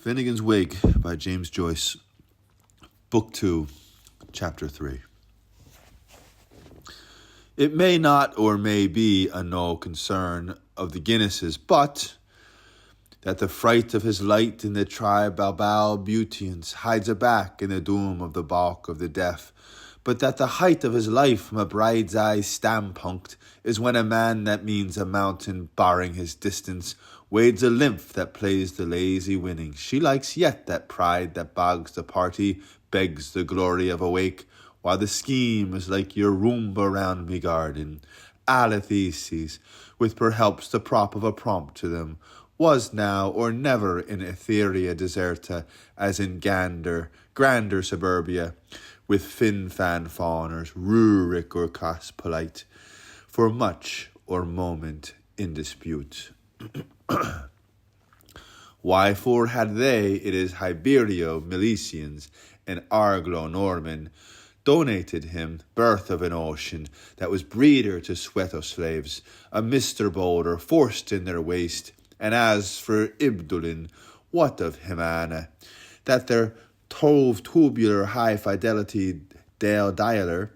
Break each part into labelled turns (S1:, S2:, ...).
S1: Finnegans Wig by James Joyce, Book 2, Chapter 3. It may not or may be a no concern of the Guinnesses, but that the fright of his light in the tribal beauteans hides aback in the doom of the balk of the deaf, but that the height of his life from a bride's eye standpunct is when a man that means a mountain barring his distance wades a lymph that plays the lazy winning. She likes yet that pride that bogs the party, begs the glory of a wake, while the scheme is like your roomba round me garden. Aletheses, with perhelps the prop of a prompt to them, was now or never in Etheria deserta, as in grander suburbia, with fin-fan fawners, rurik or cas polite, for much or moment in dispute. Why for had they, it is Hiberio, Milesians, and Arglo Norman, donated him birth of an ocean that was breeder to Sweto slaves, a Mr. Boulder forced in their waist, and as for Ibdulin, what of Himana, that their tubular high fidelity Dale Dialer,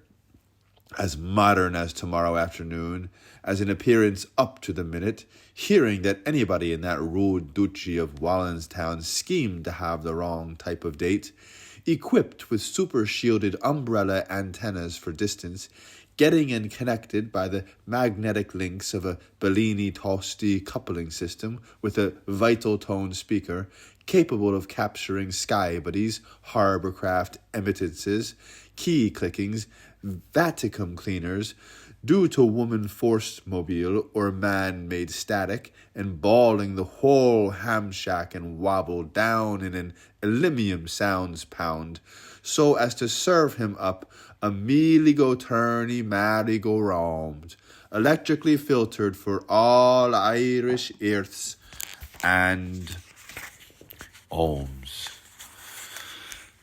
S1: as modern as tomorrow afternoon, as in appearance up to the minute, hearing that anybody in that rude duchy of Wallenstown schemed to have the wrong type of date, equipped with super-shielded umbrella antennas for distance, getting and connected by the magnetic links of a Bellini Tosti coupling system with a vital tone speaker, capable of capturing sky buddies, harborcraft emittances, key clickings, Vaticum cleaners, due to woman-forced mobile or man-made static, and bawling the whole hamshack and wobble down in an Elimium sounds pound, so as to serve him up a mealy-go-turny, merry-go-round, electrically filtered for all Irish earths and ohms.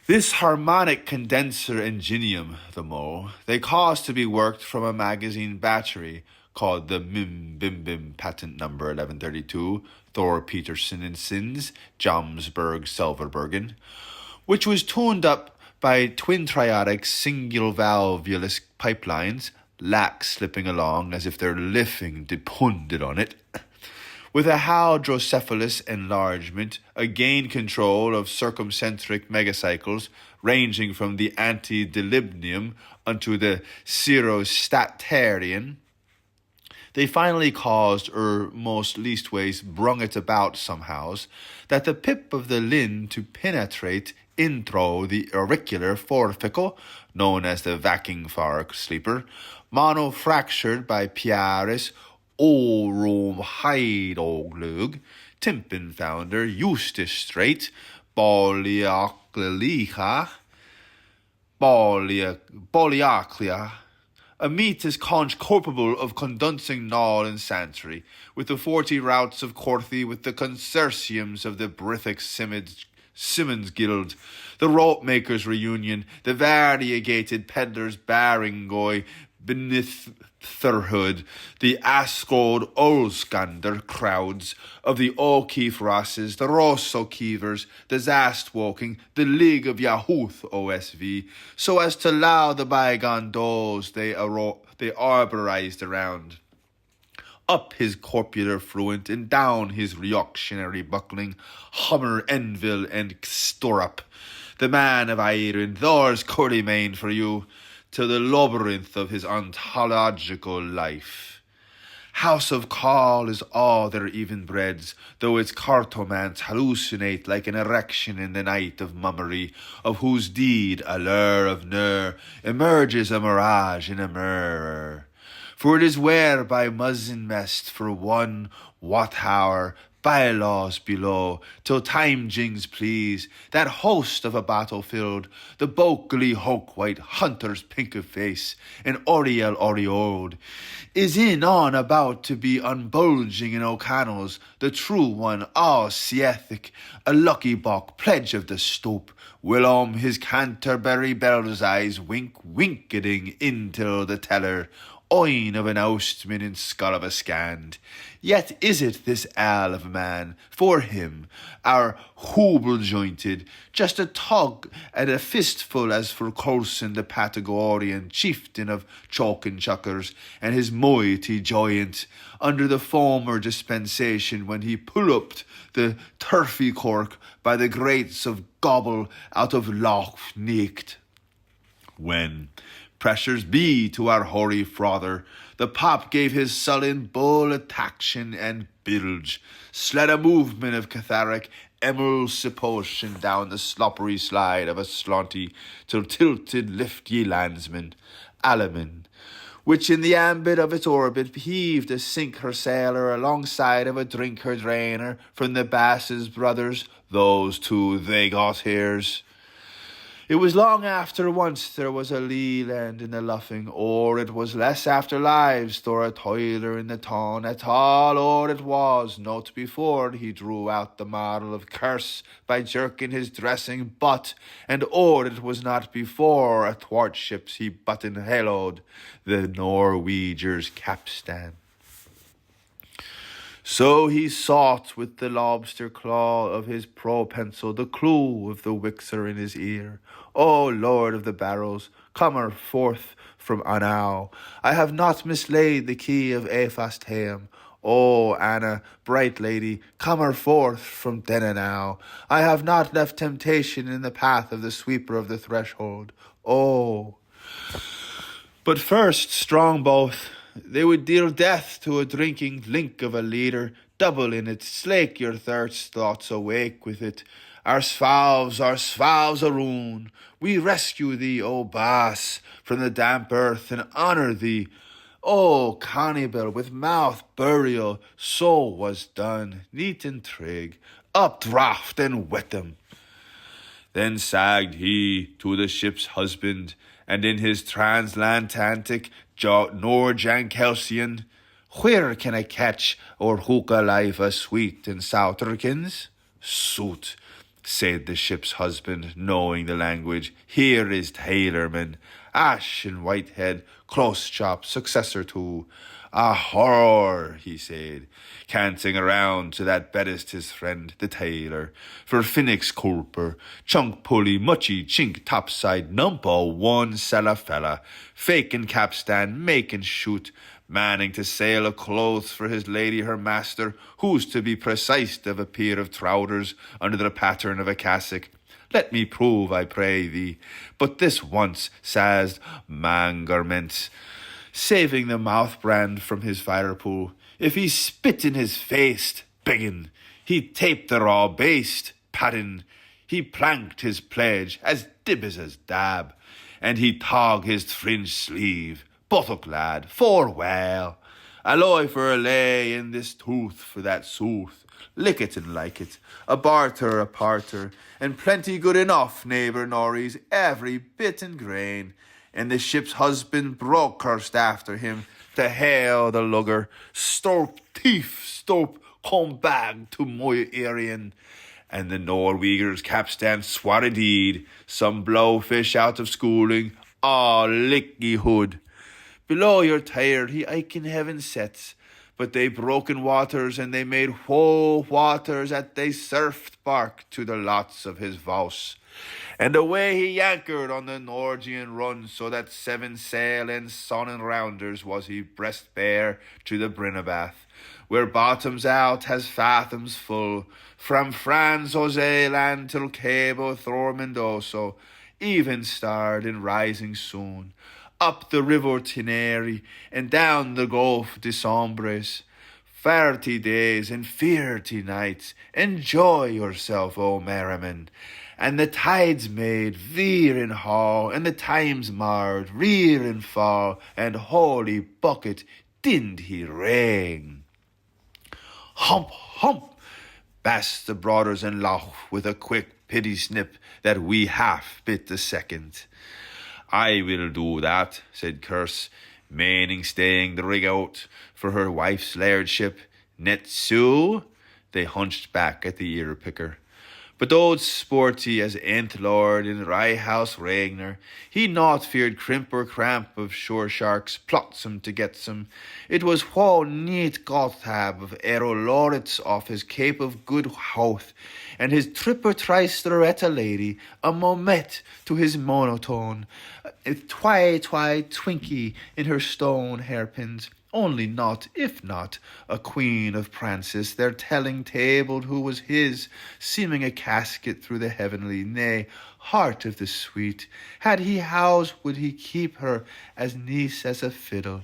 S1: This harmonic condenser ingenium, the mo, they caused to be worked from a magazine battery called the Mim Bim Bim patent number 1132, Thor Peterson and Sins, Jomsburg, Selverbergen, which was tuned up by twin triotic single valvulus pipelines, lax slipping along as if their lifting depended on it, with a hydrocephalus enlargement, a gain control of circumcentric megacycles ranging from the antidilibnium unto the cirrostatarian. They finally caused, most leastways brung it about somehows, that the pip of the lin to penetrate intro the auricular foraficle, known as the vacking far sleeper, monofractured by Piaris, Orom Heidoglug, Timpen founder, Eustace Strait, Boliaclia, a meat is conch culpable of condensing gnaw and santry, with the 40 routes of Corthy, with the consortiums of the Brithic Simmons Guild, the rope makers' reunion, the variegated peddlers' Baringoy, Benitherhood, the Ascod Olskander crowds of the O'Keefe Rosses, the Rosso Keevers, the Zastwalking, the League of Yahooth OSV, so as to allow the bygone does they arborized around. Up his corpular fruent, and down his reactionary buckling, Hummer, Enville, and Storup, the man of Ireland, there's Currymane for you, to the labyrinth of his ontological life. House of Call is all their evenbreds, though its cartomants hallucinate like an erection in the night of mummery, of whose deed a lure of nur emerges a mirage in a mirror. For it is where by muzzin mest for 1 watt-hour, bylaws below, till time jings please, that host of a battlefield, the bulkily hulk-white hunter's pink of face, and Oriel aureoled, is in on about to be unbulging in O'Connell's, the true one, all Siethic, a lucky buck, pledge of the stoop, Willom his Canterbury bell's eyes wink-winketing into the teller, oin of an oustman in skull of a scand. Yet is it this ale of man, for him, our hooble-jointed, just a tug and a fistful as for Coulson the Patagonian chieftain of chalk and chuckers, and his moiety giant, under the former dispensation when he pull-upped the turfy cork by the grates of gobble out of Loch Necht. When pressures be to our hoary frother, the pop gave his sullen bull a taction and bilge, sled a movement of catharic emulsipation down the sloppery slide of a slonty, till tilted lift ye landsmen, Alaman, which in the ambit of its orbit heaved a sink her sailor alongside of a drink her drainer from the Bass's brothers, those two they got here's. It was long after once there was a lee land in the luffing, or it was less after lives, or a toiler in the town at all, or it was not before he drew out the model of Kersse by jerking his dressing butt, and or it was not before athwartships he button hallowed the Norwegian's Captain. So he sought with the lobster claw of his pro-pencil the clue of the wixer in his ear. O Lord of the barrels, come forth from Anow. I have not mislaid the key of Aphasthaim. O Anna, bright lady, come forth from Denanow. I have not left temptation in the path of the sweeper of the threshold. Oh. But first, strong both, they would deal death to a drinking link of a leader, double in it, slake your thirst, thoughts awake with it. Our svals aroon, we rescue thee, O Bass, from the damp earth and honour thee. O cannibal, with mouth burial, so was done, neat and trig, up draft and wet them. Then sagged he to the ship's husband, and in his transatlantic Norwegian Captain, where can I catch or hook alive a sweet and souterkins? Soot, said the ship's husband, knowing the language, here is tailorman, ash and whitehead, close chop, successor to. A horror, he said, canting around to that bedest his friend, the tailor, for Finnegans culper, chunk pulley, muchy, chink, topside, numpa, one fella, faking capstan, making shoot, manning to sail a clothes for his lady her master, who's to be precise of a pair of trousers under the pattern of a cassock. Let me prove, I pray thee, but this once, says Mangerment, saving the mouth brand from his fire pool. If he spit in his face, biggin, he taped the raw baste, paddin, he planked his pledge as dibbes as dab, and he tog his fringe sleeve, buttock lad, farewell. Alloy for a lay in this tooth for that sooth, lick it and like it, a barter, a parter, and plenty good enough, neighbour Norries, every bit and grain. And the ship's husband broke cursed after him to hail the lugger, stop, thief, stop, come back to my Aryan. And the Norwegian's capstan swore indeed, some blowfish out of schooling, licky hood. Below you're tired, he ike in heaven sets, but they broken waters, and they made whoa waters at they surfed bark to the lots of his vouse. And away he anchored on the Norwegian run, so that 7 sail and sun and rounders was he breast bare to the Brinnabath, where bottoms out has fathoms full, from Franz Jose land till Cabo Thormendoso, even starred and rising soon, up the river Tineri and down the Gulf de Sombres. 30 days and 40 nights, enjoy yourself, O merriman. And the tides made veer and haul, and the times marred, rear and fall, and holy bucket, didn't he rain? Hump, hump, basked the brothers in Loch with a quick pity snip that we half bit the second. I will do that, said Kersse, meaning staying the rig out for her wife's lairdship. Net so? They hunched back at the ear picker. But old sporty as nth lord in Rye House Ragnar, he naught feared crimp or cramp of shore sharks, plotsome to get some. It was wha neat Gothab of Ero Loritz off his Cape of Good Hope, and his tripper thrice Loretta lady, a momet to his monotone, twy twinky in her stone hairpins. Only not, if not, a queen of prances, their telling tabled who was his, seeming a casket through the heavenly, nay, heart of the sweet. Had he house, would he keep her as niece as a fiddle.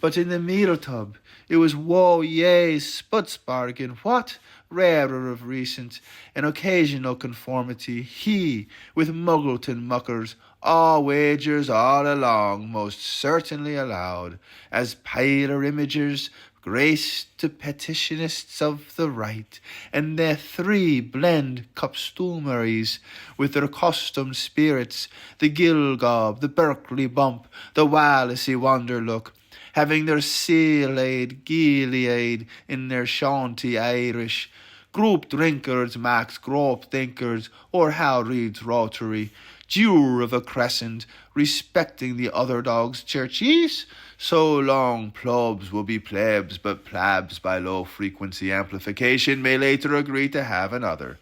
S1: But in the meal tub, it was woe, yea, spuds bargain, what? Rarer of recent, an occasional conformity, he, with Muggleton muckers, all wagers all along most certainly allowed, as paler imagers, grace to petitionists of the right, and their three blend costumaries with their costumed spirits, the Gilgob, the Berkeley Bump, the Wallasey Wanderlook, having their seal-aid, Gilead in their shanty Irish, group drinkers, max grope thinkers, or how reads Rotary, Jew of a crescent, respecting the other dogs' churchies. So long plebs will be plebs, but plebs by low-frequency amplification may later agree to have another.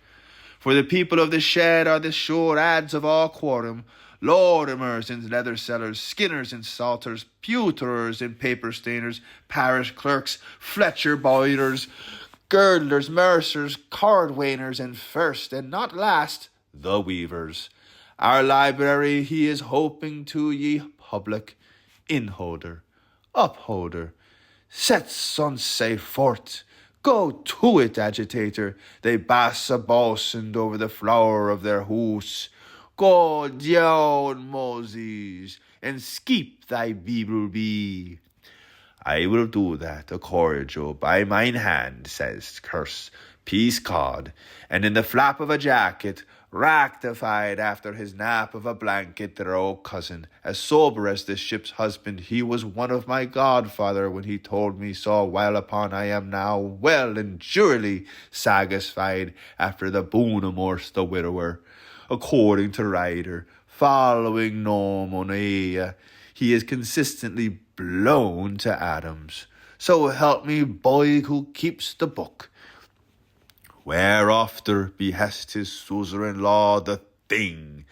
S1: For the people of the shed are the sure ads of all quorum, Lordimers and leather sellers, skinners and salters, pewterers and paper stainers, parish clerks, Fletcher boilers, girdlers, mercers, cordwainers, and first, and not last, the weavers. Our library he is hoping to ye public, inholder, upholder, sets on safe fort. Go to it, agitator, they bass a bousand over the flower of their hoose. Go down, Moses, and skeep thy Bible be. I will do that, a cordial, by mine hand, says Kersse, peace cod, and in the flap of a jacket, rectified after his nap of a blanket, their old cousin, as sober as the ship's husband, he was one of my godfather when he told me so, while upon I am now well and surely satisfied after the boonamorse the widower. According to Ryder, following no Monea, he is consistently blown to atoms. So help me, boy who keeps the book. Whereafter behest his suzerain-law the thing,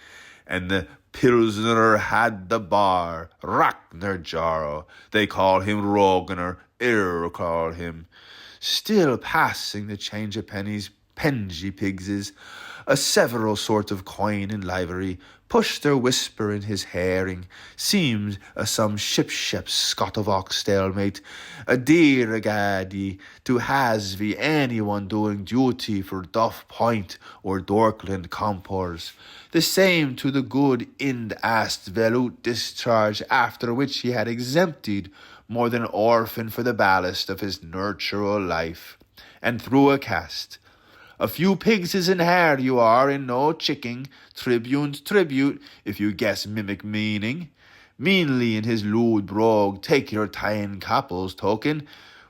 S1: and the pilsner had the bar, Ragnar Jarl, they call him Rognar, call him. Still passing the change of pennies, pengy pigses, a several sort of coin in livery, pushed their whisper in his herring, seemed a some ship-shep Scot of Oxdale mate, a dear agadi to hasvy anyone doing duty for Duff Point or Dorkland Compors. The same to the good ind-asked velut discharge, after which he had exempted more than orphan for the ballast of his nurtural life, and through a cast. A few pigs is in hair you are, and no chicking, tribute, if you guess mimic meaning. Meanly in his lewd brogue, take your tying couples token,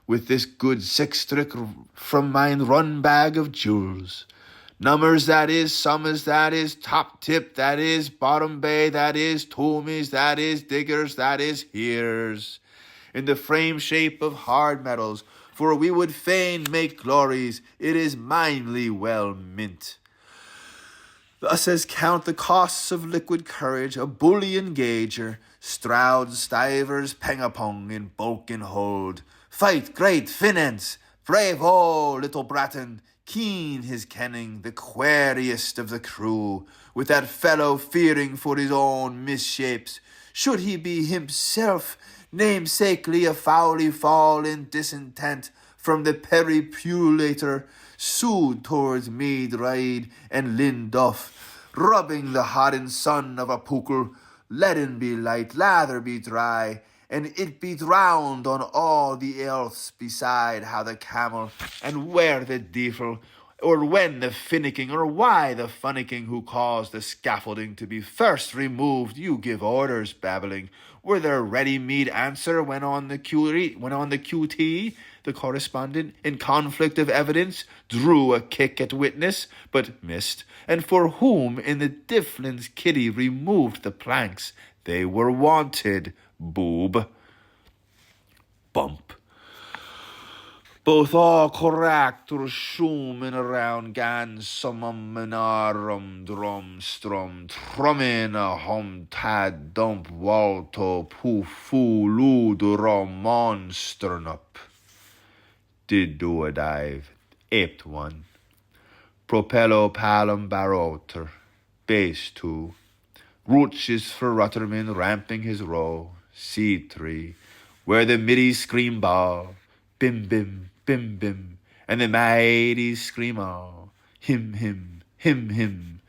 S1: with this good sextrick from mine run bag of jewels. Numbers that is, summers that is, top tip that is, bottom bay that is, toomies that is, diggers that is, here's. In the frame shape of hard metals, for we would fain make glories, it is minely well mint. Thus as count the costs of liquid courage, a bullion gauger, Stroud, stivers, pengapong in bulk and hold. Fight, great Finnegans, brave ho, little Bratton, keen his kenning, the queriest of the crew, with that fellow fearing for his own misshapes, should he be himself namesakely a foully fall in disintent from the peripulator, sued towards Mead Ride and Linduff, rubbing the hodden son of a pookel, leaden be light, lather be dry, and it be drowned on all the else beside how the camel, and where the devil, or when the finicking, or why the funnicking who caused the scaffolding to be first removed, you give orders, babbling. Were there ready-made answer when on the QT, the correspondent, in conflict of evidence, drew a kick at witness, but missed, and for whom in the Difflin's kitty removed the planks they were wanted, boob. Bump. Both all correct or shum in around gan summum minarum drum strum trummin a hum tad dump walto poofu ludurum monsternup. Did do a dive, aped one. Propello palum baroter, base two. Roaches for Rutterman ramping his row, C3, where the middies scream ball, bim bim, bim bim, and the mighties scream all, him him, him him.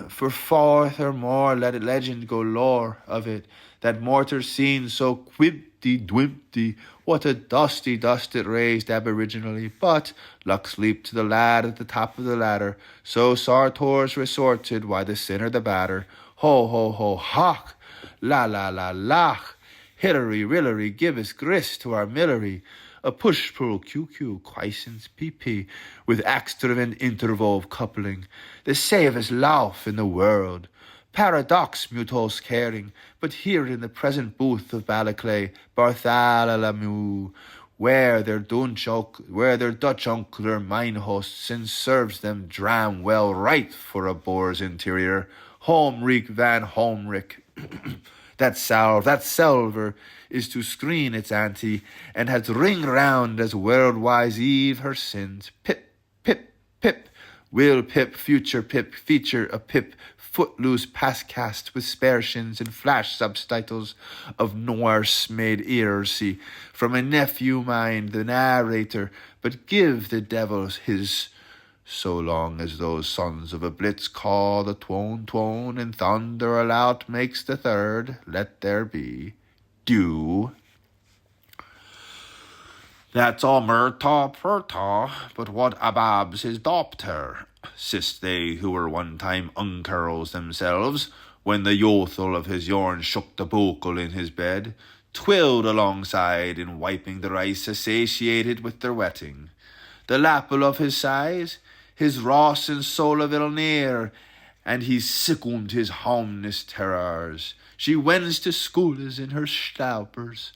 S1: For forth or more let legend go lore of it, that mortar seen so quimpty dwimpty, what a dusty dust it raised aboriginally, but luck sleep to the lad at the top of the ladder, so Sartors resorted, why the sinner the batter, ho ho ho hock, la la la lach, Hillary rillery give us grist to our millery, a push-pull QQ quiescence PP, with extravagant interval of coupling, the safest laugh in the world. Paradox mutos caring, but here in the present booth of Balaclay, Bartholomew, where their Dutch uncle their mine hosts, and serves them dram well right for a boar's interior, Homeric Van Homeric. That salver is to screen its auntie, and has ring round as world-wise Eve her sins. Pip, pip, pip, will pip, future pip, feature a pip, footloose passcast with spare shins and flash subtitles of Norse-made earsy from a nephew mind, the narrator, but give the devils his, so long as those sons of a blitz call the twone, and thunder aloud makes the third, let there be dew. That's all murtaugh pertaugh, but what ababs his dopter, sist they who were one time uncurls themselves, when the yothel of his yorn shook the bokel in his bed, twilled alongside in wiping the rice associated with their wetting. The lapple of his size, his Ross and soul of near, and he sickumed his homness terrors. She wends to schools in her staupers.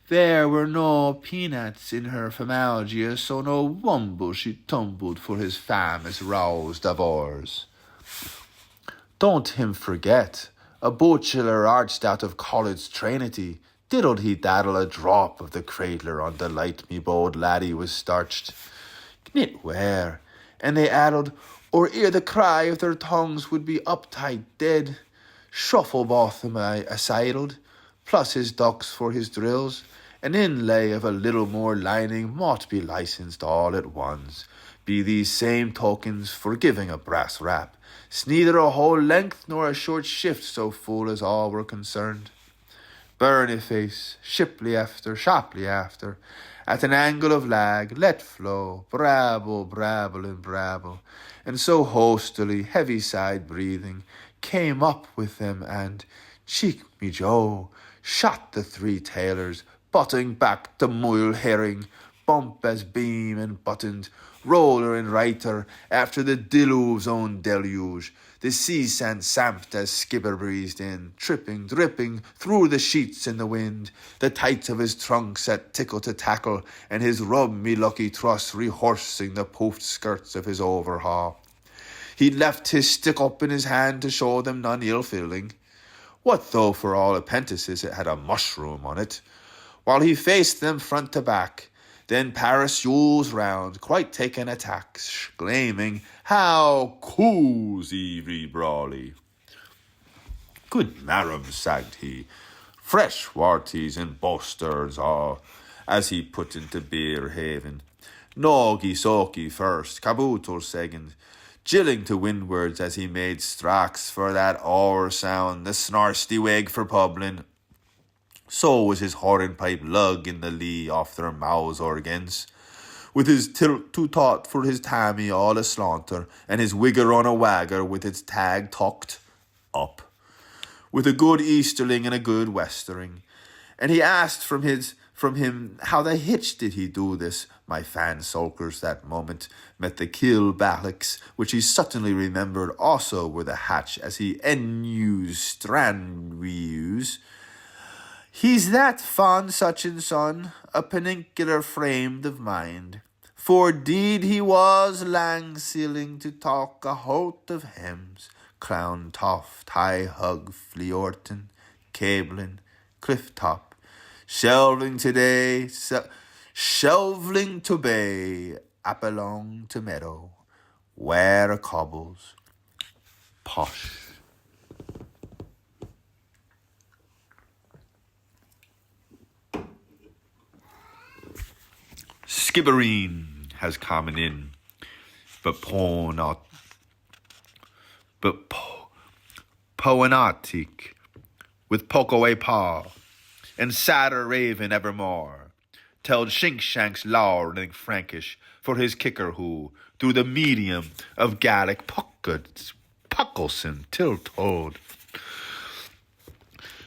S1: There were no peanuts in her famalgia, so no wumble she tumbled for his famous roused avors. Don't him forget, a bachelor arched out of college Trinity, diddled he daddle a drop of the cradler on the light me bold laddie was starched. Knit where, and they addled, or ere the cry of their tongues would be uptight dead. Shuffle both them I assidled, plus his ducks for his drills, an inlay of a little more lining mought be licensed all at once, be these same tokens for giving a brass rap, neither a whole length nor a short shift so full as all were concerned. Burniface, shaply after, at an angle of lag, let flow, brabble, and so hostily, heavy-sighed breathing, came up with them, and, cheek me Joe, shot the three tailors, butting back the moil herring, bump as beam and buttoned, roller and writer, after the Diluve's own deluge, the sea sand samped as skipper breezed in, tripping, dripping, through the sheets in the wind, the tights of his trunk set tickle to tackle, and his rub-me-lucky truss rehorsing the poofed skirts of his overhaul. He left his stick up in his hand to show them none ill-feeling. What though for all apprentices it had a mushroom on it? While he faced them front to back, then parasols round, quite taken attack, exclaiming, "How cozy ve brawly!" "Good marum," sagged he, "fresh warties and bostards all," as he put into beer haven. "Nogi soki first, caboodle second," jilling to windwards as he made straks for that oar sound, the snarsty wag for Publin. So was his horn pipe lug in the lee off their mouths organs. with his tilt too taut for his tammy all aslanter, and his wigger on a wagger with its tag tucked up, with a good easterling and a good westering. And he asked from him how the hitch did he do this. My fan sulkers that moment met the kill ballocks, which he suddenly remembered also were the hatch, as he enused strand we use. He's that fond such and son, a penincular framed of mind, for deed he was lang sealing to talk a host of hems, clown toft, high hug, fleorton, cabling, cliff top, shelving today, shelving to bay, appalong to meadow, where a cobbles, posh. Skibbereen has come in, but poenatic, with poke away paw, and sadder raven evermore, telled Shinkshanks lording Frankish for his kicker who, through the medium of Gallic Puckleson, till told,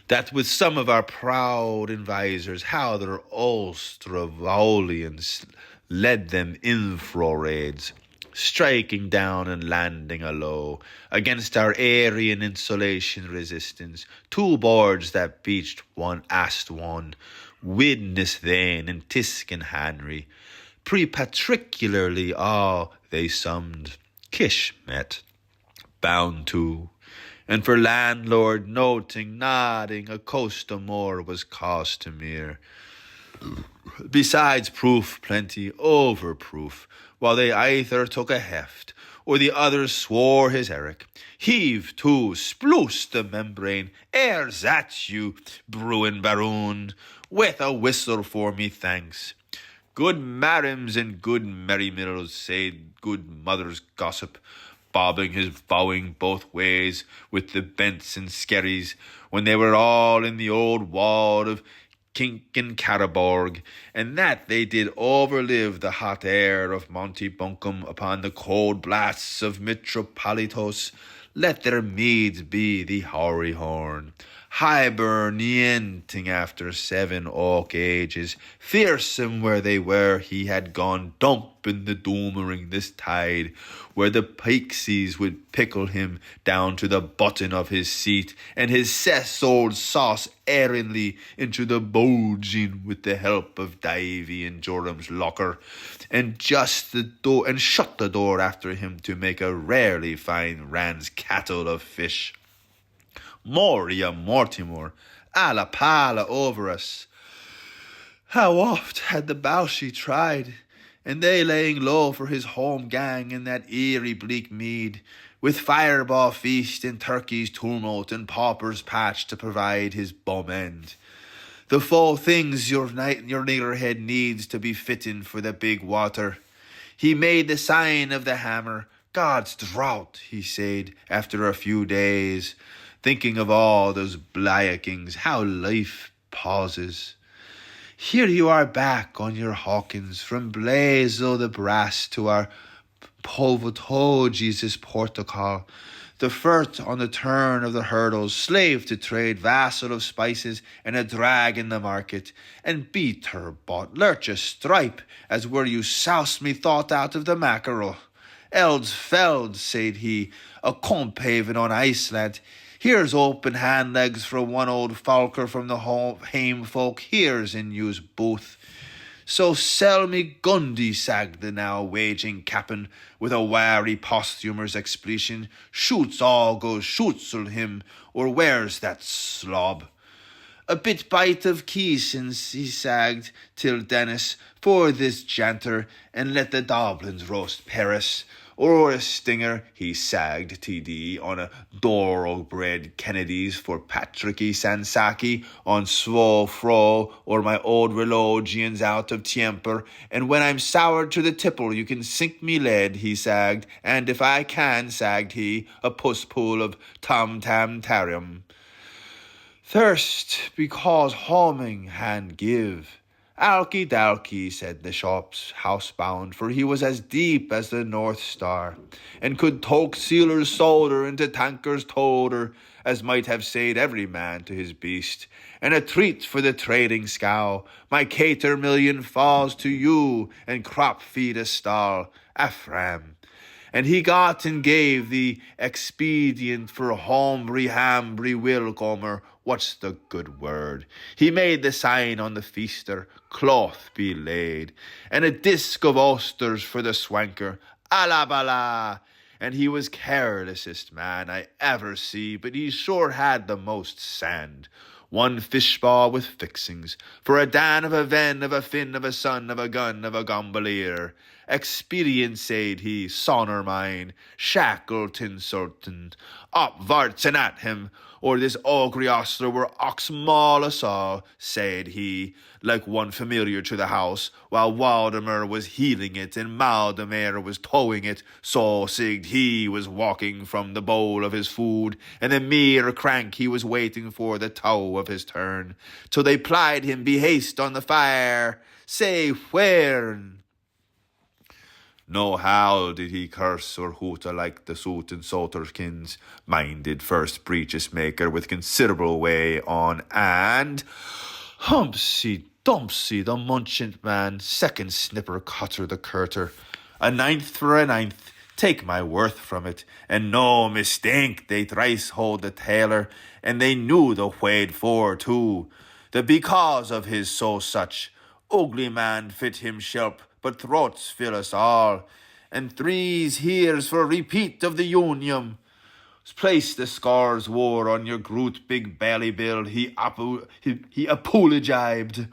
S1: that with some of our proud advisers, how their Ostravolians led them infro raids, striking down and landing alow against our Aryan insulation resistance, two boards that beached one ast one, Widnes Thane and Tiskin Henry, prepatricularly all they summed, Kish met, bound to, and for landlord noting, nodding, a costumore was costumere. Besides proof plenty, overproof, while they either took a heft, or the other swore his Eric. Heave to, sploose the membrane, airs at you, Bruin Baroon, with a whistle for me thanks. Good marims and good merry mills, said good mother's gossip, bobbing his bowing both ways with the bents and skerries, when they were all in the old ward of Kink and Caraborg, and that they did overlive the hot air of Monty Bunkum upon the cold blasts of Metropolitos. Let their meads be the hoary horn, hibernienting after 7 oak ages, fearsome where they were. He had gone dump in the doomering this tide, where the pixies would pickle him down to the button of his seat, and his cess old sauce erringly into the boogin with the help of Davy and Joram's locker, and shut the door after him to make a rarely fine Rand's cattle of fish. Moria Mortimer, alla pala over us. How oft had the Baushi tried, and they laying low for his home gang in that eerie bleak mead, with fireball feast and turkey's tumult and pauper's patch to provide his bum end. The full things your niggerhead needs to be fitting for the big water. He made the sign of the hammer. God's drought, he said, after a few days, thinking of all those blyakings, how life pauses. Here you are back on your Hawkins, from Blaze o' the Brass to our Polvoto Jesus Portugal, the furt on the turn of the hurdles, slave to trade, vassal of spices, and a drag in the market, and beat her bought, lurch a stripe, as were you souse me thought out of the mackerel. Elds feld, said he, a comphaven on Iceland. Here's open hand legs for one old falker from the hame folk. Here's in use both. So sell me Gundy, sagged the now waging captain, with a wary posthumous expletion. Shoots all goes shootsel him, or where's that slob? A bit bite of keesins, he sagged, till Dennis, for this janter, and let the doblins roast Paris. Or a stinger, he sagged TD, on a thoroughbred Kennedy's for Patricky Sansaki, on Svo Fro, or my old relogians out of temper, and when I'm soured to the tipple you can sink me lead, he sagged, and if I can, sagged he, a puss-pool of tam-tam-tarium. Thirst, because homing hand give, Alky dalky, said the shop's housebound, for he was as deep as the North Star, and could toke sealer's solder into tanker's toder, as might have said every man to his beast. And a treat for the trading scow, my cater million falls to you, and crop feed a stall, Afram. And he got and gave the expedient for hombry hambry wilcomer. What's the good word? He made the sign on the feaster, cloth be laid, and a disc of oysters for the swanker, ala bala. And he was carelessest man I ever see, but he sure had the most sand. One fishball with fixings, for a Dan of a Ven, of a Finn, of a son, of a gun, of a gombolier. Experience, said he, sonner mine, Shackleton certain, upwards and at him, or this ogre ostler were ox maul us all, said he, like one familiar to the house, while Waldemar was healing it, and Maldemar was towing it, so sigd he was walking from the bowl of his food, and the mere crank he was waiting for the tow of his turn, till they plied him be haste on the fire, say where. No how did he curse or hooter like the suit and soterkins, minded first breeches maker with considerable way on, and Humpsy Dumpsy the munchant man, second snipper cutter the curter, a ninth for a ninth, take my worth from it, and no mistake they thrice hold the tailor, and they knew the wade for too, the because of his so such, ugly man fit him shelp, but throats fill us all, and threes here's for repeat of the union. Place the scars war on your groot big belly bill, he apologized,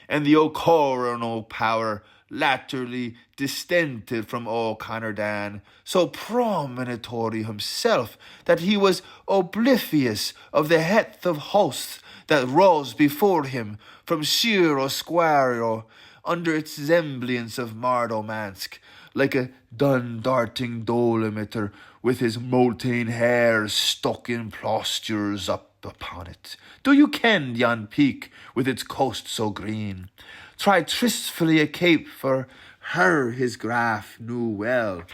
S1: and the O'Corr no power, latterly distended from O'Connor Dan, so promontory himself, that he was oblivious of the heath of hosts that rose before him from sheer O'Squario, under its semblance of Mardomansk, like a dun-darting dolometer, with his molten hair stuck in plasters up upon it. Do you ken yon peak, with its coast so green? Try tristfully a cape, for her his graph knew well,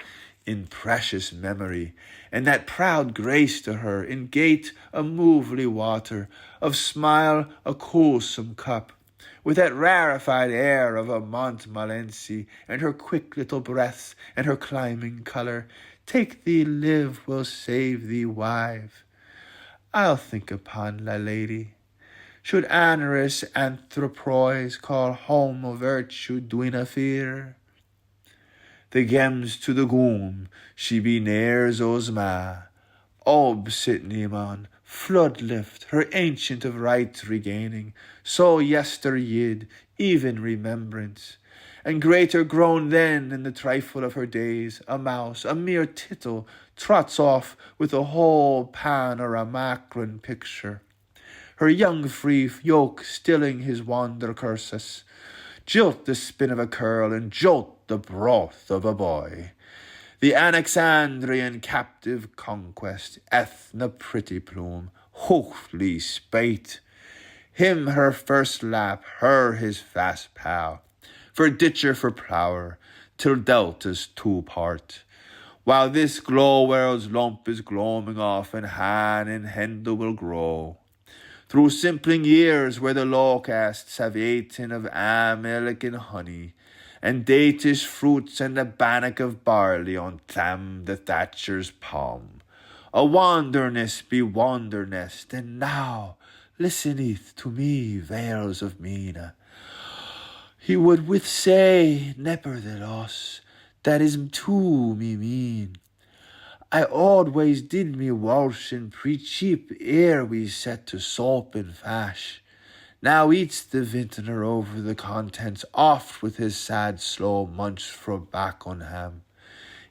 S1: in precious memory, and that proud grace to her, in gait a movely water, of smile a coolsome cup, with that rarefied air of a Montmorency, and her quick little breaths, and her climbing colour. Take thee live will save thee wive. I'll think upon la lady. Should Anarus Anthropois call home of virtue duina fear? The gems to the goom, she be nears Osma. Ob sit Nieman, flood lift, her ancient of right regaining, so yesteryid, even remembrance, and greater grown then in the trifle of her days, a mouse, a mere tittle, trots off with a whole panoramacron picture. Her young free yoke stilling his wander cursus, jilt the spin of a curl, and jolt the broth of a boy. The Alexandrian captive conquest, Ethna pretty plume, holy spate. Him her first lap, her his fast pal, for ditcher for plower, till deltas two part. While this glow world's lump is gloaming off, and han and henda will grow. Through simpling years where the locusts have eaten of amelic and honey, and datish fruits and a bannock of barley on Tham the thatcher's palm. A wanderness be wandernest, and now listeneth to me, vales of Mina. He would with say, nevertheless, that is too me mean. I always did me walsh and pre-cheap ere we set to soap and fash. Now eats the vintner over the contents oft with his sad slow munch fro back on ham.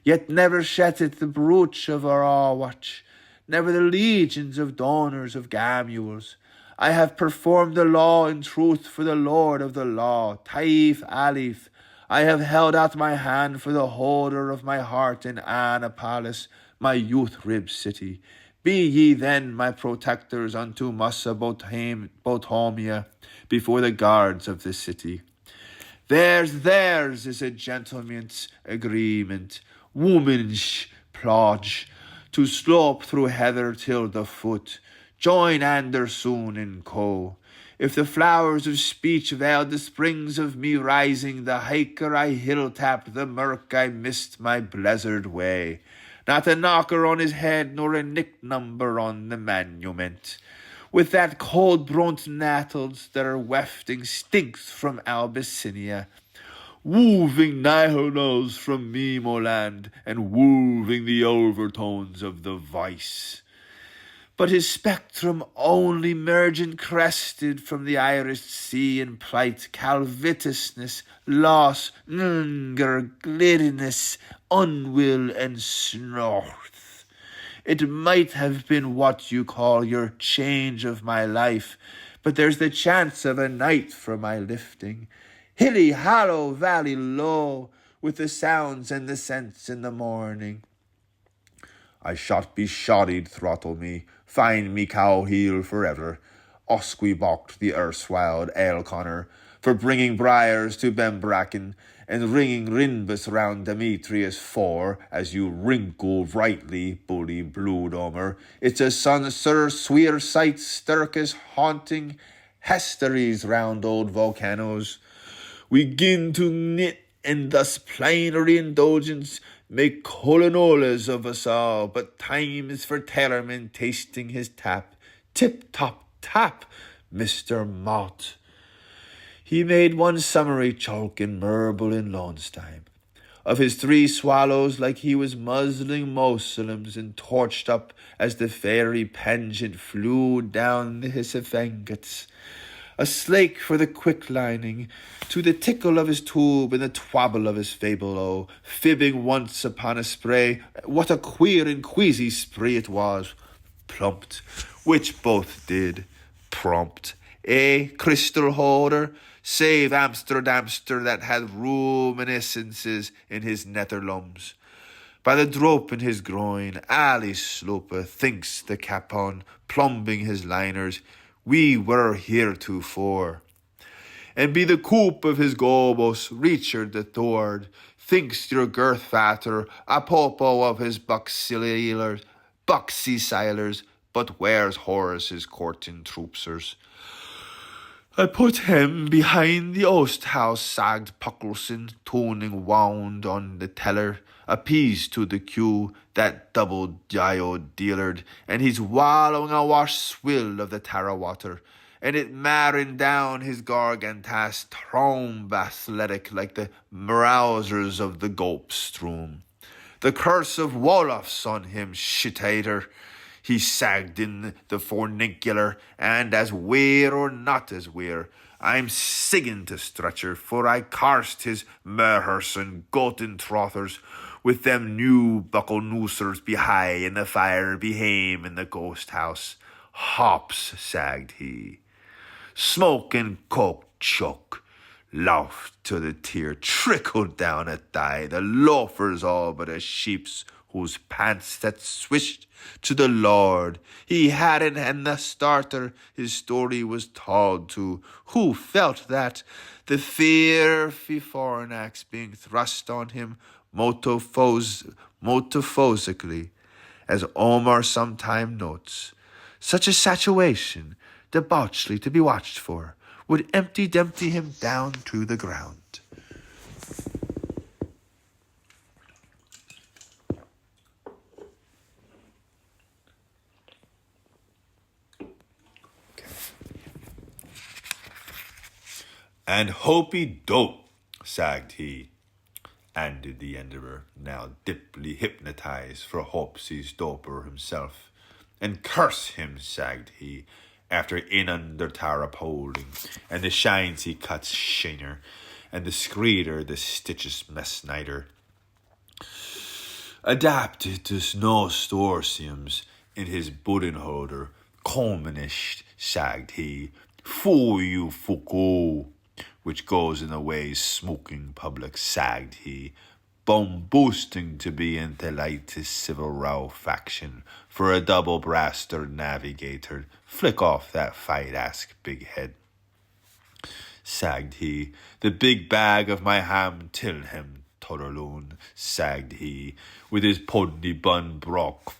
S1: Yet never shetteth the brooch of our watch, never the legions of donors of gamules. I have performed the law in truth for the Lord of the law, Taif Alif. I have held out my hand for the holder of my heart in Anapolis, my youth-ribbed city. Be ye then my protectors unto Mesopotamia before the guards of the city. Theirs is a gentleman's agreement, woman's pledge, to slope through heather till the foot, join Anderson and co. If the flowers of speech veiled the springs of me rising, the hiker I hill-tapped, the murk I missed my blizzard way. Not a knocker on his head, nor a nick number on the monument. With that cold brunt nattles that are wafting stinks from Abyssinia, wooving Nihilnos from Memoland, and wooving the overtones of the vice. But his spectrum only mergent crested from the Irish sea in plight, calvitousness, loss, hunger, glidiness, unwill, and snorth. It might have been what you call your change of my life, but there's the chance of a night for my lifting. Hilly, hollow, valley low, with the sounds and the scents in the morning. I shot be shoddied, throttle me, find me cow heel forever. Osqui balked the erstwhile Ailconnor, for bringing briars to Bembracken, and ringing Rinbus round Demetrius for, as you wrinkle rightly, bully Bluedomer, it's a son sir sweer sight stirkus haunting hesteries round old volcanoes. We gin to knit, and thus plenary indulgence make colinolas of us all, but time is for Tailorman tasting his tap. Tip-top-tap, Mr. Mott. He made one summary chalk in Merble in Lonestime, of his 3 swallows like he was muzzling Moslems, and torched up as the fairy pendant flew down the Hisaphangates. A slake for the quick lining, to the tickle of his tube and the twabble of his fable, fibbing once upon a spray. What a queer and queasy spree it was, plumped, which both did, prompt. Crystal holder, save Amsterdamster that had reminiscences in his netherlums. By the drope in his groin, Ali Sloper thinks the capon, plumbing his liners, we were heretofore. And be the coop of his gobos, Richard the Thord, thinks your girth fatter, apropos of his buxy silers, but where's Horace's courting troopsers? I put him behind the oast house, sagged Puckleson, toning wound on the teller, appeased to the queue, that double diode dealered, and he's wallowing a wash swill of the Tara water, and it marring down his gargantas trombe athletic like the browsers of the Gulpstrom. The curse of Wolof's on him, shitator. He sagged in the fornicular, and as weir or not as weir, I'm siggin to stretcher, for I carst his merhers and goten trothers, with them new buckle noosers be high and the fire be hame in the ghost house. Hops, sagged he. Smoke and coke choke. Laughed to the tear trickled down at thigh, the loafers all but a sheep's, whose pants that swished to the Lord. He hadn't, and the starter his story was told to, who felt that, the fear foreign acts being thrust on him motophysically, as Omar sometime notes. Such a situation, debauchedly to be watched for, would empty him down to the ground. And hopey dope, sagged he, ended the endeavour, now deeply hypnotized for Hopsy's doper himself. And curse him, sagged he, after in under Tara polling, and the shines he cuts shiner, and the screeder the stitches messnider. Adapted to no storsiums in his buddenholder, commonished, sagged he, fool you Foucault, which goes in the ways smoking public, sagged he, boasting to be in the lightest civil row faction, for a double-brasted navigator, flick off that fight-ask big head. sagged he. The big bag of my ham till him, Totterloon, sagged he, with his pudney bun broth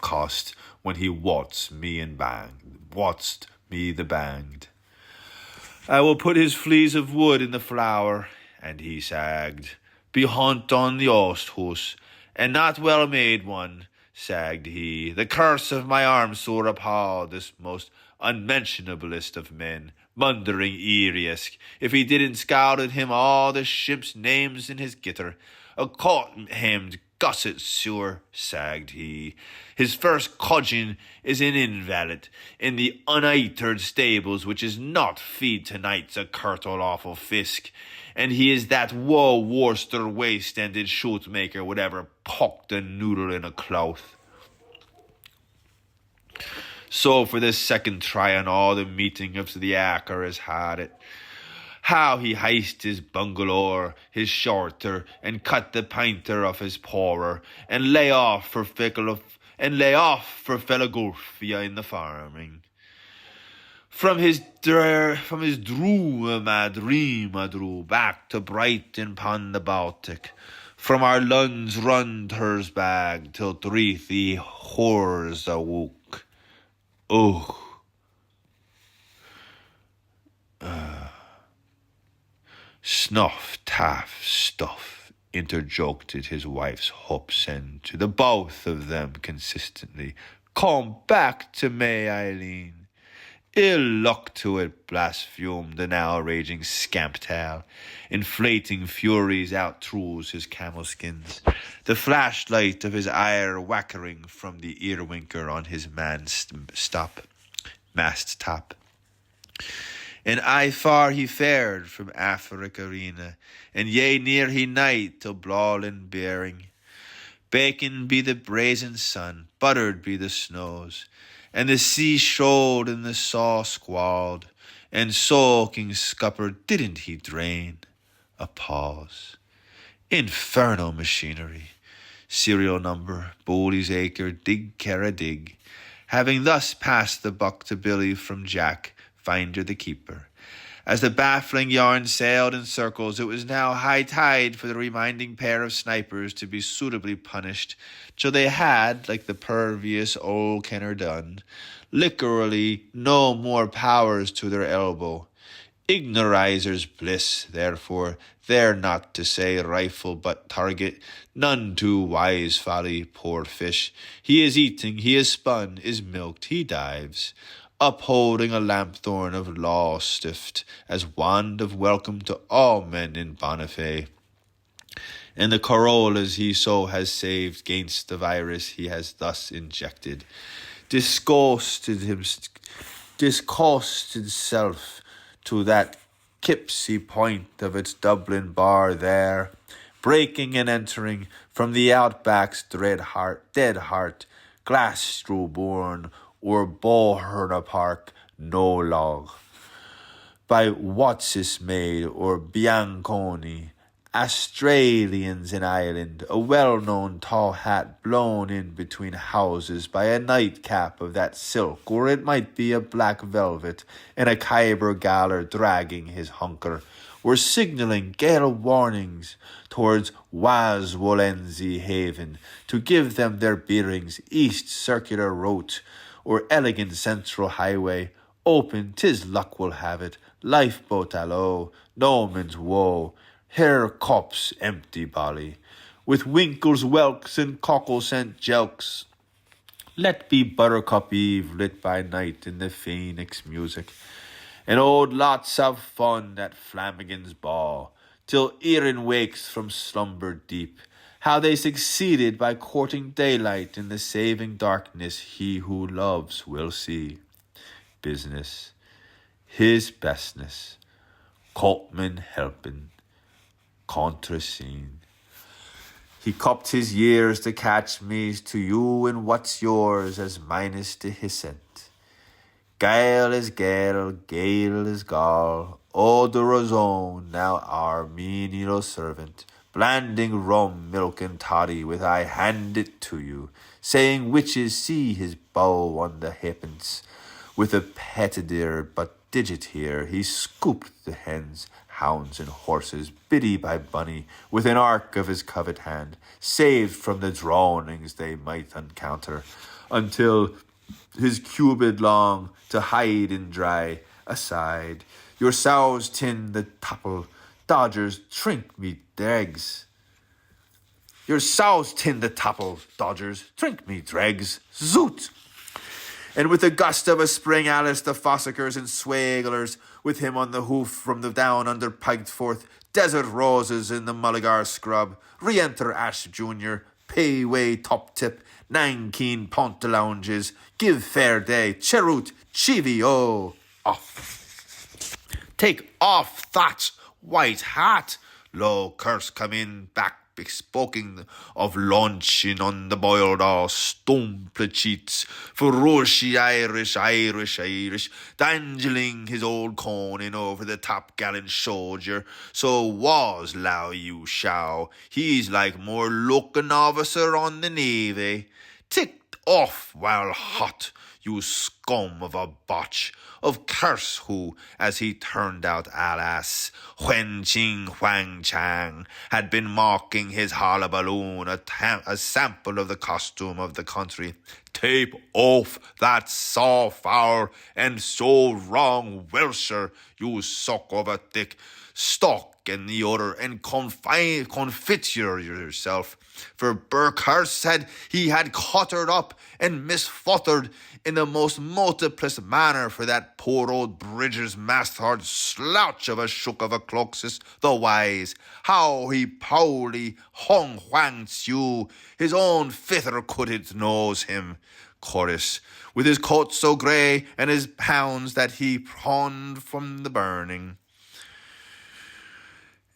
S1: cost when he watched me the banged. I will put his fleas of wood in the flour, and he sagged. Be hunt on the Osthus, and not well made one, sagged he. The curse of my arm sore appalled this most unmentionablest of men, mundering Eariesk, if he didn't scout at him all the ship's names in his gitter. A coat-hemmed gusset sewer, sagged he. His first cudgeon is an invalid in the uneitered stables, which is not feed tonight's a curtle awful fisk, and he is that woe Worcester waste-ended shoot-maker would ever pock the noodle in a cloth. So for this second try on all the meeting of the Acker has had it. How he heist his bungalow, his shorter, and cut the pinter of his poorer, and lay off for Philadelphia in the farming. From his drew back to Brighton upon the Baltic, from our Lunds run hers bag till Treaty whores awoke. Snuff, taff, stuff, interjected his wife's hopes, and to the both of them consistently, come back to me, Eileen. Ill luck to it, blasphemed the now raging Scamptail. Inflating furies out through his camel skins, the flashlight of his ire whackering from the earwinker on his mast top. And aye far he fared from Afric arena, and yea near he night till Blawlin bearing. Bacon be the brazen sun, buttered be the snows, and the sea showed and the saw squalled, and soaking scupper didn't he drain? A pause. Infernal machinery. Serial number, Bowley's Acre, dig Kerra dig. Having thus passed the buck to Billy from Jack, Finder the keeper. As the baffling yarn sailed in circles, it was now high tide for the reminding pair of snipers to be suitably punished, till they had, like the pervious old Kenner done, literally no more powers to their elbow. Ignorizer's bliss, therefore, there not to say rifle but target, none too wise folly, poor fish. He is eating, he is spun, is milked, he dives, upholding a lanthorn of law stift, as wand of welcome to all men in Bonifay. And the corollas he so has saved gainst the virus he has thus injected, discosted self to that Kipsy point of its Dublin bar there, breaking and entering from the outback's dead heart, Glasgow-born or Boherna Park, no log. By What's-his-made or Bianconi, Australians in Ireland, a well-known tall hat blown in between houses by a nightcap of that silk, or it might be a black velvet, and a Khyber galler dragging his hunker, were signalling gale warnings towards Waswolenzi Haven to give them their bearings, East Circular Road, or elegant Central Highway, open, 'tis luck will have it, lifeboat alow, no man's woe, Herr Kopp's empty bally, with winkles, whelks, and cockles and jelks. Let be Buttercup Eve lit by night in the Phoenix music, and old lots of fun at Flanagan's ball, till Erin wakes from slumber deep. How they succeeded by courting daylight in the saving darkness he who loves will see. Business, his bestness, Coltman helping, contraseen. He cupped his years to catch me to you, and what's yours as minus to hissent. Gale is gale is gall, o de razon, now our menial servant, blanding rum, milk, and toddy, with I hand it to you, saying witches see his bow on the hippence, with a pettidir but digit here, he scooped the hens, hounds, and horses, biddy by bunny, with an arc of his covet hand, saved from the drownings they might encounter, until his cubit long to hide in dry aside. Your sows tin the topple, dodgers drink me dregs. Your sows tin the topple, dodgers drink me dregs. Zoot! And with the gust of a spring Alice, the fossickers and swagglers, with him on the hoof from the down under piped forth, desert roses in the mulligar scrub, re-enter Ash Junior, pay way top tip, nine keen pont to lounges, give fair day, cheroot, chivy oh, off. Take off that white hat, lo curse come in back, bespoking of launching on the boiled all stumple cheats, for Roshi Irish, dangling his old corn in over the top gallant soldier. So was Lao Yu Shao, he's like more looking officer on the navy. Ticked off while hot, you scum of a botch, of Kersse who, as he turned out alas, Wen Ching Huang Chang, had been mocking his hullaballoon, a sample of the costume of the country. Tape off that saw foul and so wrong Welsher, you suck of a thick stock and the other, and confiture yourself. For Burkhurst he had cottered up and misfuttered in the most multiplice manner for that poor old Bridger's mastard slouch of a shook of a Cloxus the wise. How he poorly hung Huang Tzu, his own fitter could it knows him. Chorus, with his coat so grey and his pounds that he pawned from the burning.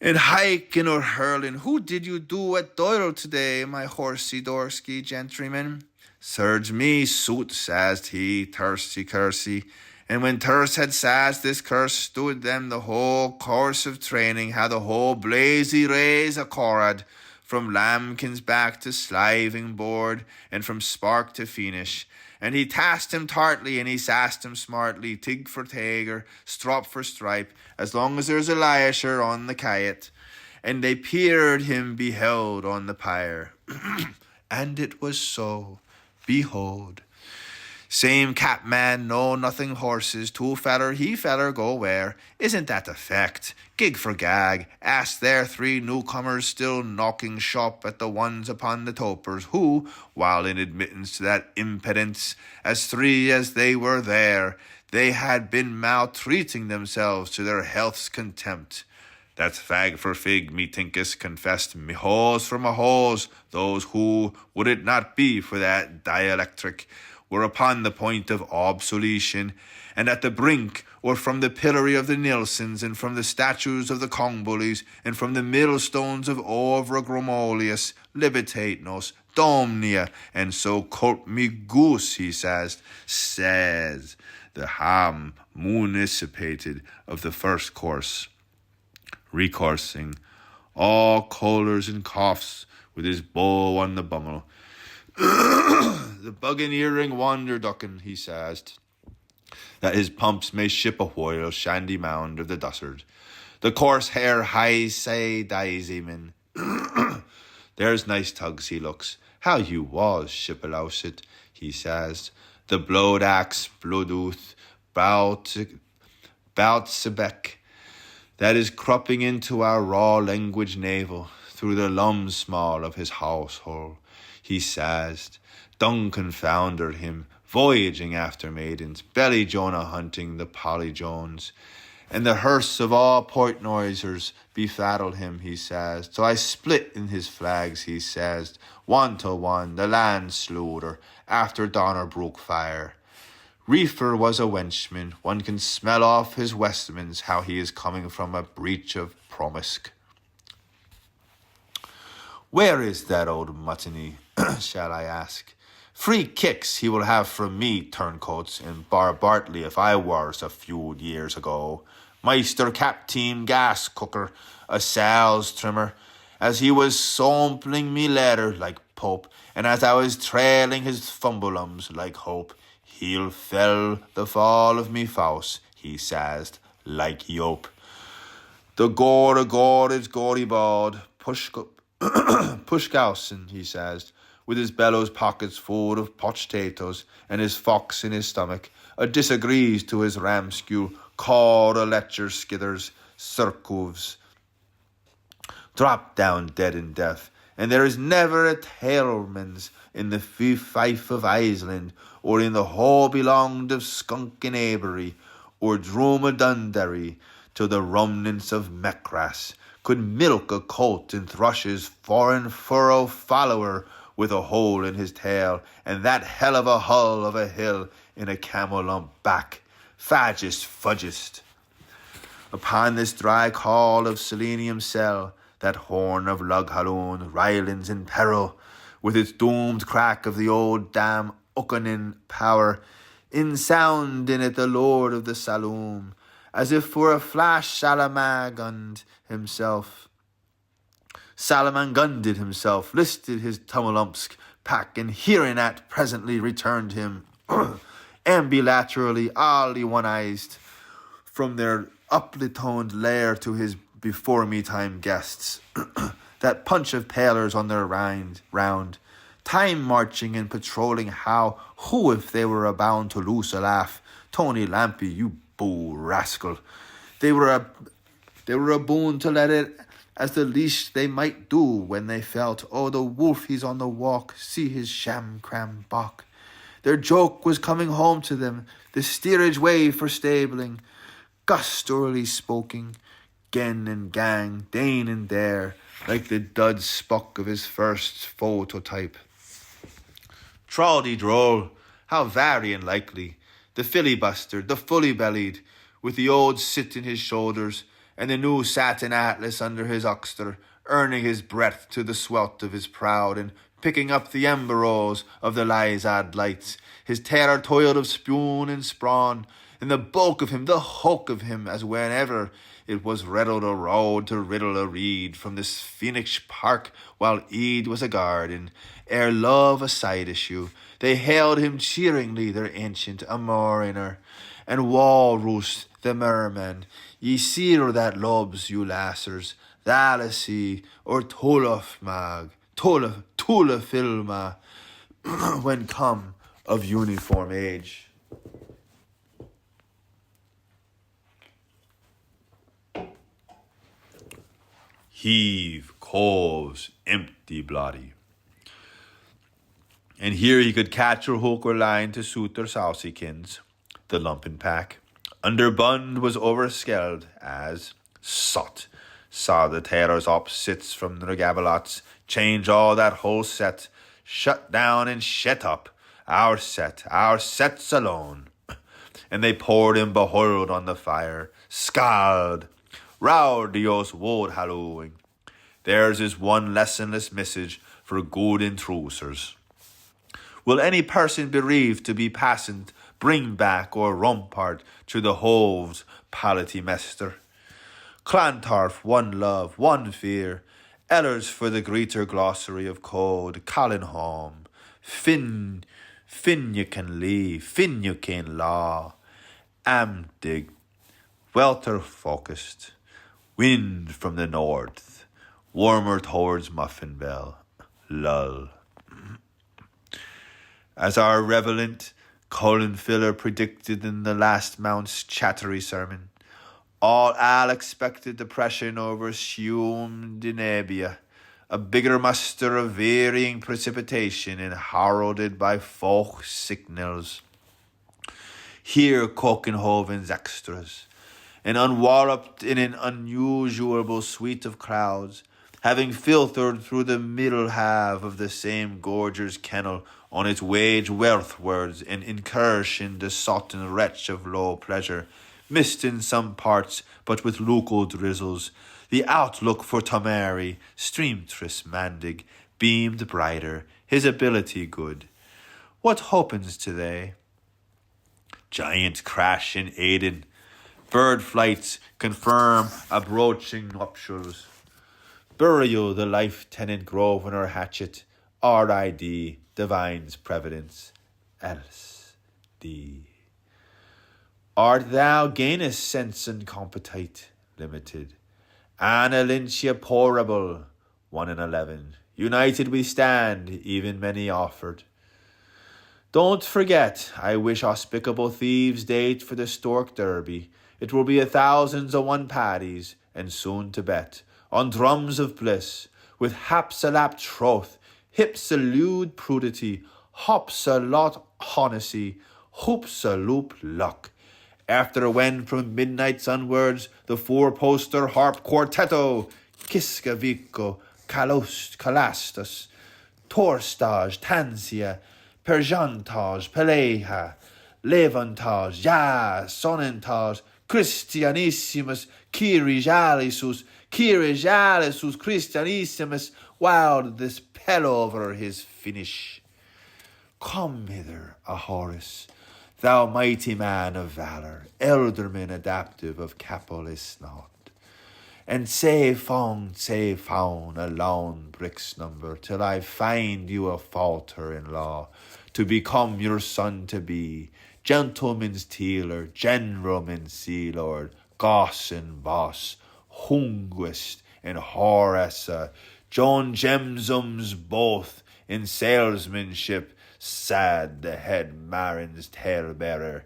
S1: And hiking or hurling, who did you do at Doyle today, my horsey dorsky gentryman? Surge me, suit, says he, thirsty Kersse. And when Terse had says this curse stood them the whole course of training, how the whole blazy raise a corad, from lambkins back to sliving board, and from spark to finish. And he tasked him tartly, and he sassed him smartly, tig for tager, strop for stripe, as long as there's a liasher on the kayet. And they peered him beheld on the pyre. And it was so, behold. Same capman, no nothing horses, two feller, he feller, go where? Isn't that the fact? Gig for gag, ask there three newcomers still knocking shop at the ones upon the topers, who, while in admittance to that impudence, as three as they were there, they had been maltreating themselves to their health's contempt. That's fag for fig, methinketh, confessed me hose from a hose, those who, would it not be for that dielectric, were upon the point of obsolescence, and at the brink, or from the pillory of the Nilsons, and from the statues of the Congbullies, and from the millstones of Ovra Gromolius, Libitate nos, Domnia, and so cult me goose, he says, the ham municipated of the first course, recoursing, all chollers and coughs, with his bow on the bungel. The bug-in-earring wander duckin, he says, that his pumps may ship a whoile shandy mound of the dussard. The coarse hair high say daisy-min. There's nice tugs, he looks. How you was, shippelouset, he says. The blowed axe, bloodooth, Baltsebeck, that is cropping into our raw language navel through the lum small of his household, he says. Dung confoundered him, voyaging after maidens, belly Jonah hunting the Polly Jones, and the hearse of all Portnoisers befaddled him, he says. So I split in his flags, he says, 1-to-1, the landslooter, after Donnerbrook fire. Reefer was a wenchman, one can smell off his vestments how he is coming from a breach of promisk. Where is that old muttony, shall I ask? Free kicks he will have from me, turncoats, in Bar Bartley if I was a few years ago. Meister Captain gas cooker, a sal's trimmer, as he was sampling me leather like Pope, and as I was trailing his fumbulums like hope, he'll fell the fall of me fouse, he says, like Yope. The gore is gory bawd, Pushgausen, he says, with his bellows pockets full of potatoes and his fox in his stomach, disagrees to his ramskew, called a lecture skithers, circoves, drop down dead in death, and there is never a tailorman's in the fief of Iceland, or in the whole belonged of skunk in Avery, or dromedary, till the remnants of Mecras could milk a colt and thrush's foreign furrow follower with a hole in his tail, and that hell of a hull of a hill in a camel lump back. Fudgest. Upon this dry call of selenium cell, that horn of Lughalloon, Rylands in peril, with its doomed crack of the old dam Uckanin power, in sound in it the lord of the saloon, as if for a flash Salamangunded himself, listed his Tumulumpsk pack, and hearing at presently returned him, ambilaterally, all one-eyed, from their uply-toned lair to his before-me-time guests, that punch of palers on their round, time marching and patrolling who if they were abound to loose a laugh, Tony Lampy, you boo rascal, they were a boon to let it as the least they might do when they felt, oh, the wolf he's on the walk, see his sham cram bok. Their joke was coming home to them, the steerage way for stabling, gusturally spoking, gen and gang, dane and dare, like the dud spock of his first phototype. Troldy droll, how very unlikely, the filibuster, the fully-bellied, with the old sit in his shoulders, and the new satin atlas under his oxter, earning his breath to the swelt of his proud, and picking up the embers of the Lysad lights, his tailor toiled of spoon and sprawn, and the bulk of him, the hulk of him, as whenever it was riddled a road to riddle a reed from this Phoenix Park, while Eid was a garden, ere love a side issue, they hailed him cheeringly, their ancient amoriner, and Walrus the merman, ye seer that lobs, you lassers, Thalasi, or Tolaf mag, Tola filma, when come of uniform age. Heave, coves, empty bloody. And here he could catch or hook or line to suit their saucykins, the lumpen pack. Underbund was overskelled as, sot, saw the tailors opposites from the gabalots, change all that whole set, shut down and shet up, our sets alone. And they poured him behold on the fire, scald, rowdios woad hallooing. Theirs is one lessonless message for good intrusers. Will any person bereaved to be passant bring back or rumpart to the hove's pality mester? Clontarf, one love, one fear, Ellers for the greater glossary of code, Collinholm, Finnegan Lee, Finnegan Law, Amdig, welter focused, wind from the north, warmer towards Muffinbell, lull. As our revelant Colin Filler predicted in the last Mount's chattery sermon, all expected depression over Sium Dinebia, a bigger muster of varying precipitation and heralded by folk signals. Here Cokenhoven's extras, and unwalloped in an unusual suite of clouds, having filtered through the middle half of the same gorger's kennel on its wage wealthwards and incursion the sotten wretch of low pleasure, missed in some parts, but with local drizzles, the outlook for Tomari, streamtress Mandig, beamed brighter, his ability good. What hopens today? Giant crash in Aden. Bird flights confirm approaching nuptials. Burial the lieutenant Grosvenor hatchet. R.I.D. Divine's prevalence. Else. D. Art thou gainest sense and competite, limited. Anna Lynchia porable, 1 in 11. United we stand, even many offered. Don't forget, I wish auspicable thieves' date for the Stork Derby. It will be 1,000 paddies, and soon to bet, on drums of bliss, with haps a lap troth, hips a lewd prudity, hops a lot honesty, hoops a loop luck. After when from midnight onwards, the four-poster harp quartetto, Kiska Vico, Calastus, Torstage, Tansia, Perjantage, Peleja, Levantage, Ja, Sonentage, Christianissimus, Kyrialisus, Christianissimus, wild this pel over his finish. Come hither, Ahoris, thou mighty man of valour, elderman adaptive of Capolis not, and say found a lone brick's number, till I find you a falter in law, to become your son to be, gentleman's tailor, generalman's sea lord, goss and boss, hunguist and Horessa, John Gemsums both in salesmanship, sad the head marin's tale-bearer.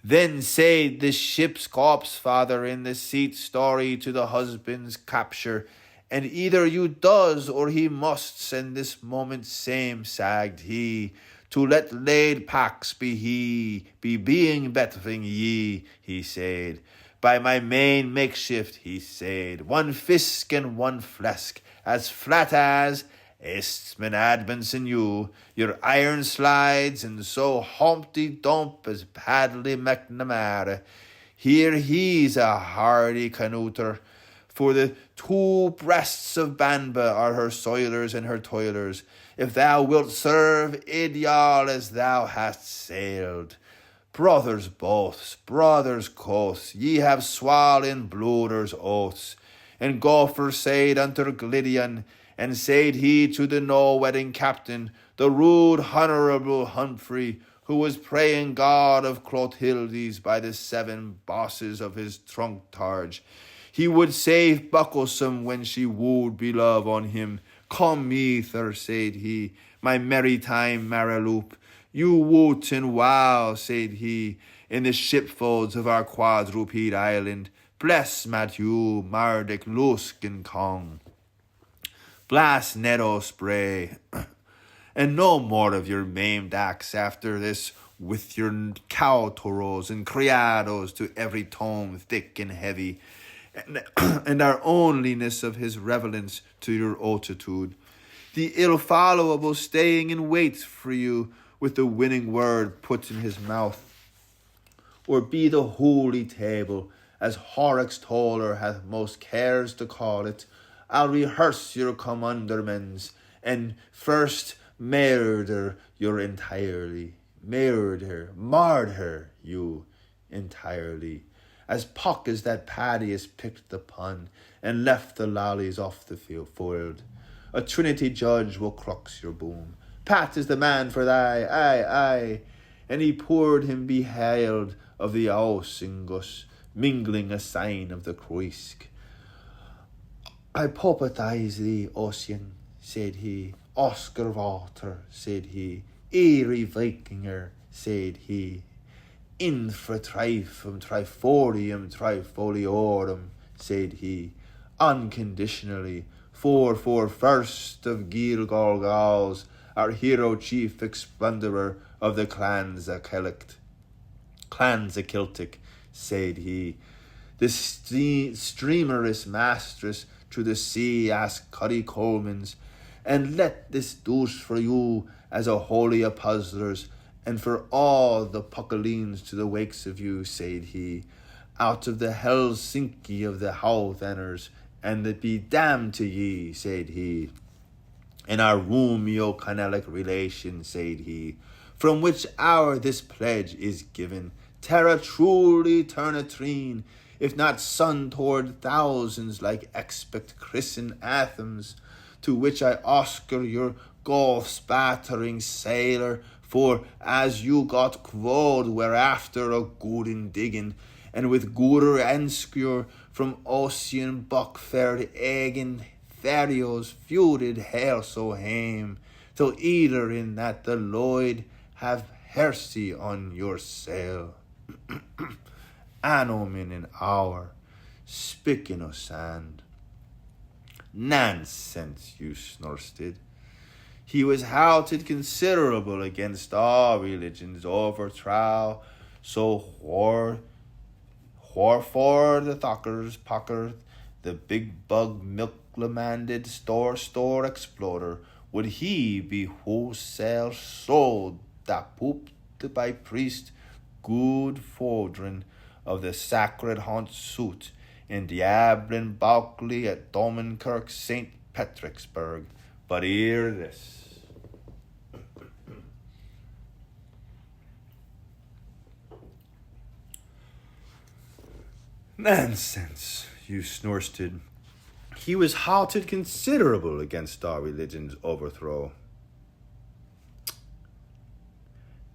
S1: Then said the ship's corpse father in the seat story to the husband's capture, and either you does or he musts, and this moment same sagged he, to let laid packs be being bettering ye, he said. By my main makeshift, he said, 1 fisk and 1 flesk, as flat as Estman Admins and you, your iron slides, and so Humpty Dump as Padley McNamara. Here he's a hardy canooter, for the 2 breasts of Banba are her soilers and her toilers, if thou wilt serve Idyal as thou hast sailed. Brothers both, brothers coaths, ye have swallowed blooders oaths. And Gopher said unto Glydion, and said he to the Norwegian Captain, the rude honourable Humphrey, who was praying God of Clothildes by the 7 bosses of his trunk targe, he would save bucklesome when she wooed belove on him. Come, Ether, said he, my maritime Mariloop, you woot and wow, said he, in the shipfolds of our quadruped island. Bless Matthew, Marduk, Lusk, and Kong. Blast Nedo spray, and no more of your maimed acts after this, with your cowtoros and criados to every tome thick and heavy, and our onlyness of his reverence to your altitude. The ill-followable staying in wait for you, with the winning word put in his mouth, or be the holy table, as Horrocks Toller hath most cares to call it. I'll rehearse your commandments, and first murder you entirely, you entirely, as Puck as that Paddy has picked the pun, and left the lollies off the foiled. A Trinity judge will crux your boom. Pat is the man for thy, aye, and he poured him behailed of the Ausingus, mingling a sign of the Croisk. I puppetize thee, Ossian, said he, Oscar Water, said he, Eerie Vikinger, said he, Infra trifum trifolium trifoliorum, said he, unconditionally, for first of Gilgalgals, our hero chief explendorer of the clans a Celtic, said he, the streamerous mastress to the sea ask Cuddy Coleman's, and let this douche for you as a holy a puzzlers, and for all the puckalines to the wakes of you, said he, out of the Helsinki of the Howtheners, and that be damned to ye, said he, in our Romeo-Canelic relation, said he, from which hour this pledge is given, terra truly turnitrine, if not son toward thousands like expect christen Athens, to which I Oscar your gulf spattering sailor For as you got quod were after a good in digging, and with gooder enscure from Ocean Buckford Egin Therios feuded hair so hame, till either in that the Lloyd have hersey on your sail. Anom in an hour, spicken o' sand. Nonsense, you snorsted. He was houted considerable against all religions overthrow, so whore for the thockers pocker, the big bug milk lamanded store exploder, would he be wholesale sold that pooped by priest good fordrin of the sacred haunt suit in Diablin Balkley at Domenkirk St. Patricksburg. But hear this. Nonsense, you snorsted. He was halted considerable against our religion's overthrow.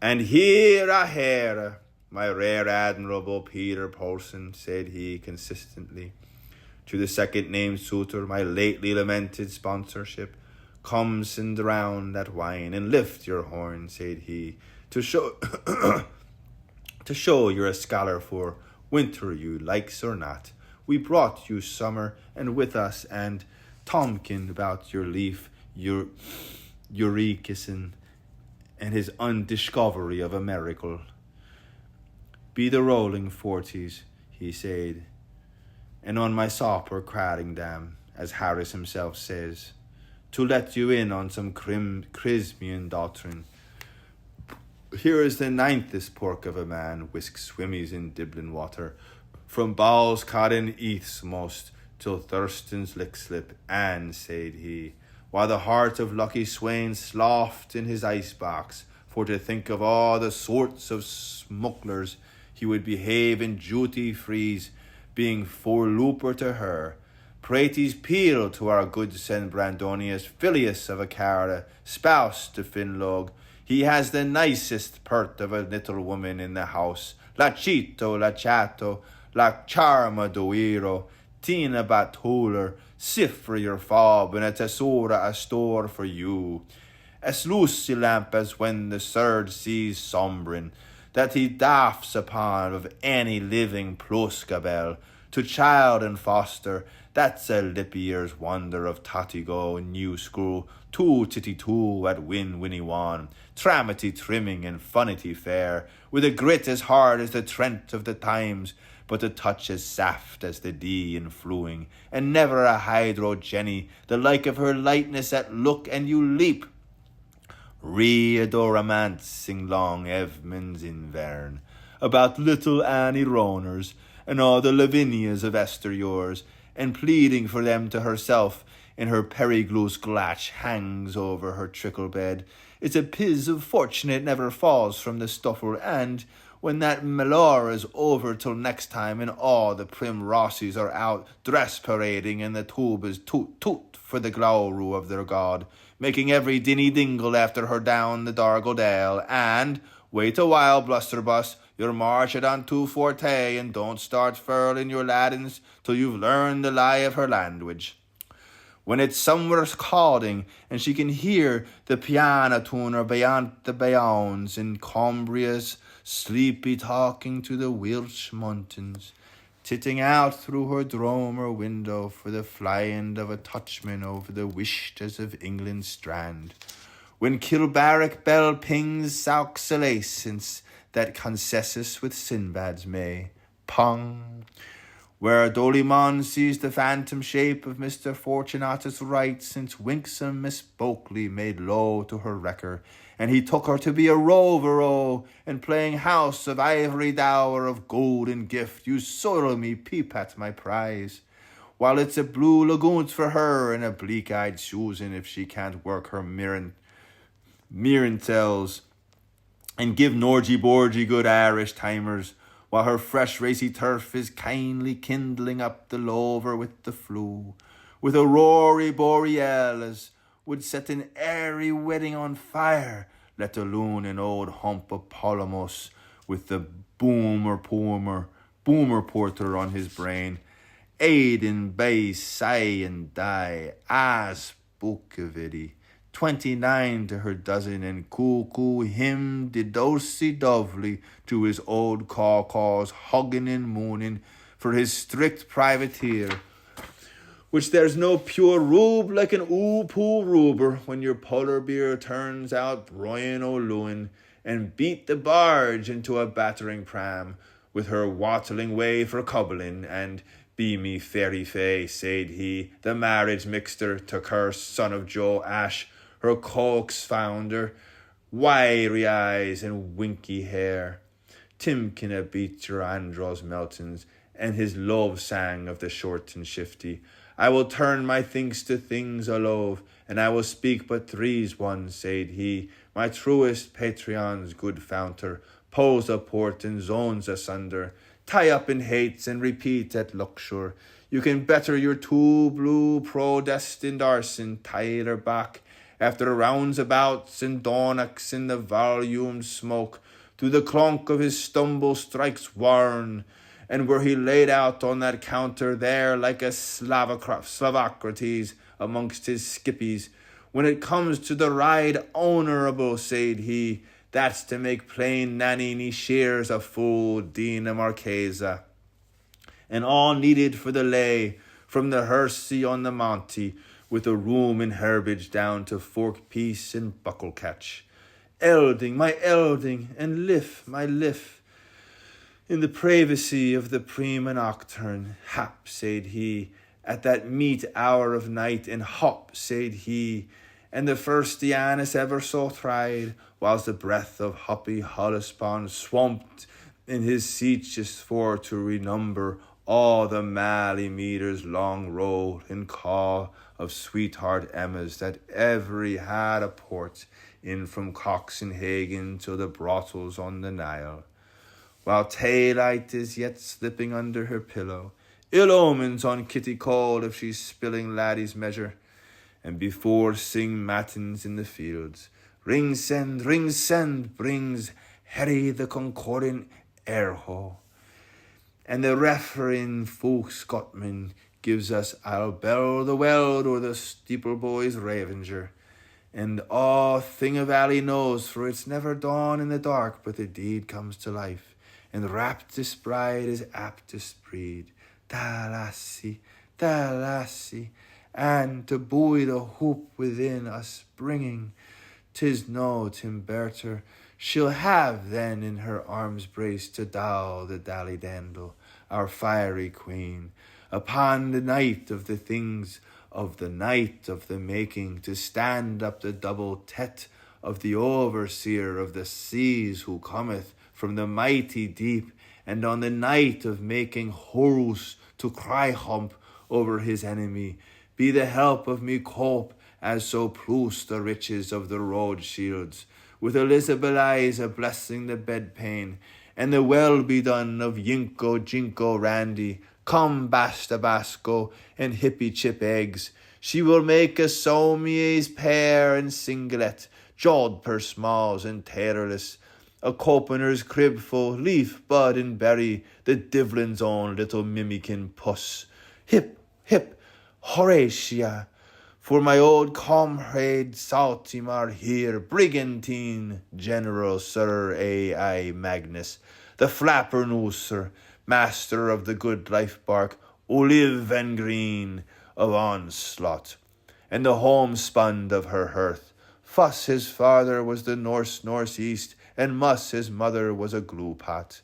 S1: And here I hear, my rare admirable Peter Paulson, said he consistently, to the second named suitor, my lately lamented sponsorship, come send round that wine and lift your horn, said he, to show to show you're a scholar, for winter you likes or not. We brought you summer and with us, and Tomkin about your leaf, your Eurekissen, and his undiscovery of a miracle. Be the rolling 40s, he said, and on my sopper Craddingdam, as Harris himself says, to let you in on some Chrismian doctrine. Here is the 9th pork of a man whisks swimmies in Diblin water, from bowls caught in Eath's most till Thurston's lick slip, and, said he, while the heart of lucky Swain sloughed in his icebox, for to think of all the sorts of smugglers he would behave in duty freeze, being forlooper to her. Praties peel to our good Sen Brandonius Filius of a Cara, spouse to Finlog. He has the nicest pert of a little woman in the house, la Chito, la Chato, la Charma doiro, Tina Batuler, sif for your fob, and a tesora a store for you. As loosey lamp as when the surge sees sombrin, that he daffs upon of any living pluscabel, to child and foster, that's a lip year's wonder of Tatigo and New School, 2 at Winnie Wan, tramity trimming and funnity fair, with a grit as hard as the Trent of the times, but a touch as saft as the Dee in fluing, and never a hydrogenny, the like of her lightness at look and you leap. Readoramant sing long Evmonds in Vern, about little Annie Roners, and all the Lavinias of yesteryears, and pleading for them to herself, in her perigloos glatch hangs over her trickle bed. It's a piz of fortune it never falls from the stuffer, and when that malor is over till next time, and all the prim rossies are out dress parading, and the tube is toot for the glowru of their god, making every dinny dingle after her down the Dargle Dale, and wait a while, Blusterbus, you'll march it on 2 and don't start furling your ladins till you've learned the lie of her language. When it's somewhere calling, and she can hear the piano tuner beyond the bounds in Combria's sleepy talking to the Welsh mountains, titting out through her dromer window for the flying of a touchman over the wishters of England's strand. When Kilbarrack bell pings Sauxalacence that concessus with Sinbad's May, pong, where Dolimon sees the phantom shape of Mr. Fortunatus Wright, since winksome Miss Bulkley made low to her wrecker, and he took her to be a rover, oh, and playing house of ivory dower of golden gift, you soil me peep at my prize, while it's a blue lagoons for her, and a bleak-eyed Susan if she can't work her mirantels, and give Norgy Borgy good Irish timers, while her fresh racy turf is kindly kindling up the lover with the flue, with a rory borealis would set an airy wedding on fire, let alone an old hump of Polamos with the boomer porter on his brain. Aiden bay sigh and die, spook of it. 29 to her dozen, and coo him de dosey dovely to his old caws hugging and mooning for his strict privateer, which there's no pure rube like an poo ruber when your polar beer turns out Brian O'Lewin, and beat the barge into a battering pram with her wattling way for cobbling, and be me fairy fay, said he, the marriage mixter to Kersse, son of Joe Ash, her coax founder, wiry eyes and winky hair. Timkin beat your Andros Meltons, and his love sang of the short and shifty. I will turn my thinks to things a love, and I will speak but three's one, said he, my truest Patreon's good founter, pose a port and zones asunder, tie up in hates and repeat at luxure. You can better your two blue pro-destined arson, Tyler back, after roundsabouts and donacks in the volume smoke, through the clunk of his stumble strikes warn, and were he laid out on that counter there like a Slavocrates amongst his skippies, when it comes to the ride honourable, said he, that's to make plain Nanini shears a full Dina Marchesa, and all needed for the lay, from the Hersey on the Monte, with a room in herbage down to fork piece and buckle catch. Elding, my elding, and lift, my lift, in the privacy of the prima nocturne, hap, said he, at that meet hour of night, and hop, said he, and the first Dianus ever so tried, whilst the breath of Hoppy Hellespont swamped in his seaches for to renumber all the mally meters long roll and call of sweetheart Emmas that every had a port in from Coxenhagen to the brothels on the Nile, while Taylight is yet slipping under her pillow, ill omens on Kitty Cole if she's spilling laddie's measure, and before sing matins in the fields, ring send, brings Harry the concordant airho, and the refereeing folk Scotman gives us I'll bell the weld or the steeple boy's ravenger, and thing of alley knows, for it's never dawn in the dark, but the deed comes to life, and raptest bride is aptest breed. Da lassie, and to buoy the hope within us bringing, 'tis no Timberter, she'll have then in her arms brace to dow the dally dandle, our fiery queen, upon the night of the things of the night of the making, to stand up the double tet of the overseer of the seas who cometh from the mighty deep, and on the night of making Horus to cry hump over his enemy, be the help of me cope, as so plus the riches of the road shields, with Elizabeth eyes a blessing the bedpain, and the well be done of Yinko, Jinko, Randy, come Basta Basco, and Hippie Chip eggs. She will make a Somie's pear and singlet, jawed per smalls and tailorless, a copener's crib full, leaf, bud, and berry, the divlin's own little mimikin puss. Hip, Horatia, for my old comrade Saltimar here, brigantine, General Sir A.I. Magnus, the flapper nooser, master of the good life bark, olive and green of onslaught, and the homespun of her hearth. Fuss his father was the northeast, and Muss his mother was a glue pot,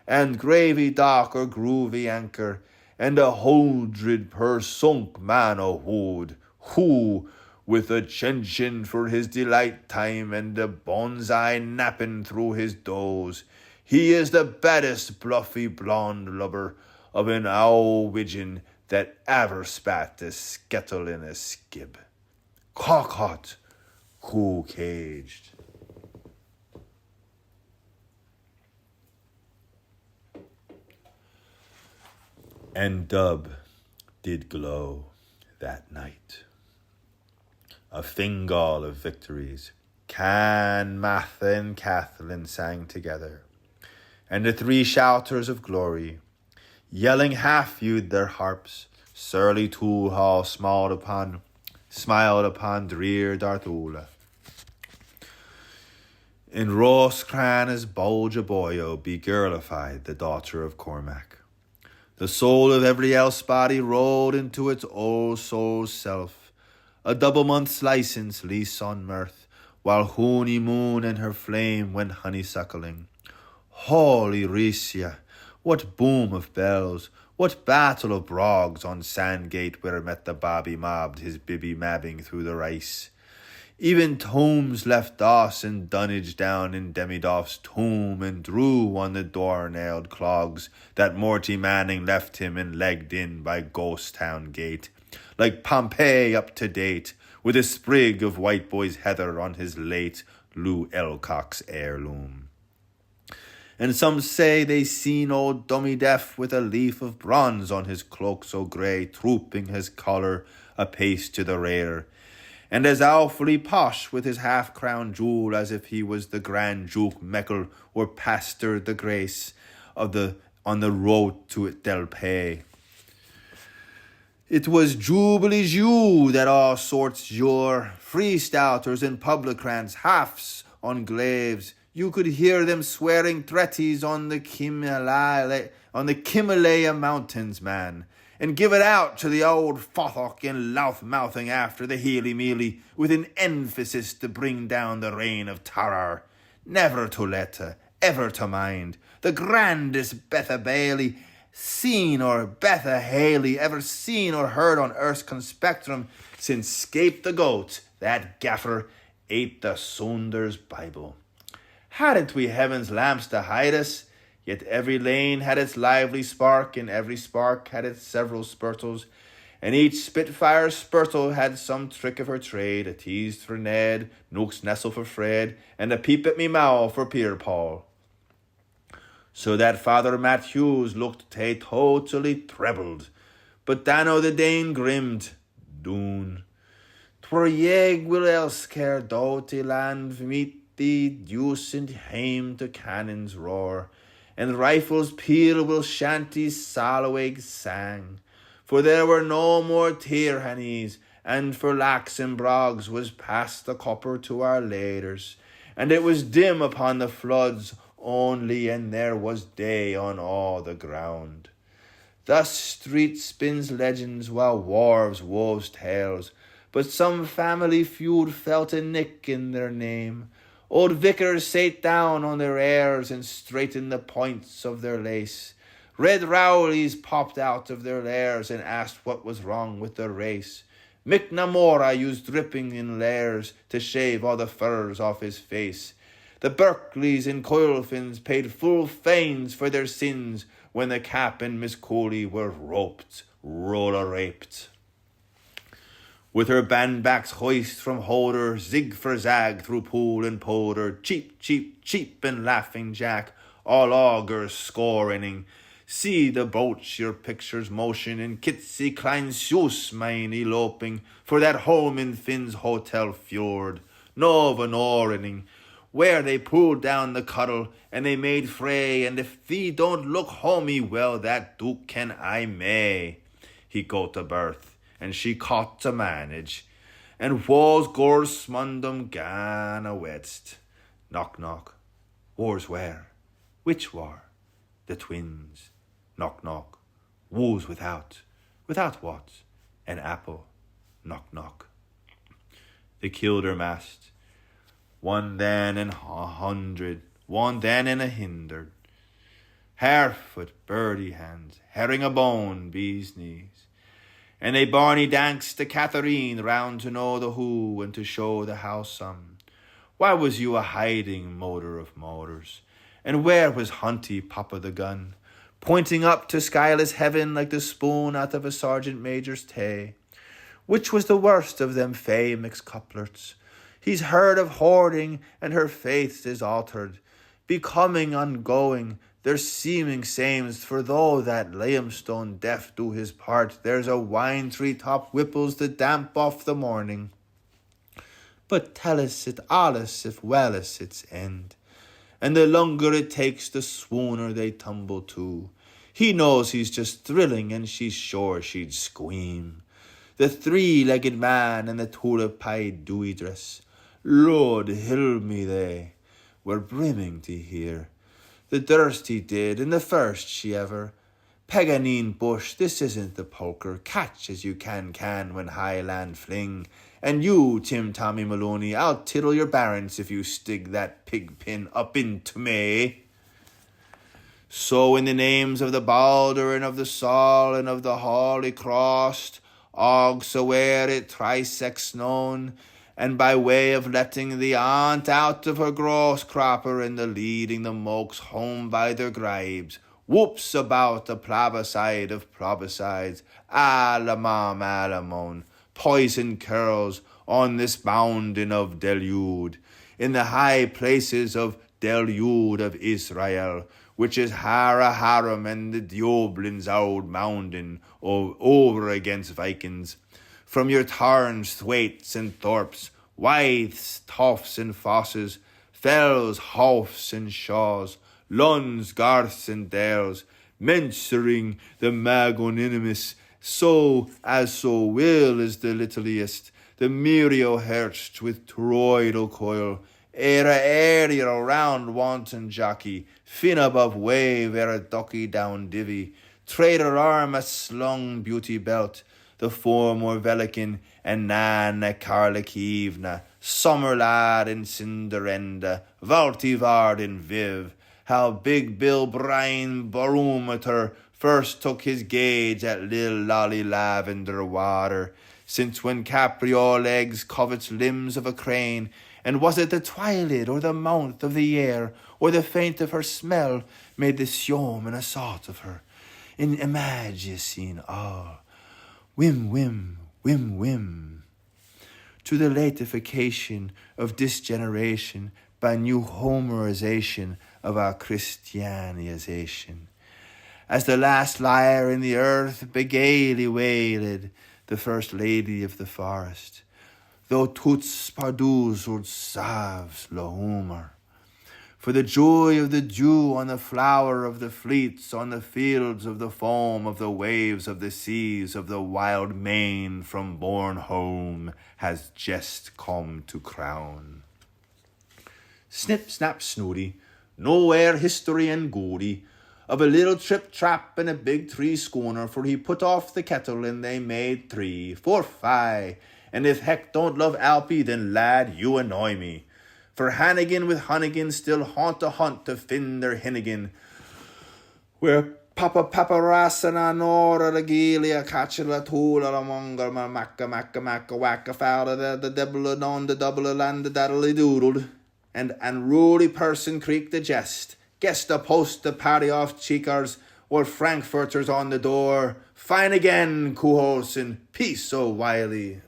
S1: and gravy dock or groovy anchor, and a hundred per sunk man o' wood, who, with a gentian for his delight time, and a bonsai napping through his doze, he is the baddest bluffy blonde lubber of an owl widgeon that ever spat a skettle in a skib. Cock-hot, cool-caged. And Dub did glow that night, a fingal of victories, Can, Matha, and Kathleen sang together, and the three shouters of glory, yelling half-viewed their harps, surly Toolhall smiled upon drear Darthula. In Roscrana's Bolge Boyo be girlified the daughter of Cormac. The soul of every else body rolled into its old soul's self, a double month's license lease on mirth, while Hoony Moon and her flame went honeysuckling. Holy Risia, what boom of bells, what battle of brogs on Sandgate where met the bobby mobbed his bibby mabbing through the rice. Even Tomes left Doss and dunnage down in Demidoff's tomb and drew on the door-nailed clogs that Morty Manning left him and legged in by Ghost Town Gate, like Pompeii up to date, with a sprig of white boy's heather on his late Lou Elcock's heirloom. And some say they seen old Dummy Deaf with a leaf of bronze on his cloak so grey, trooping his collar apace to the rear, and as awfully posh with his half-crown jewel as if he was the Grand Duke Meckle or Pastor the Grace on the road to Del Pay. It was Jubilee's you that all sorts your freestouters and publicans, halfs on glaves. You could hear them swearing threaties on the Himalaya mountains, man, and give it out to the old Fothock in louth-mouthing after the heely-mealy with an emphasis to bring down the reign of terror. Never to let her, ever to mind, the grandest Betha Bailey seen or Betha Haley ever seen or heard on Earth's conspectrum since Scape the Goat, that gaffer, ate the Saunders Bible. Hadn't we heaven's lamps to hide us? Yet every lane had its lively spark, and every spark had its several spurtles, and each Spitfire spurtle had some trick of her trade, a tease for Ned, Nook's nestle for Fred, and a peep at me mow for Pierre Paul. So that Father Matthews looked totally trebled, but Dano the Dane grimmed, Doon. 'Twere yeg will else care doughty land meet thee deuce and hame to cannon's roar, and rifles peal will shanties Salaweg sang, for there were no more Tyrhannies, and for lacs and brogs was past the copper to our laders, and it was dim upon the floods only, and there was day on all the ground. Thus street spins legends while wharves woves tales, but some family feud felt a nick in their name. Old vicars sate down on their heirs and straightened the points of their lace. Red Rowleys popped out of their lairs and asked what was wrong with their race. Mick Namora used dripping in lairs to shave all the furs off his face. The Berkeleys and Coilfins paid full fanes for their sins when the Cap and Miss Cooley were roller-raped. With her bandbacks hoist from holder, zig for zag through pool and polder, cheap, cheap, cheap, and laughing Jack, all augurs scoring. See the boats your pictures motion, and Kitsy Kleinsus mine eloping, for that home in Finn's Hotel Fjord, Nova Norening, where they pulled down the cuddle, and they made fray, and if thee don't look homey, well, that Duke can I may. He go to birth, and she caught to manage, and walls gors smundum gan a wedst. Knock, knock. War's where? Which war? The twins. Knock, knock. Woos without. Without what? An apple. Knock, knock. The Kildare mast. One then and 100, one then and 100. Harefoot, birdie hands, herring a bone, bees' knees. And they Barney danks to Catherine round to know the who and to show the how some. Why was you a hiding, motor of motors? And where was Hunty, Papa the gun, pointing up to skyless heaven like the spoon out of a sergeant major's tay? Which was the worst of them famous couplets? He's heard of hoarding, and her faith is altered, becoming ongoing, their seeming sames, for though that limestone deaf do his part, there's a wine tree top whipples the damp off the morning. but tellus it allus if wellus its end. And the longer it takes, the swooner they tumble to. He knows he's just thrilling, and she's sure she'd squeam. The three-legged man and the tulip-pied dewy dress, Lord help me they, were brimming to hear. The durst he did, and the first she ever. Paganine bush, this isn't the poker, catch as you can when highland fling. And you, Tim Tommy Maloney, I'll tiddle your barrens if you stig that pig pin up into me. So in the names of the Balder and of the Sol and of the Holy Cross, og so were it thrice known, and by way of letting the aunt out of her gross cropper and the leading the mokes home by their gribes, whoops about a plebiscite of plebiscites, alamam alamon, poison curls on this bounding of delude, in the high places of delude of Israel, which is Hara Haram and the Dioblin's old mountain over against Vikings. From your tarns, thwaites and thorps, wythes, toffs and fosses, fells, hofs and shaws, luns, garths and dales, mensuring the magnanimous, so as so will is the littlest, the Mirio herched with toroidal coil, era area round wanton jockey, fin above wave, era ducky down divvy, trader arm a slung beauty belt, the form or velican, and nan a carlakivna, summer lad in cinderenda, valtivard in viv, how big Bill Bryan barometer first took his gauge at Lil Lolly Lavender Water, since when Caprio legs covets limbs of a crane, and was it the twilight or the mouth of the air, or the faint of her smell, made the siom and a sort of her, in imagicine all, whim, whim, whim, whim, to the latification of this generation by new Homerization of our Christianization. As the last lyre in the earth begaily wailed, the first lady of the forest, though tuts pardus ud salves la homer. For the joy of the dew on the flower of the fleets, on the fields of the foam of the waves of the seas of the wild main from born home has just come to crown. Snip, snap, snooty, nowhere history and goody, of a little trip-trap and a big three schooner, for he put off the kettle and they made 3, 4, 5, and if heck don't love Alpy, then lad, you annoy me. For Hannigan with Hunnigan still haunt a hunt to fin their Finnegan, where Papa Paparasana Nora Regalia Catchula Tula Monga Macca Wacka Fowl the double on the double land the daddly doodled, and unruly person creaked the jest. Guess the post the party off cheekers, or Frankfurters on the door. Fine again, Kuhosen, peace so wily.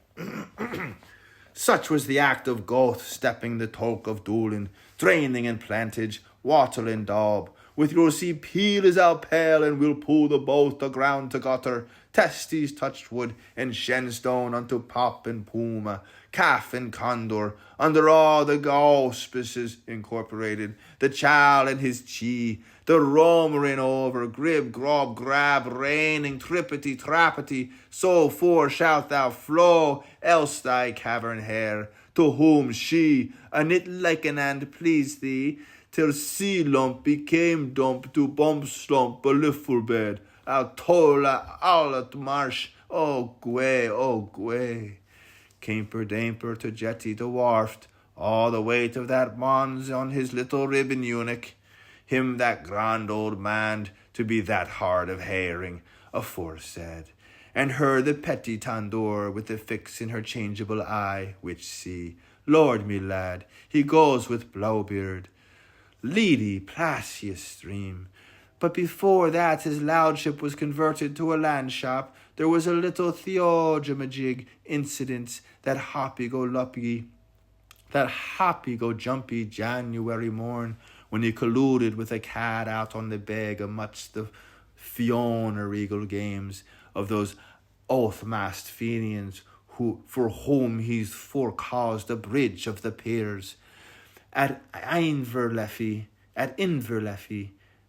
S1: Such was the act of Goth stepping the talk of Doolin, draining and plantage, wattle and daub. With your sea peel is our pale, and we'll pull the boat the ground to gutter. Testes touched wood, and shenstone unto pop and puma, calf and condor, under all the auspices incorporated, the child and his chi, the roamering over, grib, grob, grab, raining, trippity, trappity, so fore shalt thou flow, else thy cavern hair, to whom she, a knit like an and please thee, till sea lump became dump to bump slump a liffle bed, al tola, all at marsh, oh gway. Camper damper to jetty to wharfed, all the weight of that mons on his little ribbon eunuch, him that grand old man to be that hard of hearing, aforesaid, and her the petty tandor with the fix in her changeable eye, which see, Lord me lad, he goes with blowbeard, leady placious stream. But before that his lordship was converted to a land shop, there was a little theogimajig incident that happy-go-jumpy January morn, when he colluded with a cat out on the beg amidst the Fiona regal games of those oath-masked Fenians, for whom he's forecaused a bridge of the peers. At Inverleffy,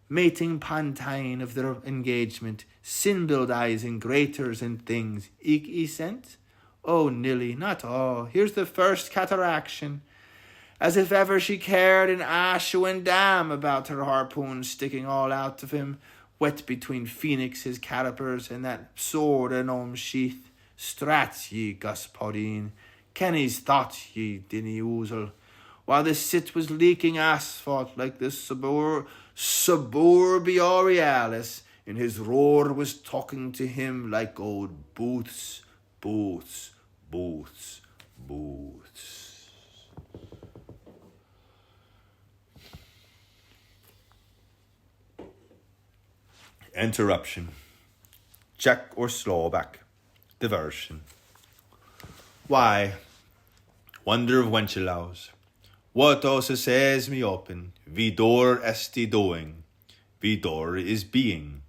S1: mating pantine of their engagement, sin-build eyes and graters and things, he sent? Oh, Nilly, not all. Here's the first cataraction. As if ever she cared an asho and damn about her harpoon sticking all out of him, wet between Phoenix his calipers and that sword and sheath. Strats ye, Gospodine, Kenny's thought ye, dinny oozle, while the sit was leaking asphalt like the suburb borealis, and his roar was talking to him like old booths. Interruption. Check or slowback. Diversion. Why? Wonder of wenchelaus. What also says me open, vidor esti doing. Vidor is being.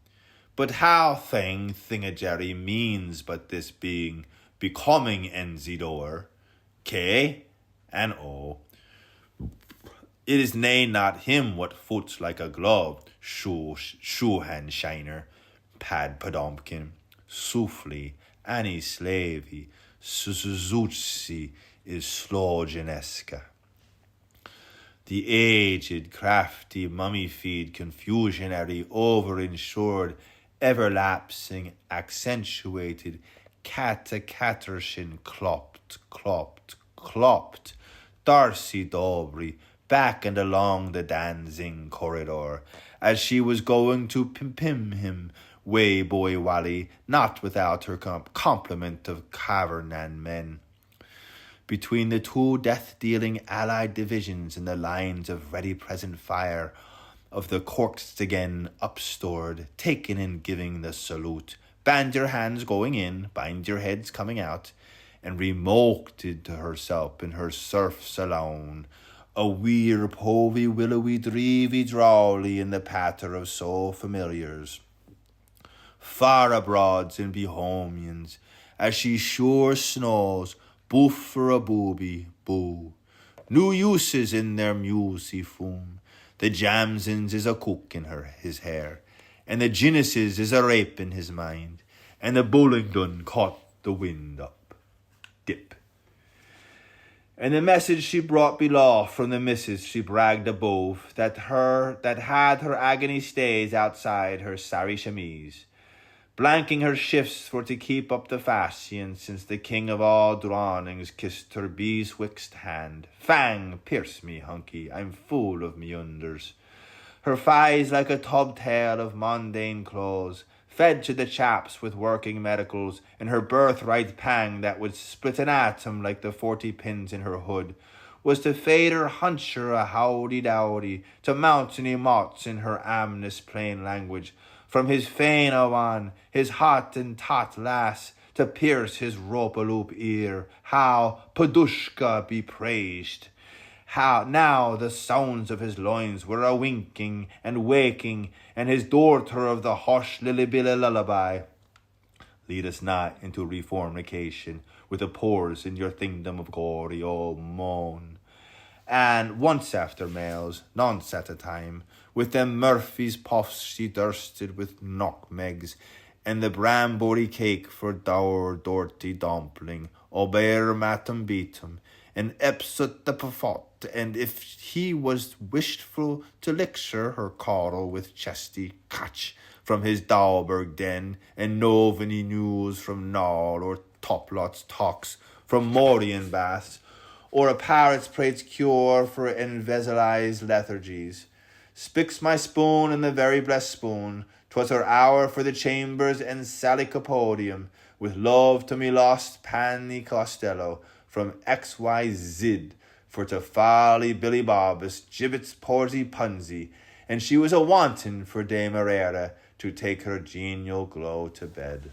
S1: But how thingajerry means but this being, becoming enzidor, K and O. It is nay not him what foots like a glove, shoe-hand shiner, pad podomkin, souffly, Annie slavey, Suzuzi is slogeneska. The aged, crafty, mummy-feed, confusionary, over-insured, everlapsing, accentuated, cattershin clopped, Darcy Dobry, back and along the dancing corridor, as she was going to pim him, way boy Wally, not without her complement of cavern and men. Between the two death-dealing allied divisions in the lines of ready present fire, of the corks again upstored, taken and giving the salute, band your hands going in, bind your heads coming out, and remoked to herself in her surfs alone, a weir povy willowy dreavy drawly in the patter of so familiars. Far abroads and behomians, as she sure snows, boof for a booby, boo. New uses in their musy foom. The Jamsons is a cook in his hair, and the Ginnises is a rape in his mind, and the Bullingdon caught the wind up. Dip. And the message she brought below from the missus she bragged above, that had her agony stays outside her sari chemise, blanking her shifts for to keep up the fashion, since the king of all drownings kissed her beeswixt hand. Fang, pierce me, hunky, I'm full of me unders. Her thighs like a tub-tail of mundane clothes, fed to the chaps with working medicals, and her birthright pang that would split an atom like the 40 pins in her hood, was to fade her huncher a howdy-dowdy, to mountainy mots in her amnest plain language, from his fain awan, his hot and tot lass, to pierce his rope-a-loop ear, how Padushka be praised. How now the sounds of his loins were a-winking and waking, and his daughter of the hush lily-billy lullaby. Lead us not into refornication with the pores in your kingdom of glory, O moan. And once after males, nonce at a time, with them Murphy's puffs she dursted with knockmegs, and the brambory cake for dour dorty dumpling, obeir matum beatum, and epsut the pafot, and if he was wishful to licture her coral with chesty catch from his Dauberg den, and novany news from Nall, or Toplot's talks from Morian baths, or a parrot's prates cure for enveselized lethargies. Spix my spoon in the very blessed spoon, 'twas her hour for the chambers and salicopodium, with love to me lost Panny Costello, from XYZ, for to folly Billy Bobbus, gibbets porsy punsy, and she was a wanton for Dame Herrera to take her genial glow to bed.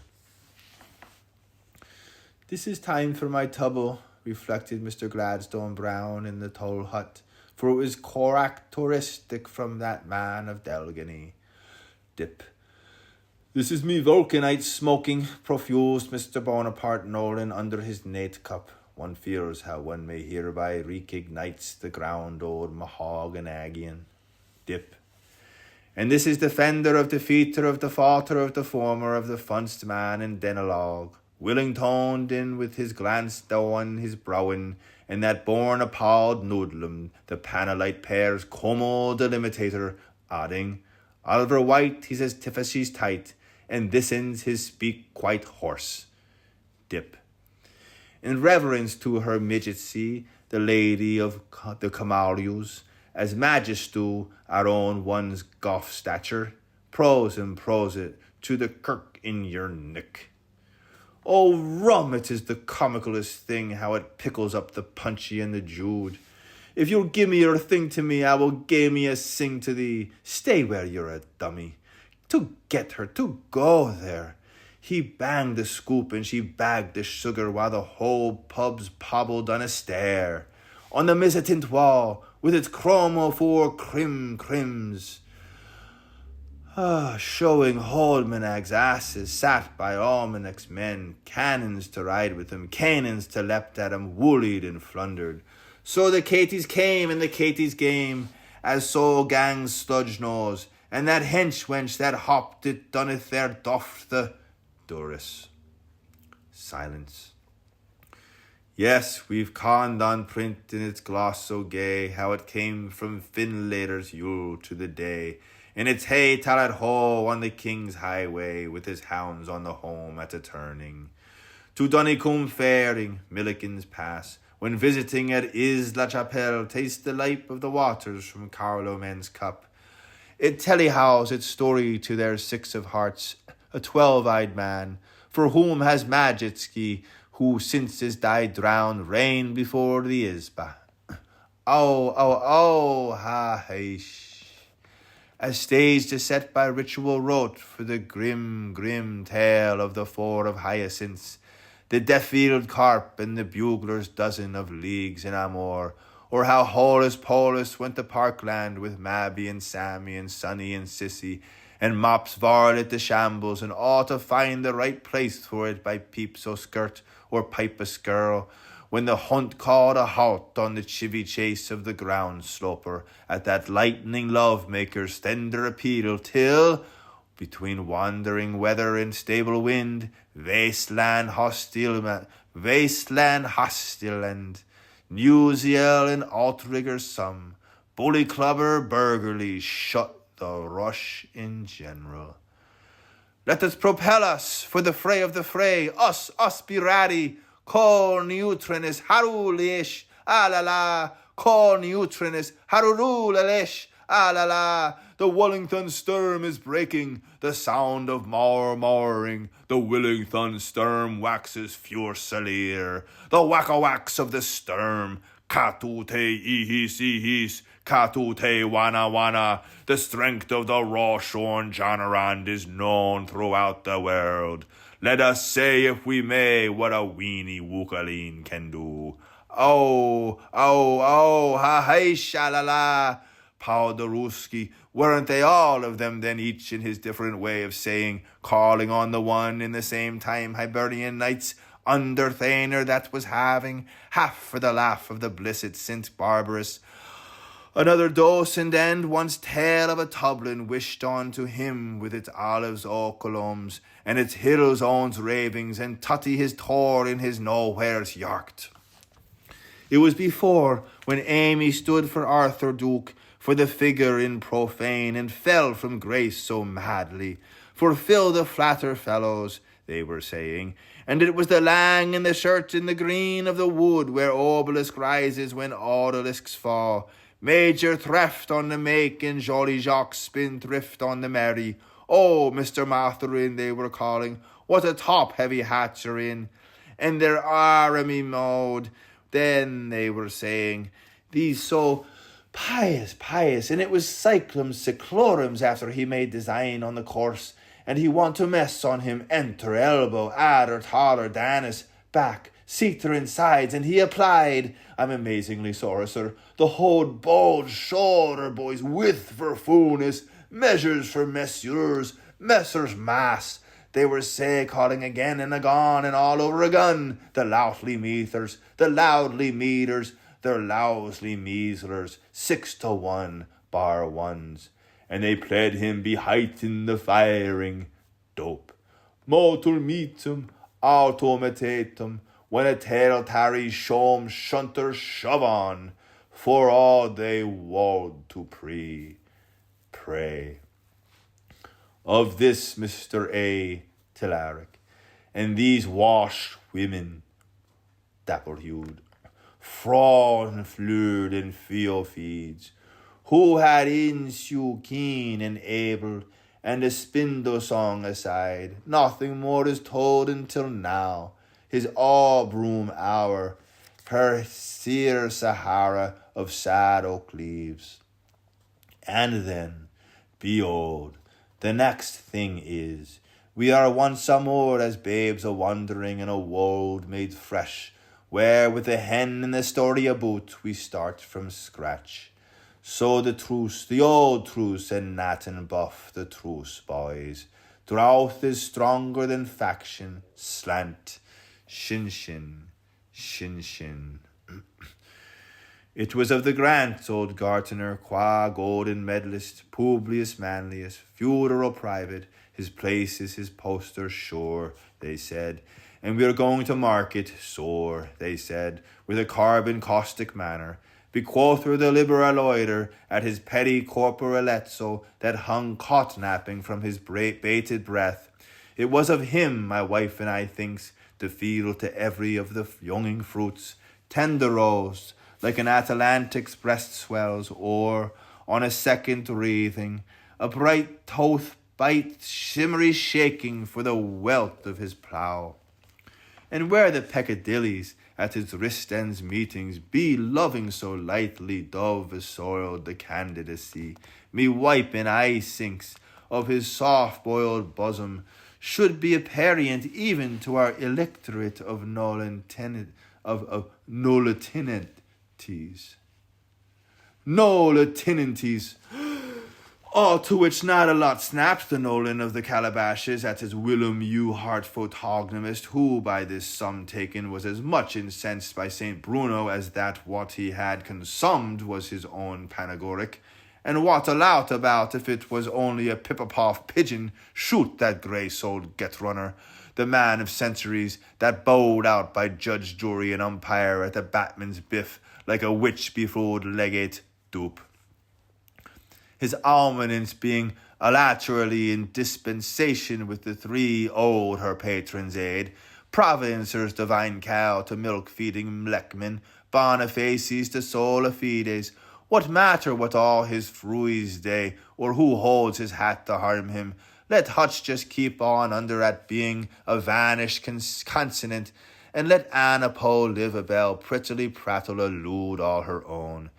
S1: This is time for my tubble, reflected Mr. Gladstone Brown in the toll hut, for it was characteristic from that man of Delgany. Dip. This is me Vulcanite smoking, profused Mr. Bonaparte Nolan under his Nate cup. One fears how one may hereby recognites the ground old Mahoganagian. Dip. And this is defender of defeater of the faughter of the former of the funst man in Denalog, willing toned in with his glance down his browen, and that born appalled noodlum, the panelite pairs como delimitator, adding, Oliver White, he's as tiff as she's tight, and this ends his speak quite hoarse. Dip. In reverence to her midgetsy, the lady of the Camarius, as majesty our own one's goff stature, prose and prose it to the kirk in your nick. Oh, rum, it is the comicalest thing how it pickles up the punchy and the Jude. If you'll give me your thing to me, I will give me a sing to thee. Stay where you're a dummy. To get her, to go there. He banged the scoop and she bagged the sugar while the whole pub's pobbled on a stair. On the mizzetint wall, with its chromo for crims. Showing Holdmanag's asses sat by Almanac's men, cannons to ride with him, cannons to leapt at him, woolied and flundered. So the Katies came and the Katies game, as so gangs sludge nose, and that hench wench that hopped it dunneth there doffed the Doris. Silence. Yes, we've conned on print in its gloss so gay, how it came from Finlater's Yule to the day, and it's hey talat ho on the king's highway, with his hounds on the home at a turning. To Donicombe faring, Milliken's pass, when visiting at Is-la-Chapelle, taste the lipe of the waters from Carloman's cup. It tellyhows its story to their six of hearts, a 12-eyed man, for whom has Majitsky, who since his died drowned, reigned before the Isba. Ha, heish. As stage is set by ritual rote for the grim tale of the four of hyacinths, the deaf-eared carp and the bugler's dozen of leagues in Amor, or how Holus Polus went to Parkland with Mabby and Sammy and Sonny and Sissy, and mops varlet the shambles, and all to find the right place for it by peeps o' skirt or pipe o' skirl, when the hunt called a halt on the chivy chase of the ground sloper at that lightning love-maker's tender appeal, till, between wandering weather and stable wind, wasteland hostile and Newsiel and outrigger some, bully clubber burgerly shut the rush in general. Let us propel us for the fray of the fray, us be ready, call neutrinis haru leish, la, call neutrinis haru leish, la. The Wellington sturm is breaking, the sound of mooring, the Willington sturm waxes furiously, the whack-a-whacks of the sturm, katu te ihis, katu te wana, the strength of the raw-shorn Janarand is known throughout the world. Let us say, if we may, what a weenie Wukaleen can do. Oh, ha-hey, shalala. Powderuski, weren't they all of them then, each in his different way of saying, calling on the one in the same time Hibernian nights, under Thaner that was having, half for the laugh of the blissed Saint Barbarous, another dose and end, once tale of a Tublin wished on to him with its olives o' colombs, and its hills owns ravings, and tutty his tor in his nowheres yarked. It was before, when Amy stood for Arthur Duke, for the figure in profane, and fell from grace so madly. For Phil the flatter fellows, they were saying, and it was the lang in the shirt in the green of the wood, where obelisk rises when obelisks fall. Major thrift on the make, and jolly Jacques spindrift on the merry. Oh, Mr. Matherin, they were calling, what a top-heavy hatch you're in. And their army mode, then they were saying, these so pious, and it was cyclums cyclorums after he made design on the course, and he want to mess on him, enter, elbow, adder, taller, danis, back, seater and sides, and he applied, I'm amazingly sorry, sir, the whole bold shoulder, boys, width for fullness, measures for messieurs, Messers mass, they were say calling again and agone and all over again, the loudly meters, their lously measlers, 6-1, bar ones, and they pled him be heighten the firing, dope. Motul meetum, automatatum, when a tale tarries shom shunter shove on, for all they walled to pray. Of this Mr. A. Tillaric, and these washed women, dapple-hued, fraud and flured and feel feeds, who had ensue keen and able, and a spindle song aside, nothing more is told until now, his all-broom hour, her sear Sahara of sad oak leaves. And then, behold, the next thing is, we are once more as babes a-wandering in a world made fresh, where with the hen and the story about we start from scratch. So the truce, the old truce, and Nat and Buff, the truce, boys. Drouth is stronger than faction, slant, shin shin, shin shin. It was of the grant, old Gartner, qua golden medalist, Publius Manlius, funeral private, his places, his posters sure, they said, and we are going to market sore, they said, with a carbon caustic manner, bequother the liberal loiter at his petty corporaletzo that hung caught-napping from his baited breath. It was of him, my wife and I thinks, to feel to every of the younging fruits, tender rose, like an Atalantic's breast swells, or, on a second wreathing, a bright toth bite shimmery shaking for the wealth of his plough. And where the peccadillies at his wrist ends meetings be loving so lightly dove assoiled the candidacy, me wipe in eye sinks of his soft-boiled bosom, should be apparent even to our electorate of nullitinantes. All to which not a lot snapped the Nolan of the calabashes at his whilom Hart photognomist, who by this sum taken was as much incensed by St. Bruno as that what he had consumed was his own panegyric, and what a lout about if it was only a pippapoff pigeon, shoot that grey-souled get-runner, the man of centuries, that bowed out by judge, jury, and umpire at the batman's biff like a witch-befooled legate dupe. His almanence being laterally in dispensation with the three old her patron's aid, Providencer's divine cow to milk-feeding Mleckman, Bonifaces to sola fides, what matter what all his fruits day, or who holds his hat to harm him? Let Hutch just keep on under at being a vanished consonant, and let Anna Poe live a bell prettily prattle a lewd all her own.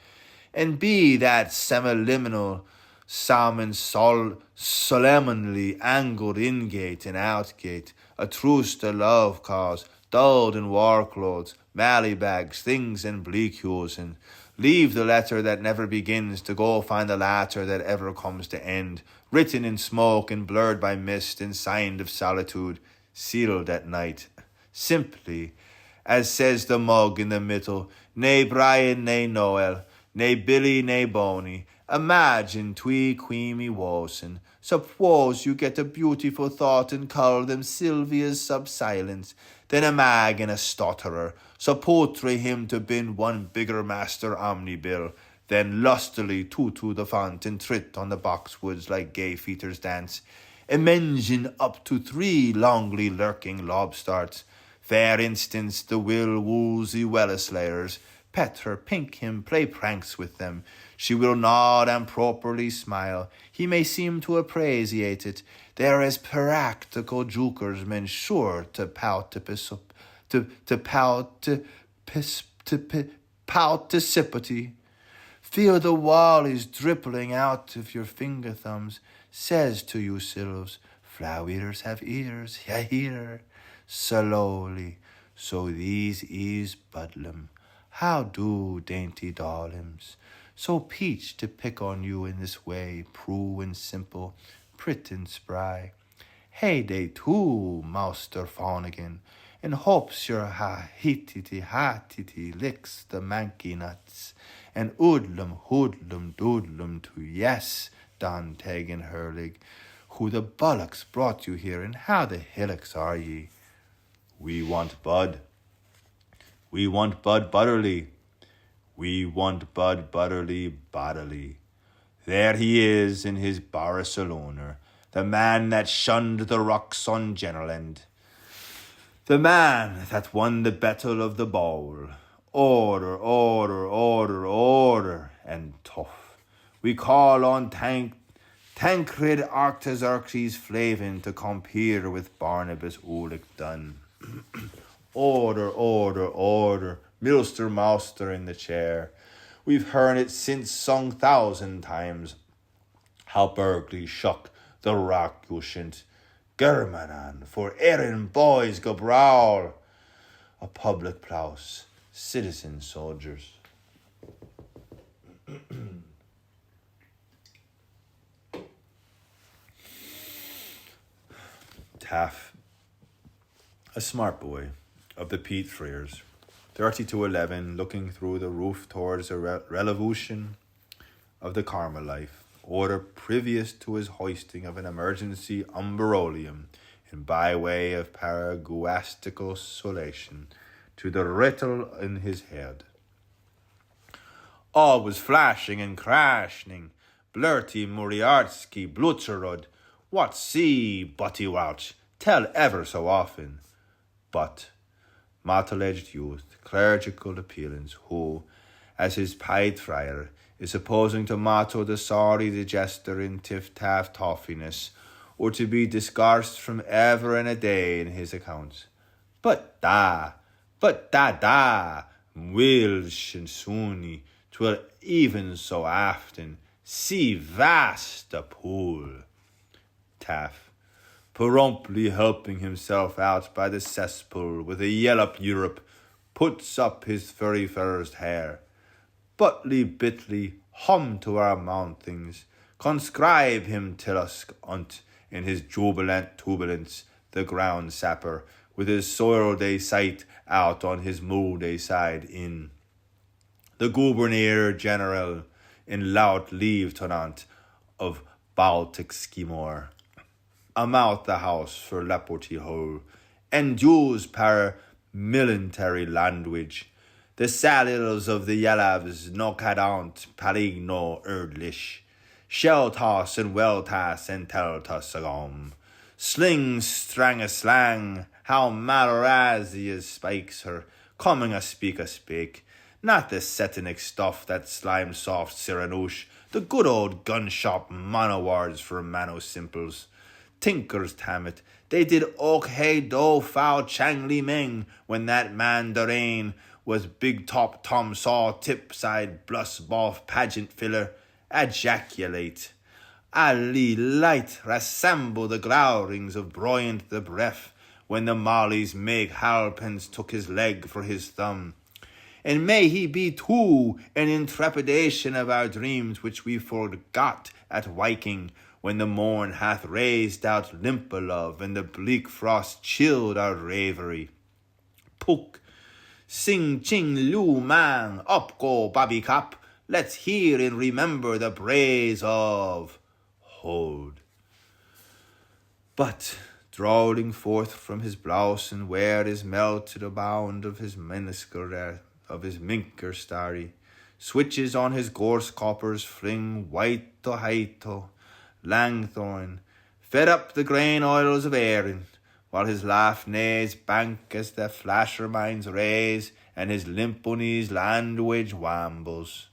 S1: And be that semiliminal salmon solemnly angled ingate and outgate, a truce to love cause, dulled in war clothes, mallybags, things and bleak hues, and leave the letter that never begins to go find the latter that ever comes to end, written in smoke and blurred by mist and signed of solitude, sealed at night, simply, as says the mug in the middle, nae Brian, nae Noel, nae Billy, nae Boney, imagine twee queemy wosen. Suppose you get a beautiful thought and call them Sylvia's subsilence, then a mag and a stotterer, so poetry him to bin one bigger master omnibill, then lustily tutu the font and trit on the boxwoods like gay feeters dance, imagine up to 3 longly lurking lobstarts, fair instance the will woolsy wellaslayers, pet her, pink him, play pranks with them. She will nod and properly smile. He may seem to appreciate it. They are as practical jukers men sure to pout to sympathy. Feel the wall is drippling out of your finger thumbs. Says to you sylphs, flow-eaters have ears, ya hear. Slowly, so these is Budlam. How do, dainty darlings? So peach to pick on you in this way, prue and simple, prit and spry. Hey day too, Master Finnegan, and hopes your ha-hittity licks the manky nuts, and oodlum hoodlum doodlum to yes, Don Tegan Hurlig, who the bullocks brought you here, and how the hillocks are ye? We want Bud. We want Bud Butterly. We want Bud Butterly bodily. There he is in his Barcelona, the man that shunned the rocks on Generland, the man that won the battle of the bowl. Order, order, order, order, and tough. We call on Tancred Artaxerxes Flavin to compare with Barnabas Ulick Dunn. Order, order, order, Milster Mauster in the chair. We've heard it since sung 1,000 times. How Berkeley shook the rock ushant. Germanan for Erin boys go brawl. A public plouse, citizen soldiers. Taff, a smart boy of the Peat Friars, 30-11, looking through the roof towards a revolution of the Carmel life, order previous to his hoisting of an emergency umbrolium in by way of paraguastical solation to the rattle in his head. All was flashing and crashing, blurty Moriarty, Blutcherud, what see, Butty Welch, tell ever so often. But mottle-edged youth, clerical appealants, who, as his pied friar, is supposing to motto the sorry digester in tiff-taff toffiness, or to be disgarsed from ever and a day in his accounts. But da, Welsh and Sunni, 'twill even so often see vast a pool. Taff, promptly helping himself out by the cesspool with a yellop Europe, puts up his very first hair. Butly bitly hum to our mountings, conscribe him till us unt in his jubilant tubulance, the ground sapper, with his soil day sight out on his moody side in. The Gouverneur General in loud lieutenant of Baltic Skimore, amount the house for Leporty Hole, and use military language. The salils of the Yellavs no cadant paligno erdlish, shell toss and well toss and tell toss agom. Sling strang a slang, how Malrazias spikes her, coming a speak, not the setinic stuff that slime soft Cyranouche, the good old gun shop monowards for mano simples. Tinkers, damn it, they did oak hey do foul Chang Li Ming when that man Durain was big top Tom Saw tip side blus boff pageant filler. Ejaculate. Ali light rassemble the glowerings of Bryant the Breath when the Mollies make Halpins took his leg for his thumb. And may he be too an intrepidation of our dreams which we forgot at Viking, when the morn hath raised out Limpolove and the bleak frost chilled our ravery. Pook, sing ching lu mang, up go Bobby Cop, let's hear and remember the brays of Hold. But, drawling forth from his blouse and where is melted a bound of his minisker of his minker starry, switches on his gorse coppers fling white to heito, Langthorn, fed up the grain oils of Erin, while his laugh nays bank as the flasher minds raise, and his limponese language wambles.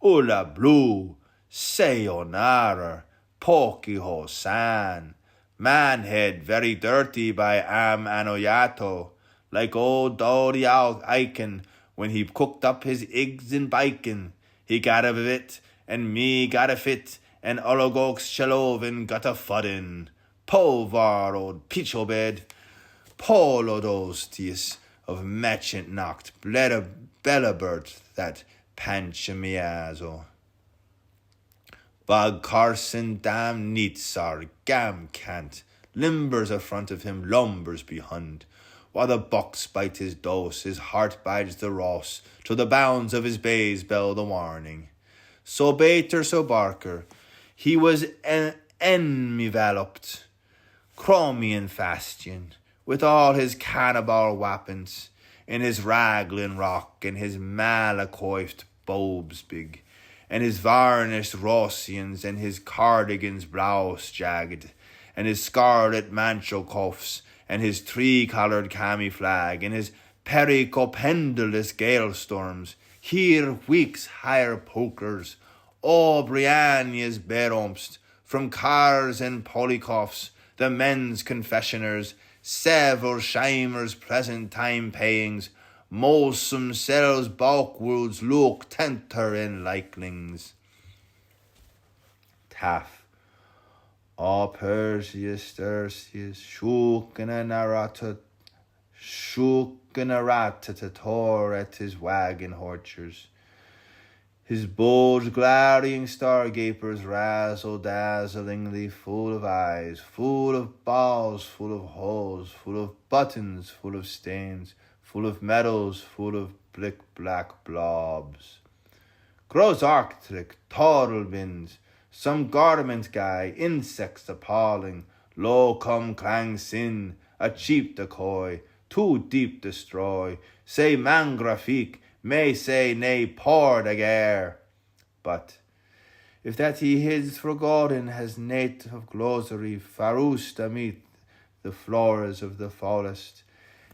S1: Ulla blue, sayonara, poki ho san, manhead very dirty by am anoyato, like old Dodie Aiken when he cooked up his eggs in bacon. He got a bit, and me got a fit, and Ologok's Shalovin got a fuddin. Povar old Pichobed, Polodostius of Merchant knocked Bellabert that Panchamiazo. Bog Carson damn neatsar, gam cant, limbers afront of him, lumbers behind. While the bucks bite his dose, his heart bides the ross, till the bounds of his bays bell the warning. So baiter, so barker, he was enveloped, chromian fastion, with all his cannibal weapons, in his raglan rock, and his malacoift bobs big, and his varnished Rossians, and his cardigans blouse jagged, and his scarlet mancho cuffs, and his tree-coloured camouflage, and his pericopendulous gale storms, here weeks higher pokers, all Briannia's beromst, from cars and polycoffs, the men's confessioners, several shimers present time payings, most themselves backwoods look tenter in likelings. Taff. O Perseus, Thyrsius, shook and a tor at his wagon horchers. His bulge glaring stargapers razzle-dazzlingly full of eyes, full of balls, full of holes, full of buttons, full of stains, full of medals, full of black blobs. Gross arctic, toddle bins, some garment guy, insects appalling, low come clang sin, a cheap decoy, too deep destroy, say man graphique, may say nay poor de guerre. But if that he his forgotten has nate of glossary, farust amid the floras of the forest,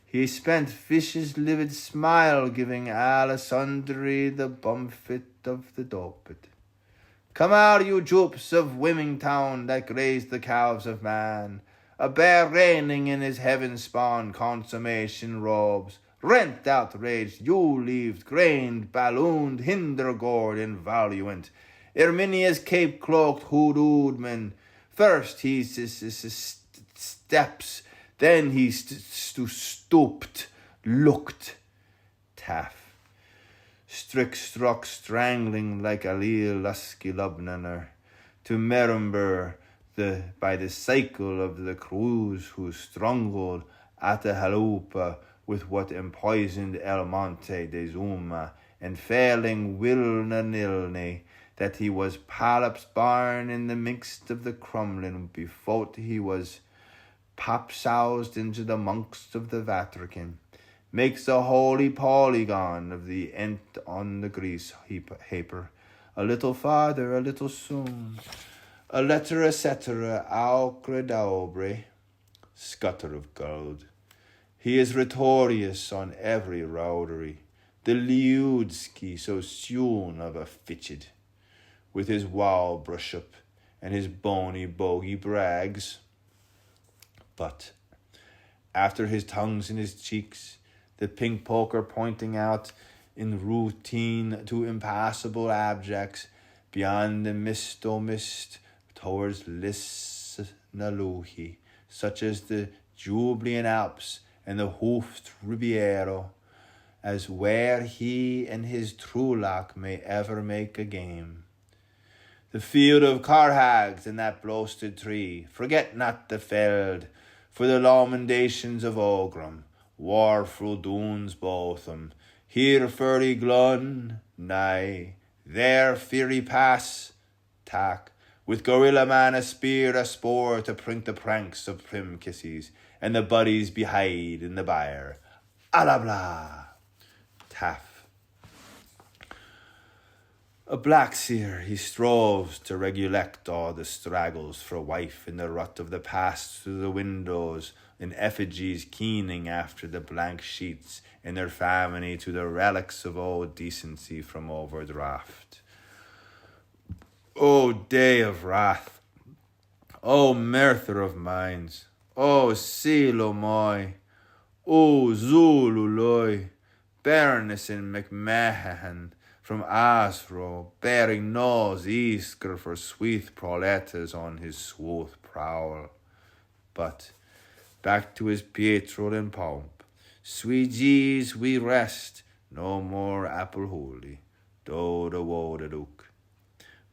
S1: he spent fish's livid smile, giving Alessandri the bumfit of the dopet. Come out, you jupes of Wymingtown that graze the calves of man, a bear reigning in his heaven-spawned consummation robes, rent outraged, you-leaved, grained, ballooned, hindergored, invaluant, Erminia's cape-cloaked hood-oodman. First he steps, then he stooped, looked. Taff. Struck strangling like a leal lusky lubnaner, to Merumber by the cycle of the crews who struggled at the halupa with what empoisoned El Monte de Zuma, and failing wilna-nilne, that he was Palap's barn in the midst of the crumlin, before he was pop-soused into the monks of the Vatican, makes a holy polygon of the ent on the grease heaper, a little farther, a little soon, a letter, etc., aucredobre, scutter of gold. He is rhetorius on every rowdery, the Liudski so soon of a fitchid, with his wow brush-up and his bony bogey brags. But after his tongues in his cheeks, the pink poker pointing out in routine to impassable abjects beyond the mist towards Lisnaluhi, such as the Julian Alps and the hoofed Ribeiro, as where he and his Trulach may ever make a game. The field of Carhags and that bloasted tree, forget not the feld, for the laumendations of Ogram, war through dunes botham, here furry glun, nay, there fiery pass, tack, with gorilla man a spear a spore to prink the pranks of prim kisses, and the buddies behide in the byre. A la blah, taff. A black seer, he stroves to regulect all the straggles for wife in the rut of the past through the windows, in effigies keening after the blank sheets in their family to the relics of old decency from overdraft. O day of wrath, O mirther of minds, O Silo Moy, O Zululoi, Baroness in McMahon, from Asro, bearing nose easker for sweet proletas on his swooth prowl. But back to his Pietro and pomp, sweet G's we rest, no more apple holy, do the woe the duke.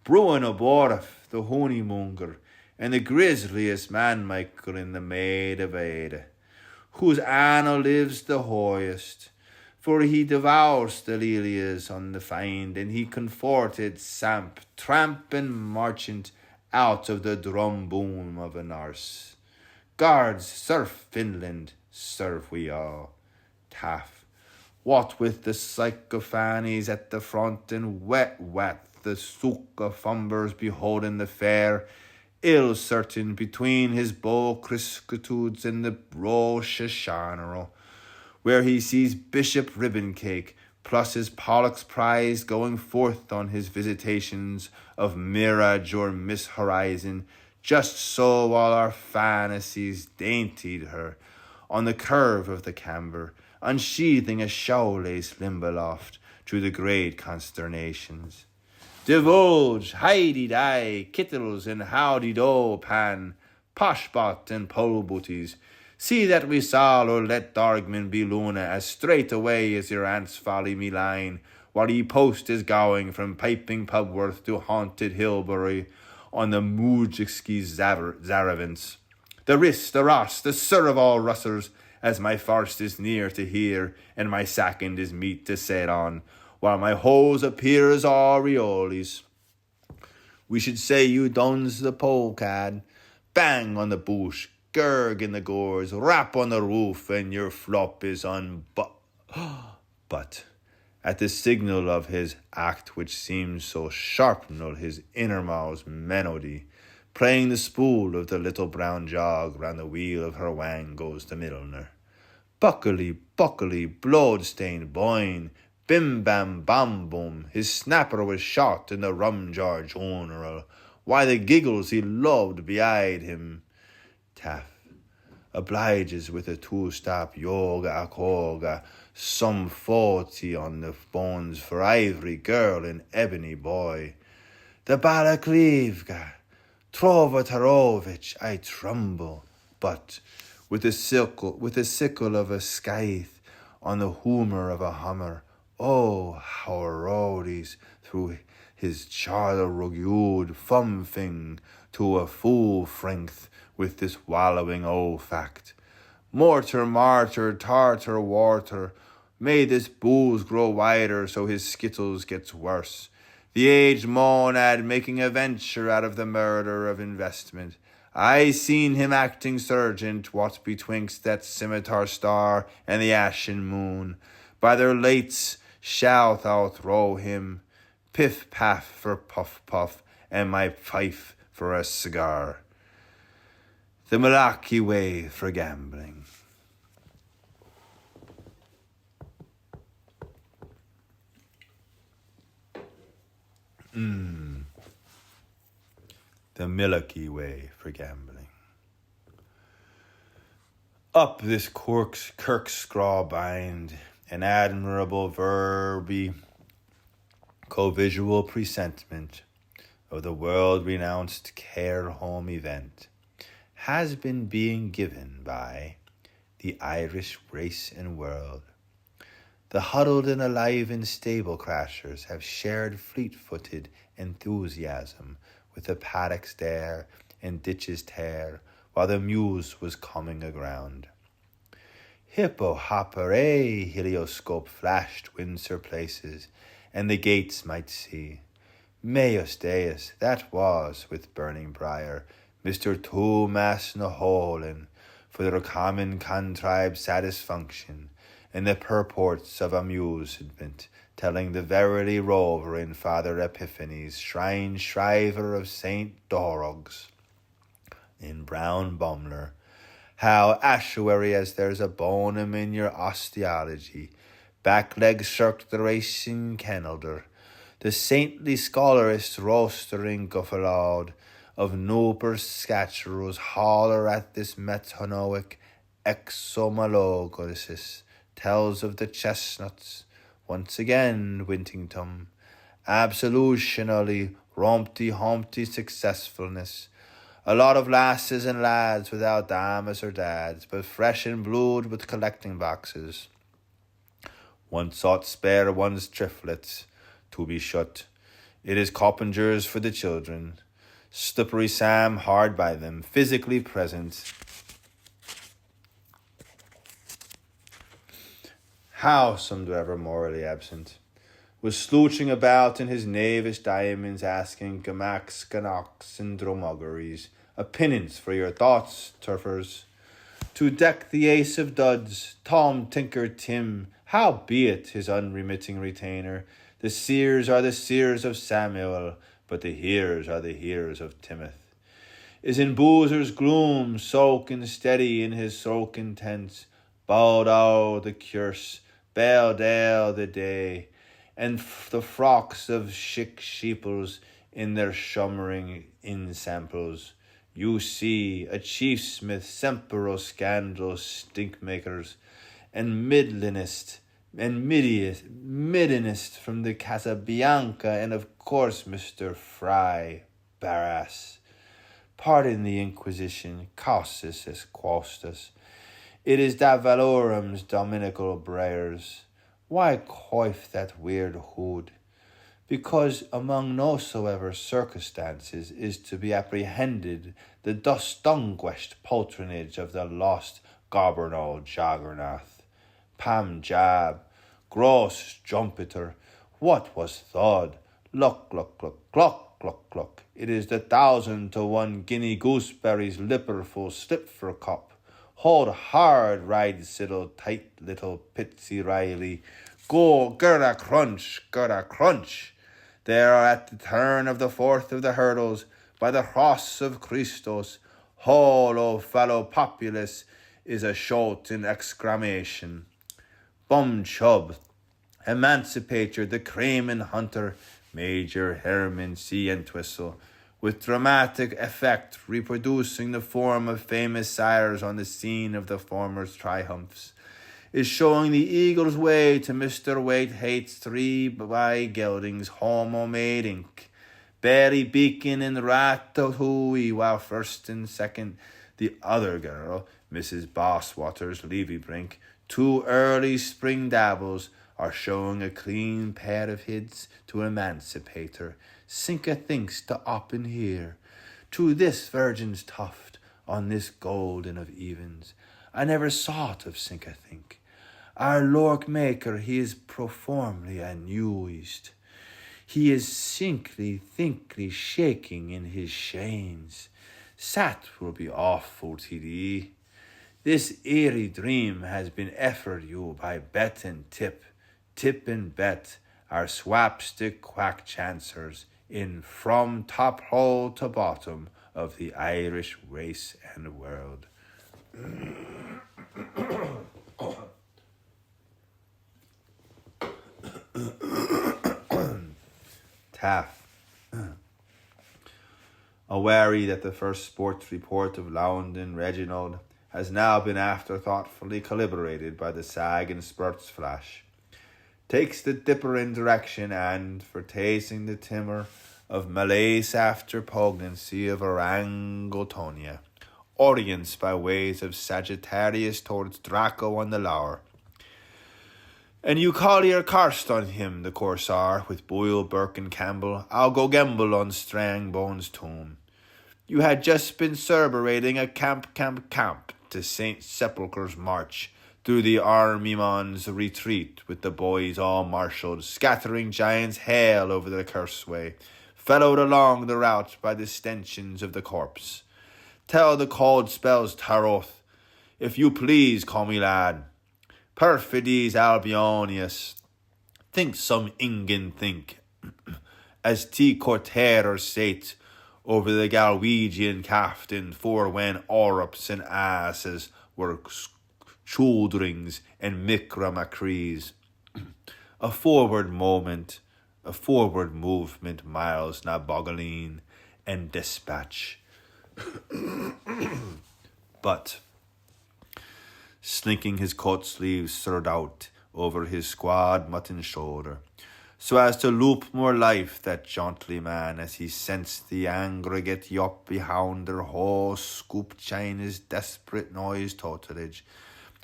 S1: Bruin Oborif, the honeymonger, and the grisliest man Michael in the Maid of Ada, whose Anna lives the highest, for he devours the lilies on the find, and he comforted Samp, tramp and merchant, out of the drum boom of a nurse. Guards, serve Finland, serve we all. Taff, what with the sycophanies at the front, and wet the sook of fumbers beholding the fair, ill certain between his bow criscitudes and the Rosh Hashanah, where he sees Bishop Ribboncake plus his Pollock's prize going forth on his visitations of mirage or Miss Horizon, just so while our fantasies daintied her on the curve of the camber, unsheathing a show-lace limb aloft through the great consternations. Divulge, hidey-die, kittles and howdy-do, pan, poshbot and pole booties, see that we sall or let Dargman be Luna as straight away as your aunt's folly me line, while ye post is going from piping Pubworth to haunted Hilbury on the Mujixki Zaravants. The Riss, the Ross, the Sir of all Russers, as my first is near to hear, and my second is meet to set on, while my hose appear as aureoles. We should say you duns the polecad, bang on the bush, gurg in the gores, rap on the roof, and your flop is but at the signal of his act, which seems so sharpnel his innermost melody, playing the spool of the little brown jog round the wheel of her wang, goes the milliner. Buckily, blood-stained boyne, bim-bam-bam-boom, his snapper was shot in the rum jar general, why the giggles he loved behind him. Taff obliges with a two-stop yoga akoga, some 40 on the bones for ivory girl and ebony boy. The Balaklivka, Trovotarovich, I tremble, but with the sickle of a scythe on the humor of a hummer, oh, how rowdies through his charter rugude fumfing to a full frength with this wallowing fact. Mortar, martyr, tartar, water, may this booze grow wider so his skittles gets worse. The aged monad making a venture out of the murder of investment. I seen him acting sergeant, what betwixt that scimitar star and the ashen moon. By their lates shalt thou throw him, piff-paff for puff-puff, and my fife for a cigar. The Malachi way for gambling. The Milwaukee way for gambling. Up this Kirkscraw bind, an admirable verby, co-visual presentment of the world-renounced care home event, has been being given by the Irish race and world. The huddled and alive and stable crashers have shared fleet-footed enthusiasm with the paddocks there and ditches tear while the muse was coming aground. Hippo hopper, helioscope flashed Windsor places, and the gates might see. Meus Deus, that was, with burning briar, Mr. Thomas Naholin, for their common contrived satisfunction, and the purports of amusement, telling the verily rover in Father Epiphany's shrine shriver of St. Dorogs, in Brown Bumler, how assuary as there's a bonum in your osteology, back leg shirked the racing kennelder, the saintly scholarist roastering guffalawed, of Nooper Scatcherus holler at this metanoic exomologosis, tells of the chestnuts, once again Wintington, absolutionally rompty-humpty successfulness, a lot of lasses and lads without damas or dads, but fresh and blued with collecting boxes. One sought spare one's triflets, to be shut, It is Coppingers for the children. Slippery Sam hard by them, physically present. Howsomever morally absent, was slouching about in his knavish diamonds, asking gamacks, ganocks, and dromoggeries, a pittance for your thoughts, turfers. To deck the ace of duds, Tom Tinker Tim, how be it his unremitting retainer? The seers are the seers of Samuel, but the hearers are the hearers of Timothy. Is in boozer's gloom, soaking steady in his soaking tent, Baldow the curse, Beldale the day, and the frocks of chic sheeples in their shummering insamples. You see a chief smith, sempero scandal stinkmakers, and midlinist and middenist from the Casa Bianca, and of course Mr. Fry Barras. Pardon the Inquisition, causis est quostus. It is da valorum's dominical brayers. Why coif that weird hood? Because among nosoever circumstances is to be apprehended the distinguished patronage of the lost Gobernal Jaggernath. Pam Jab, gross Jumpeter, what was thawed? Luck, luck, luck, luck, luck, luck. It is the 1,000-to-1 guinea gooseberries lipperful slip for cup. Hold hard, ride siddle, tight little Pitsy Riley. Go, girda crunch. There at the turn of the fourth of the hurdles, by the cross of Christos, Hall, O fellow populace, is a shout in exclamation. Bum chub, emancipator, the Cramen hunter, Major Herman C. Entwistle, with dramatic effect reproducing the form of famous sires on the scene of the former's triumphs, is showing the eagle's way to Mr. Waitehate's 3 by geldings, homo made ink, Barry Beacon and Ratatouille, while first and second, the other girl, Mrs. Bosswater's Levy-Brink, 2 early spring dabbles, are showing a clean pair of hids to emancipate her. Cinque thinks to op in here, to this virgin's tuft, on this golden of evens. I never sought of Cinque think. Our Lord Maker, he is proformly amused. He is thinkly shaking in his chains. Sat will be awful to thee. This eerie dream has been offered you by Bet and Tip and Bet, our swapstick quack chancers, in from top hole to bottom of the Irish race and world. Taff. Awary that the first sports report of Loudon Reginald has now been afterthoughtfully calibrated by the sag and spurts flash, takes the dipper in direction, and, for tasting the timor of Malaise after poignancy of Orangotonia, orients by ways of Sagittarius towards Draco on the Lower. And you call your karst on him, the Corsair, with Boyle, Burke, and Campbell. I'll go gamble on Strangbone's tomb. You had just been cerebrating a camp to St. Sepulchre's march, through the Armyman's retreat, with the boys all marshalled, scattering giants' hail over the Kerseway, fellowed along the route by the stenches of the corpse. Tell the cold spells Taroth, if you please, call me lad. Perfidies Albionius, think some Ingen think, as T. Cortair sate over the Galwegian Captain, for when Orrups and asses were chouldrings and micra-macrees. A forward movement, Miles na Bogaline, and dispatch. But, slinking his coat sleeves stirred out over his squad mutton shoulder, so as to loop more life that jauntly man, as he sensed the aggregate yop behind their whole scoop China's desperate noise totalage,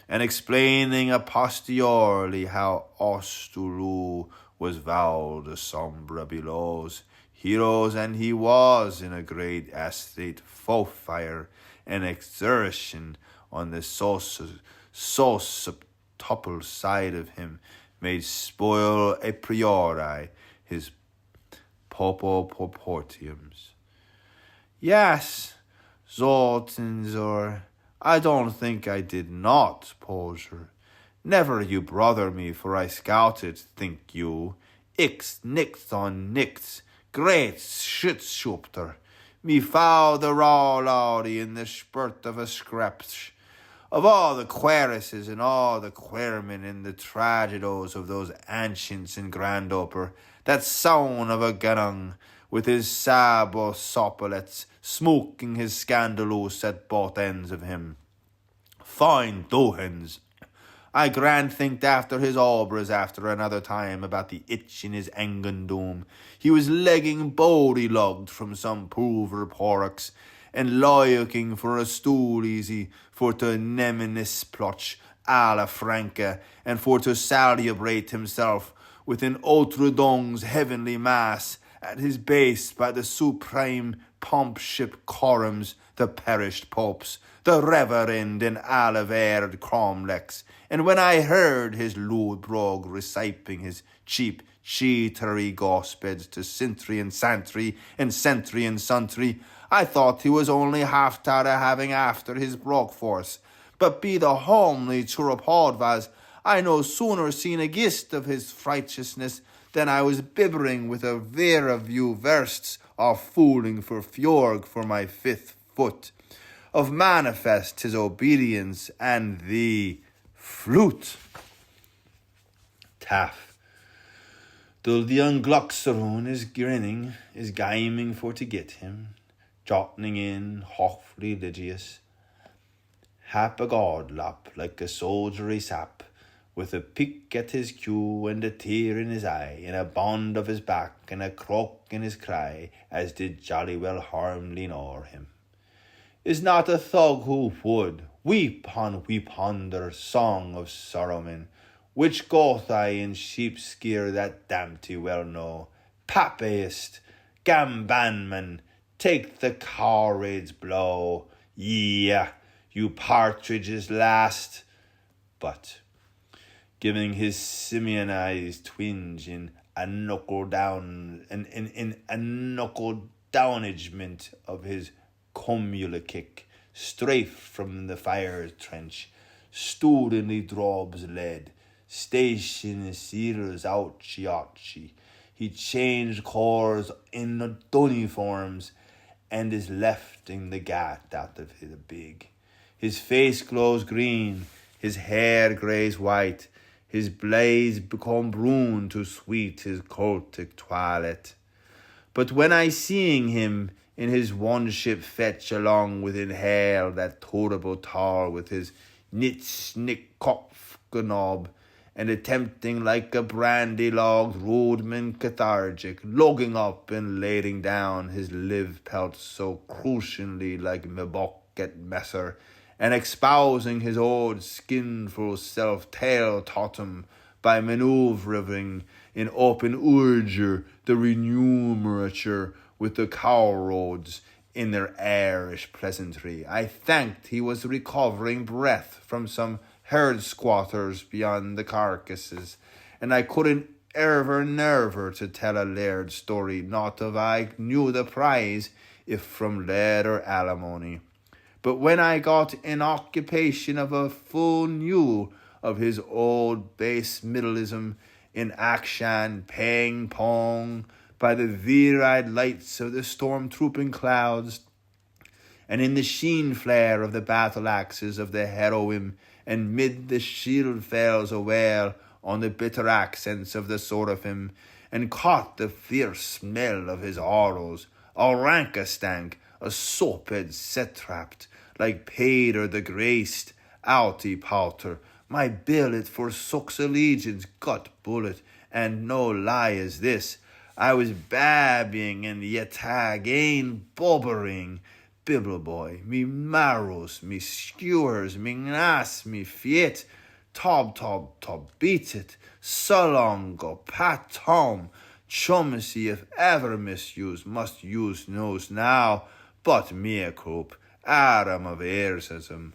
S1: and explaining a posteriorly how Osturu was vowed a sombra belows, Heroes and he was in a great estate, fire and exertion on the septuple side of him, made spoil a priori his popoportiums. Yes, Zoltinzor, I don't think I did not, Poser. Never you brother me, for I scouted, think you. Ix nix on nix, great schutzschupter. Me found the raw lordy in the spurt of a scraps. Of all the queresses and all the queermen in the tragedos of those ancients in Grandoper, that son of a ganong, with his sabo sopolets, smoking his scandalous at both ends of him. Fine dohens. I grand thinked after his obras after another time about the itch in his engendoom. He was legging body logged from some poover porrocks, and loyking for a stool easy for to neminis plotch a la Franca, and for to celebrate himself with an Outredong's heavenly mass at his base by the supreme pompship quorums, the perished popes, the reverend and alavered cromlex. And when I heard his lewd brogue reciting his cheap cheatery gospels to sintry and santry and sentry and suntry, I thought he was only half tired of having after his brog force. But be the homely churapodvas, I no sooner seen a gist of his righteousness than I was bibbering with a vera few versts of fooling for Fjorg for my 5th foot, of manifest his obedience and the flute. Taff. Though the young Gloxeroon is grinning, is gaming for to get him, jotting in, hoch religious, hap a god lap like a soldiery sap, with a pick at his cue and a tear in his eye, and a bond of his back and a croak in his cry, as did jolly well harm lean o'er him. Is not a thug who would weep under song of sorrowmen, which goth I in sheepskeer that dampty well know. Papaist, gambanman, take the cowrade's blow. Yeah, you partridges last. But giving his simianized twinge in a knuckle down in a knuckle downagement of his cumula kick, strafe from the fire trench, studently drobs lead, station seals ouchi. He changed cores in the uniforms, and is left in the gat out of his big. His face glows green, his hair grays white, his blaze become brune to sweet his cultic toilet. But when I seeing him in his one ship fetch along within hail that terrible tar with his nitsnickopfgenob, and attempting like a brandy-logged roadman cathargic, lugging up and laying down his live pelt so crucially like mebok at messer, and espousing his old skinful self-tale totem by manoeuvring in open urger the renumerature with the cow roads in their airish pleasantry. I thanked he was recovering breath from some herd squatters beyond the carcasses, and I couldn't ever nerve to tell a laird story, not if I knew the prize, if from lead or alimony. But when I got in occupation of a full new of his old base middleism in action, pang pong, by the veer-eyed lights of the storm-trooping clouds, and in the sheen flare of the battle-axes of the heroine, and mid the shield fells aware on the bitter accents of the seraphim, and caught the fierce smell of his arrows, a ranker stank, a soaped set-trapped, like Pader the Graced, outy powter, my billet forsooks allegiance, gut bullet, and no lie is this, I was babbing and yet again bobbering, bibble boy, me marrows, me skewers, me nas, me fiet, tob, beat it, so long go, pat tom, Chumsy, if ever misused, must use knows now, but mea culp, Adam of Ersism.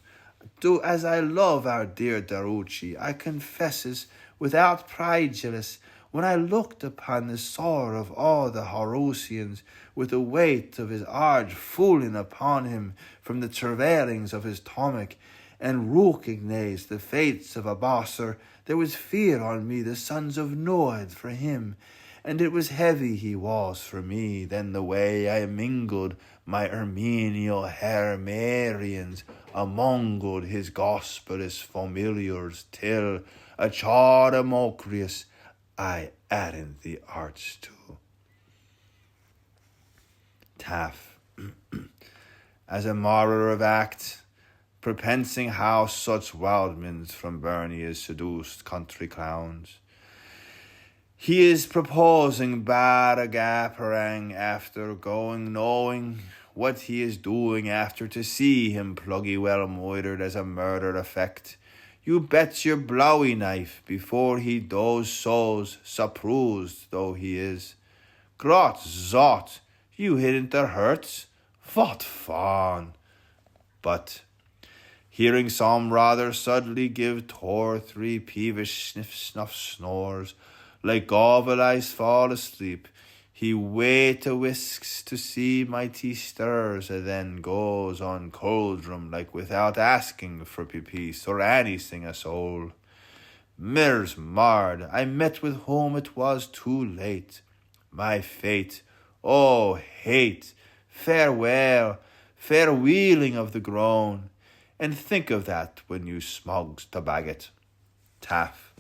S1: Do as I love our dear Darucci, I confesses, without prejudice, when I looked upon the sore of all the Horusians, with the weight of his arge falling upon him from the travailings of his stomach, and recognized the fates of a bosser, there was fear on me the sons of Noed for him, and it was heavy he was for me. Then the way I mingled my Armenial Hermarians among his gospelous familiars, till a Chardamocrius I added the arts to. Taff, as a martyr of act, propensing how such wildmans from Burney is seduced country clowns. He is proposing bad a gapperang after going, knowing what he is doing after to see him pluggy well moitered as a murder effect. You bet your blowy knife before he does so's surprised though he is. Grot zot, you hidn't the hurts? What fun! But hearing some rather suddenly give 2 or 3 peevish sniff-snuff snores, like gobble eyes fall asleep, he wait a whisks to see mighty stirs, and then goes on coldrum like without asking for peace or anything a soul. Mirrors marred, I met with whom it was too late. My fate, oh hate, farewell, farewheeling of the groan, and think of that when you smugs to bag it. Taff,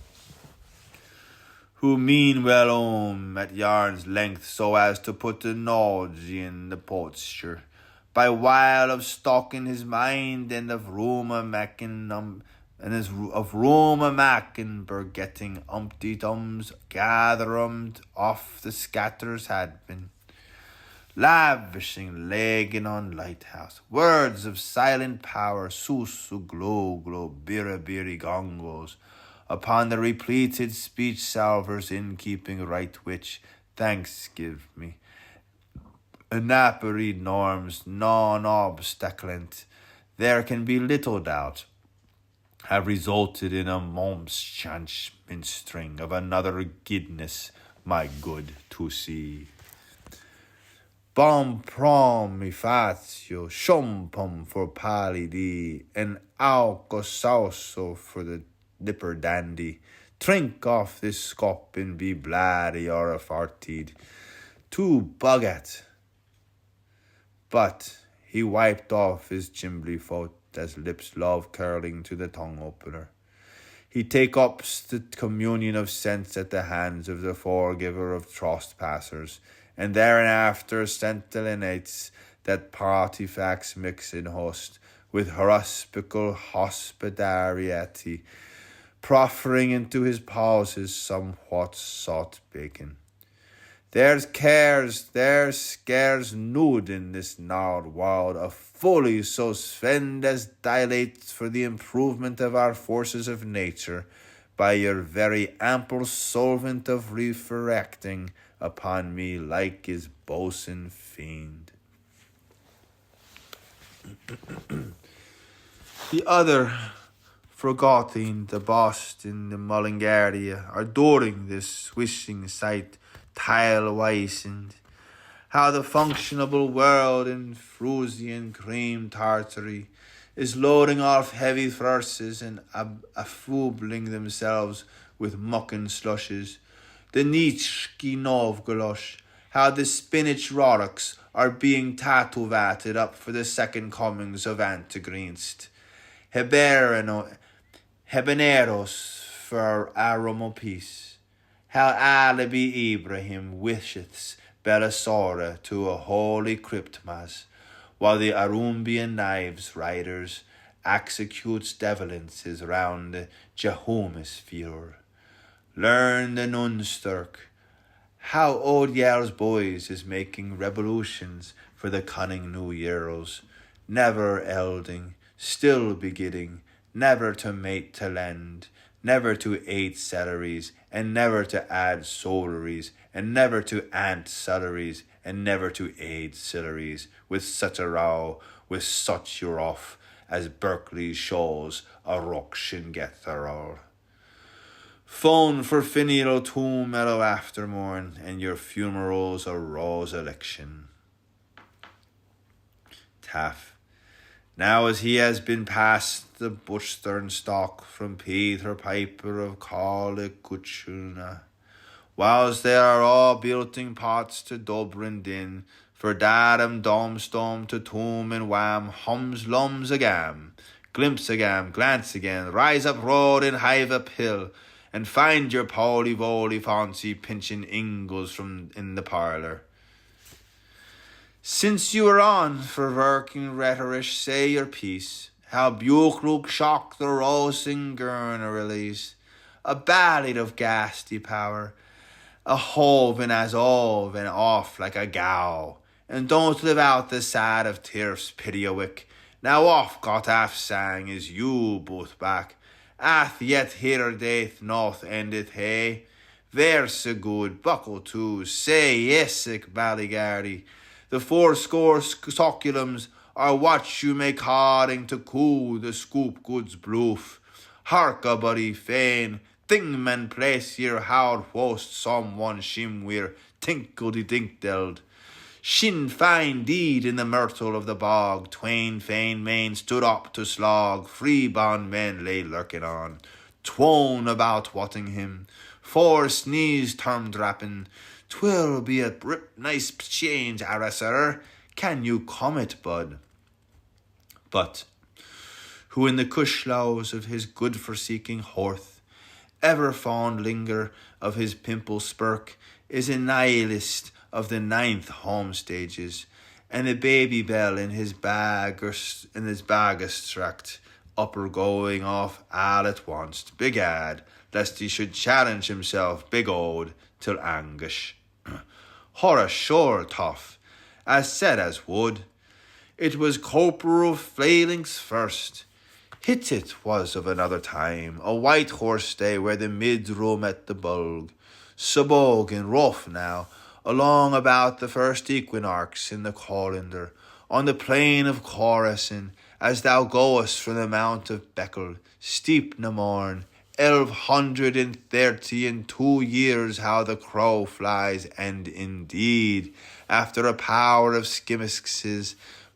S1: who mean well at yarn's length so as to put the nausea in the posture, by while of stalking his mind and of rumour macking getting umpty tums gathered off the scatters had been. Lavishing legging on lighthouse, words of silent power, susu glow birra gongos, upon the repleted speech salvers in keeping right, which, thanks give me, anapary norms non-obstaculant, there can be little doubt, have resulted in a momschanch minstring of another gidness, my good to see. Bom prom mi fazio, shumpum for palidi, and auco sauso for the nipper dandy. Drink off this scop and be bloody or a fartied. To bugget. But he wiped off his chimbly foot as lips love curling to the tongue opener. He take up the communion of sense at the hands of the forgiver of trespassers, and thereafter sentilinates that party facts mix in host with hospital hospitality, proffering into his pauses somewhat sought bacon. There's scares nude in this gnarled world of folly so spend as dilates for the improvement of our forces of nature by your very ample solvent of refracting upon me like his bosun fiend. The other, forgetting the Boston, the Mullingaria, adoring this swishing sight, tile-wisened, how the functionable world in Freusian cream tartary is loading off heavy verses and affubling themselves with mucking slushes. The Nietzsche Novgolosh, how the spinach rocks are being tattooed up for the second comings of Antigrinst. Habaneros for Aromo peace. How Alibi Ibrahim wisheth Belisora to a holy cryptmas, while the Arumbian knives riders executes devilances round the Jehomosphere. Learn the Nunsturk, how old Yarl's boys is making revolutions for the cunning new years, never elding, still beginning, never to mate to lend, never to 8 celeries, and never to add soleries, and never to ant celeries, and never to 8 celeries, with such a row, with such you're off, as Berkeley shows a ruction get there all. Phone for finial tomb mellow aftermorn, and your funeral's a rose election. Taff. Now as he has been past the butchstern stock from Peter Piper of Calla, whilst they are all building pots to Dublin din, for Dadam Domstom to tomb and wham, hums lums agam, glimpse agam, glance again, rise up road and hive up hill, and find your poly-voly fancy pinching ingles from in the parlour. Since you are on for working rhetoric, say your piece. How Buchluk shock the rosing gurner release. A ballad of ghastly power. A hoven as ov and off like a gow. And don't live out the sad of Tirf's pity-a-wick. Now off got af sang is you both back. Ath yet here daith north endeth hay. Verse a good buckle to say yesic ballygardy. The 80 succulums are what you make harding to coo the scoop goods bloof. Hark a buddy fain, thing man place your howd wost someone shimweir tinkledy dinkdeld. Shin fine deed in the myrtle of the bog, twain fain main stood up to slog, free bond men lay lurking on, twone about watting him, 4 sneeze term drapping, 'twill be a nice change, ara sir, can you come it, bud? But, who in the cushlows of his good-forseeking horth, ever fond linger of his pimple spurk, is a nihilist of the 9th home stages, and a baby bell in his bagastract, upper going off all at once, big ad, lest he should challenge himself big old till anguish. Horror sure tough, as said as would. It was corporal flailings first. Hit it was of another time, a white horse day where the mid-row met the bulg. Subog and rough now, along about the first equinox in the colander, on the plain of Corazon, as thou goest from the mount of Beckel, steep na morn, 1132 years how the crow flies, and indeed, after a power of skimmisks,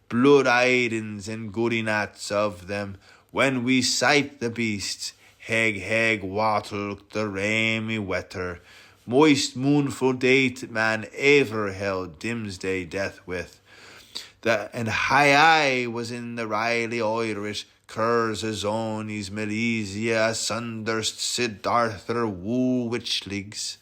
S1: blood-idens and goody nats of them, when we sight the beasts, heg wattle the rainy wetter, moist moonful date man ever held Dimsday death with. And high was in the Riley Irish, Kersse zones Malesia, sunderst Sid Arthur Woolwichligs.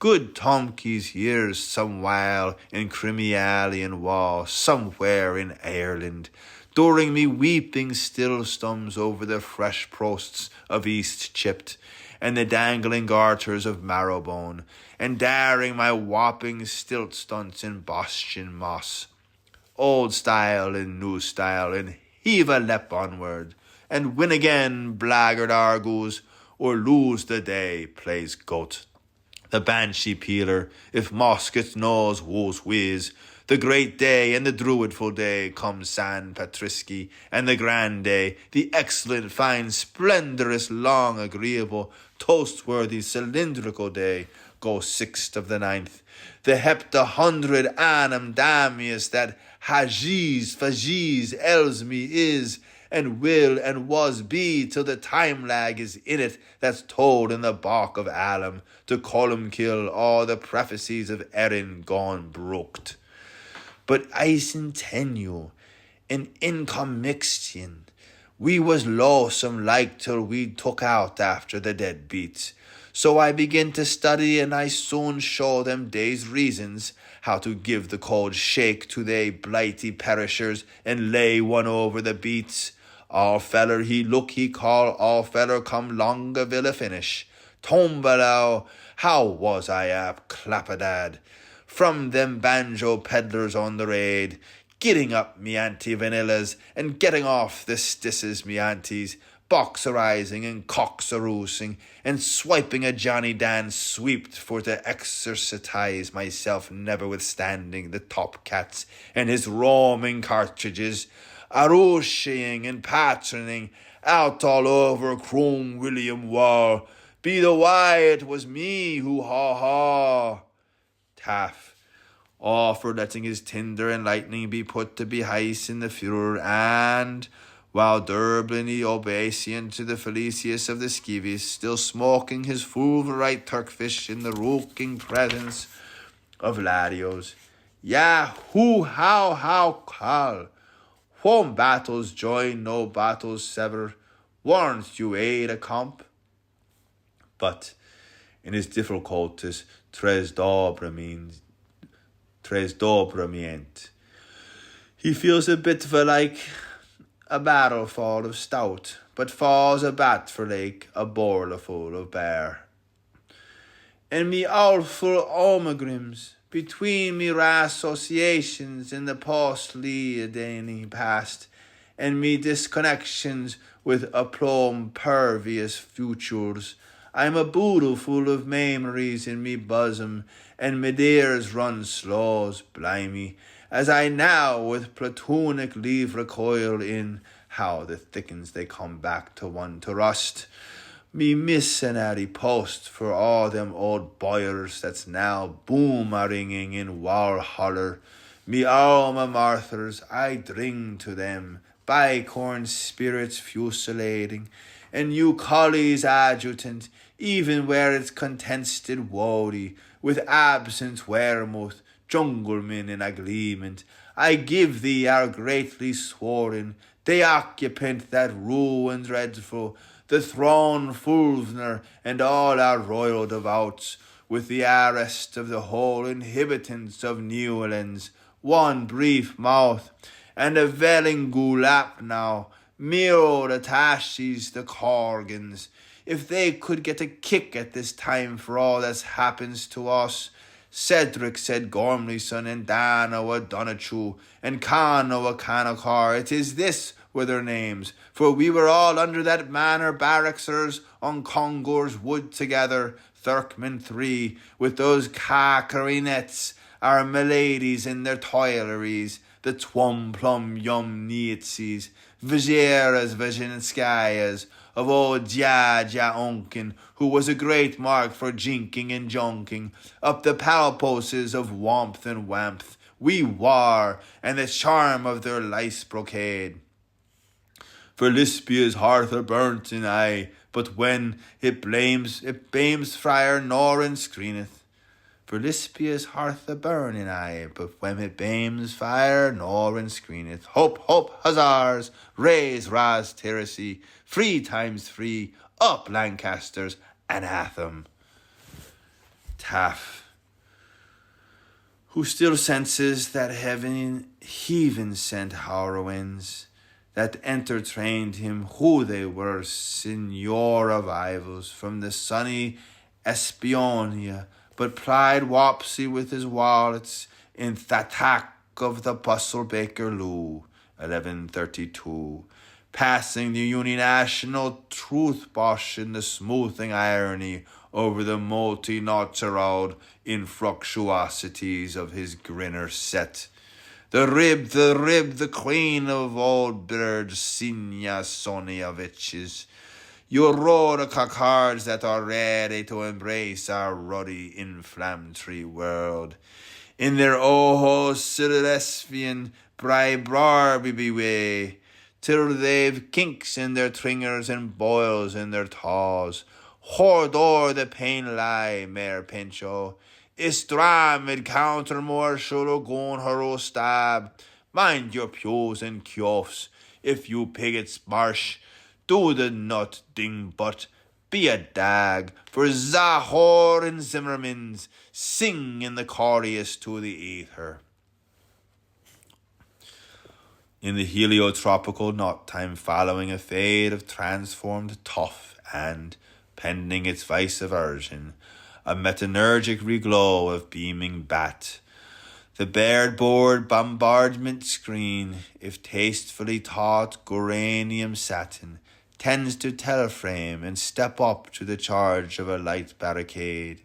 S1: Good Tomkey's years some while in Crimealian Wall, somewhere in Ireland, during me weeping still stums over the fresh prosts of East Chipped, and the dangling garters of Marrowbone, and daring my whopping stilt stunts in Boston Moss. Old style and new style, and heave a lep onward, and win again, blackguard Argus, or lose the day, plays goat. The banshee peeler, if Mosket knows woes whiz, the great day and the druidful day come San Patriski, and the grand day, the excellent, fine, splendorous, long, agreeable, toast-worthy, cylindrical day, go 6th of the 9th, the hepta-hundred annum damius that Hagies, Fagies, Elsme is, and will, and was be, till the time lag is in it that's told in the Bock of Alum, to Columkill all the prefaces of Erin gone brooked. But I continue, in incommixtion, we was lonesome like till we took out after the dead beats. So I begin to study, and I soon show them days reasons how to give the cold shake to they blighty perishers and lay one over the beats. All feller he look he call, all feller come longa villa finish. Tombalao, how was I up clappadad from them banjo peddlers on the raid, getting up me auntie vanillas and getting off the stisses me aunties, boxerizing and coxaroosing, and swiping a Johnny Dan sweep for to exercise myself, notwithstanding the top cats and his roaming cartridges, arooshing and patroning out all over Chrome William Wall. Be the why it was me who ha. Taff, for letting his tinder and lightning be put to be heist in the furor, and while Durbin he obeisant to the Felicius of the Skeevies, still smoking his fulverite turkfish in the rooking presence of Ladios. Ya who how call, whom battles join, no battles sever, warn't you aid a comp? But in his difficulties, tres dobra meant. He feels a bit for like a barrel full of stout, but falls a bat for like a borla full of bear. And me awful omagrims, between me associations in the post-Leodany past, and me disconnections with aplomb pervious futures, I'm a boodle full of memories in me bosom, and me dears run slows, blimey, as I now with platonic leave recoil in how the thickens they come back to one to rust. Me missionary post for all them old boyers that's now boom-a-ringing in Walhalla. Me alma martyrs, I dring to them, bicorn spirits fusillading, and you collies adjutant, even where it's contested wody, with absent wermouth, junglemen in agreement, I give thee our greatly sworn, the occupant that ruin dreadful, the throne Fulvner, and all our royal devouts, with the arrest of the whole inhabitants of Newlands, one brief mouth, and a velling gulap now, Miro the Tashies, the Corgans, if they could get a kick at this time for all that happens to us. Cedric said Gormleyson, and Dan O'Donoghue, and Con O'Canachar, it is this were their names, for we were all under that manor barracksers on Congor's wood together, Thurkman 3, with those carcarinets, our miladies in their toileries, the twum plum yum neatsies, vigeras vigenskayas, of old Jaja Onkin, who was a great mark for jinking and jonking, up the palposes of warmth and wampth, we war, and the charm of their lice brocade. For Lisbia's hearth are burnt in eye, but when it blames friar nor and screeneth. For Lisbia's hearth a burning eye, but when it blames fire nor and screeneth. Hope, hope, huzzars, raise, ras, terracy, 3 times 3, up Lancasters, anathema. Taff, who still senses that heaven sent heroines, that entertained him who they were, Signor of Ivals, from the sunny Espionia, but plied Wopsy with his wallets in Thatak of the Bustle Baker Lou, 1132, passing the uninational truth bosh in the smoothing irony over the multi-natural infructuosities of his grinner set. The rib, the queen of old birds, Sinya Sonyaviches, you roar cards that are ready to embrace our ruddy inflammatory world. In their oho Silesvian bribe way, till they've kinks in their tringers and boils in their taws. Hoard o'er the pain lie, Mayor Pincho. Istramid counter marshal or gon hero stab. Mind your pews and kiosks, if you pigots marsh. Do the nut ding but be a dag, for Zahor and Zimmermans sing in the chorus to the ether. In the heliotropical knot time following a fade of transformed tough and, pending its vice aversion, a metanergic reglow of beaming bat, the bared board bombardment screen, if tastefully taut geranium satin, tends to teleframe and step up to the charge of a light barricade.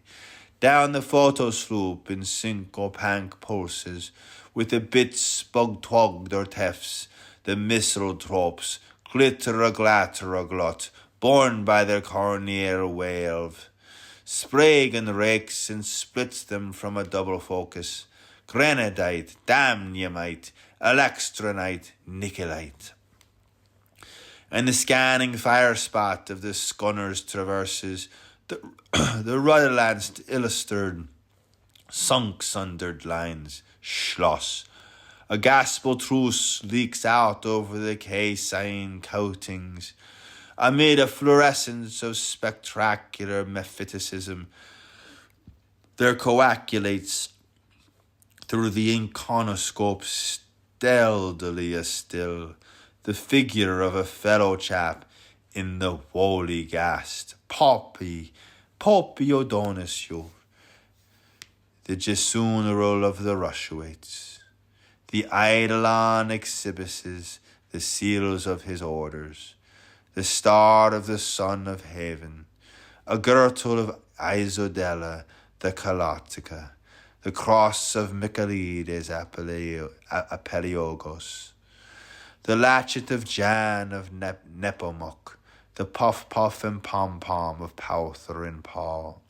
S1: Down the photo sloop in sync or pank pulses, with the bits bug-twogged or tefts, the misanthropes, glitter a glatter a glut, borne by their corneal wave. Sprague rakes and splits them from a double focus. Grenadite, damnumite, electronite, nickelite. And the scanning fire spot of the scunner's traverses, the rudder-lanced illustered, sunk-sundered lines, Schloss. A gospel truce leaks out over the K-sign coatings. Amid a fluorescence of spectacular mephitism, there coagulates through the inconoscope stealthily still the figure of a fellow chap in the woolly gast, Poppy O'Donisio, the Jesuneral of the Rushoites. The eidolon exhibices the seals of his orders, the star of the son of heaven, a girdle of Isodella the Calotica, the cross of Michaelides Apeliogos, the latchet of Jan of Nepomuk, the puff and pom-pom of Powther and Paul,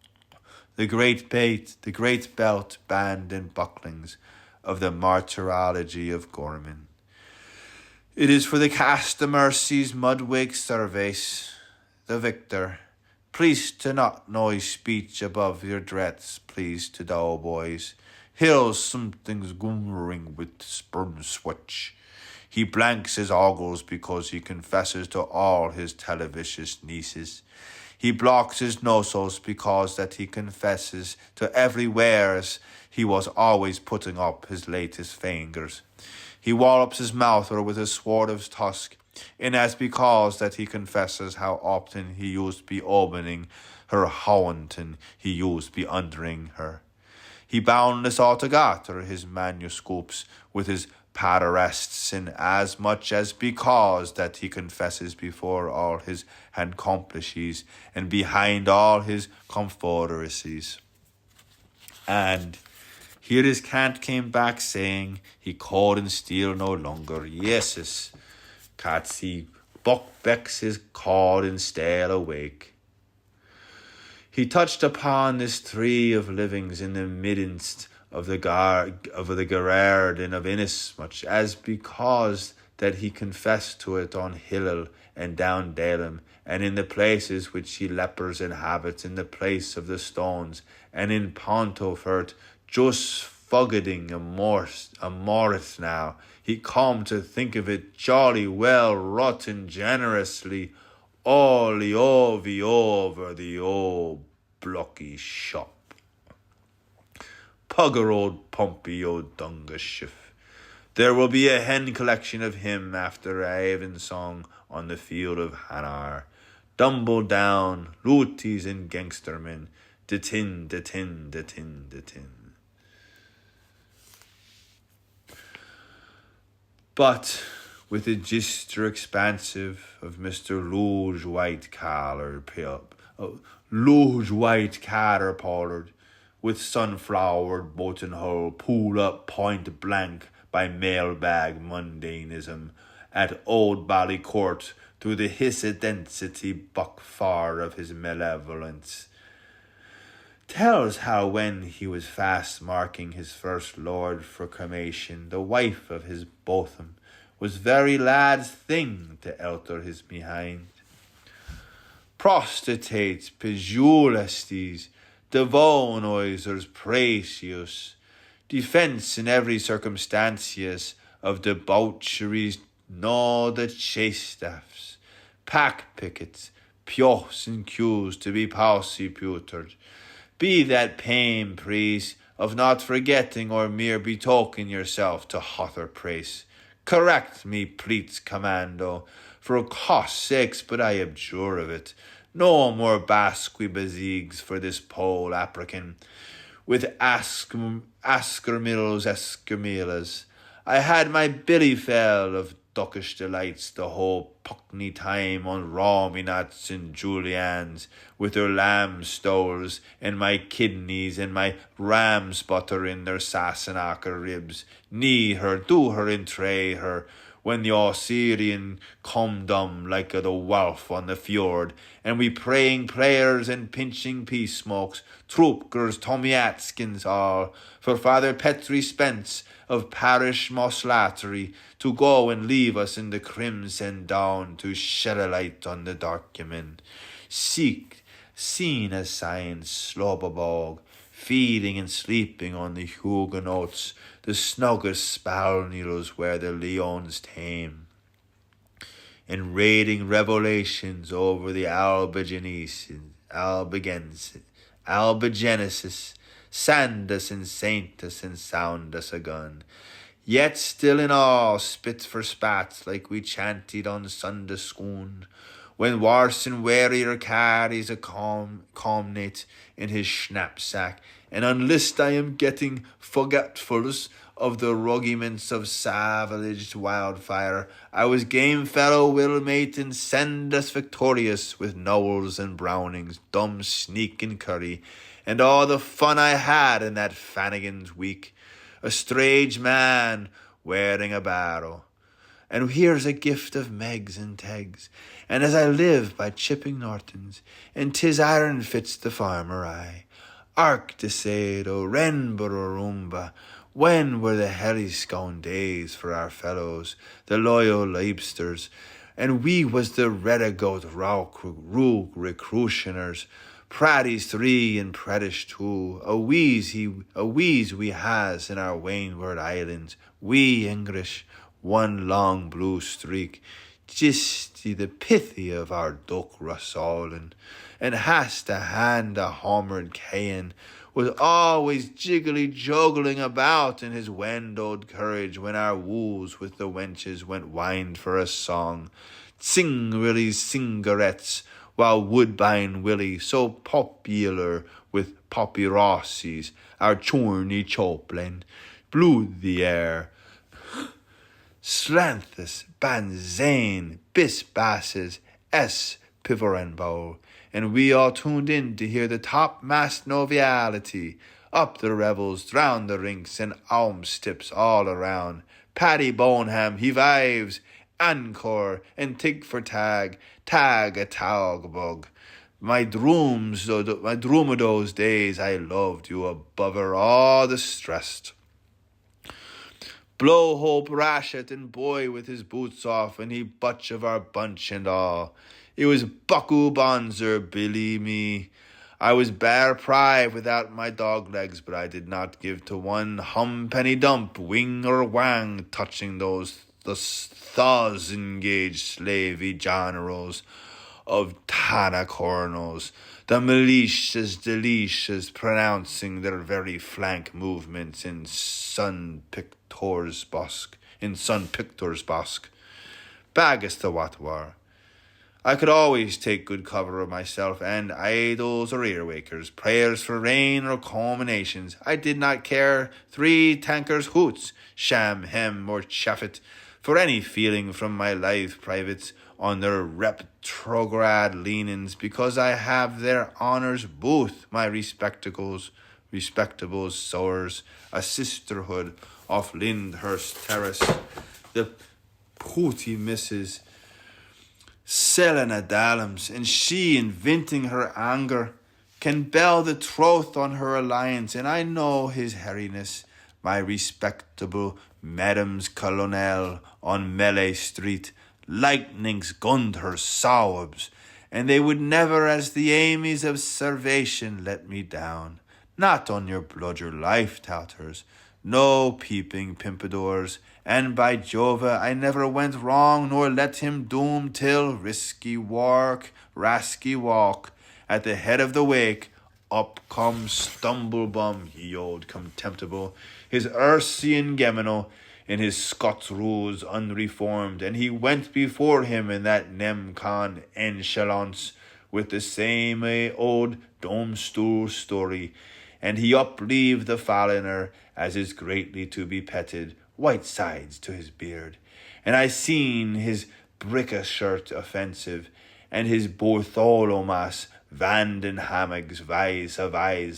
S1: the great belt, band and bucklings of the martyrology of Gorman. It is for the cast of mercy's mudwig service, the victor. Please to not noise speech above your dreads, please to thou boys. Hills something's glimmering with spurn switch. He blanks his ogles because he confesses to all his televicious nieces. He blocks his nosos because that he confesses to every wares he was always putting up his latest fingers. He wallops his mouth or with his sword of tusk, in as because that he confesses how often he used be opening her howanton, he used be undering her. He boundless altogether his manuscripts with his pararests in as much as because that he confesses before all his accomplishers and behind all his confederacies. And here his cant came back saying he called and steal no longer. Yesus, Catsy, Buck becks his called and stale awake. He touched upon this tree of livings in the midst of the garden of inasmuch as because that he confessed to it on Hillel and down Dalem, and in the places which he lepers inhabits, in the place of the stones, and in Pontefort, just fugging a morris now, he come to think of it jolly well rotten generously, all the over the old blocky shop. Pugger old Pumpy old Dungashiff. There will be a hen collection of him after Avon song on the field of Hanar. Dumble down, looties and gangstermen, de tin. But with the gesture expansive of Mr. Luge White Caterpillar, with sunflowered buttonhole pulled up point blank by mailbag mundanism at Old Ballycourt through the hissed density buckfar of his malevolence, tells how when he was fast marking his first lord for cremation, the wife of his Botham was very lad's thing to elter his behind. Prostitutes, pejulastes, devonoisers precious, defence in every circumstantias of debaucheries, no the chase-staffs, pack-pickets, piochs and queues to be persecuted. Be that pain, priest, of not forgetting or mere betoken yourself to hotter praise. Correct me, pleats commando, for cost's sakes, but I abjure of it. No more Basque basigues for this pole African, with askermills eskermilas. I had my billy fell of duckish delights the whole puckney time on rawmy nuts and juliennes, with their lamb stowers and my kidneys and my ram's butter in their Sassenachar ribs, knee her, do her, and tray her, when the Osirian come dumb like the wolf on the fjord, and we praying prayers and pinching peace smokes, troopkers, Tommy Atkins all, for Father Petrie Spence of Parish Moslattery to go and leave us in the crimson dawn to shed a light on the document. Seen as signs Slobabog, feeding and sleeping on the Huguenots, the snuggest spalneros where the leons tame, and raiding revelations over the Albigenesis, Sandus and Saintus and Soundus a gun. Yet still in all spit for spat like we chanted on Sunday schoon, when Warson Warrior carries a comnate in his knapsack, and unlist I am getting forgetfuls of the rudiments of savaged wildfire, I was game fellow will mate and send us victorious with Knowles and Brownings, dumb sneak and curry, and all the fun I had in that Finnegan's week, a strange man wearing a barrow. And here's a gift of Megs and Tegs, and as I live by Chipping Nortons, and 'tis iron fits the farmer eye. Arc de Sado, Renborough Rumba, when were the Hellyscone days for our fellows, the loyal Leibsters, and we was the Redagoat Roog recruitioners, Praddies 3 and Predish 2, a wheeze we has in our Wainward Islands, we English, one long blue streak, jisty the pithy of our duck Rassolin, and has to hand a homered Cain, was always jiggly juggling about in his windowed courage when our woos with the wenches went wind for a song, sing Willie's cigarettes, while Woodbine Willie, so popular with Poppy Rossies, our chorny choplin, blew the air. Slanthus, Banzane, Bis Basses, S. Pivorenbow, and we all tuned in to hear the topmast noviality, up the revels, round the rinks, and alms tips all around. Paddy Boneham, he vives, Encore, and Tig for Tag, Tag a Tagbug. My drum of those days, I loved you above her all the stressed. Blowhope Rashet and boy with his boots off, and he butch of our bunch and all. It was Bucku Bonzer, believe me. I was bare prive without my dog legs, but I did not give to one humpenny dump, wing or wang, touching the thaws engaged slavey generals of Tana Cornels, the militias delicias pronouncing their very flank movements in Sun Pictor's Bosque. Baggest the what war. I could always take good cover of myself, and idols or earwakers, prayers for rain or culminations. I did not care 3 tankers hoots, sham, hem, or chaffet, for any feeling from my live privates on their retrograde leanings, because I have their honours both, my respectable sowers, a sisterhood off Lyndhurst Terrace, the pooty Mrs. Selena Dallams, and she, inventing her anger, can bell the troth on her alliance, and I know his hairiness, my respectable Madam's Colonel on Melee Street, lightnings gunned her sawabs, and they would never, as the Amys of Salvation, let me down. Not on your bludger life, touters, no peeping pimpadors, and by Jova I never went wrong, nor let him doom till risky walk, at the head of the wake, up comes Stumblebum, ye old contemptible, his Ursian Gemino, in his Scots rules unreformed, and he went before him in that Nemcon enchalance with the same old Domstool story, and he upleaved the falloner, as is greatly to be petted, white sides to his beard, And I seen his bricka shirt offensive, and his Bartholomas Vandenhamags vice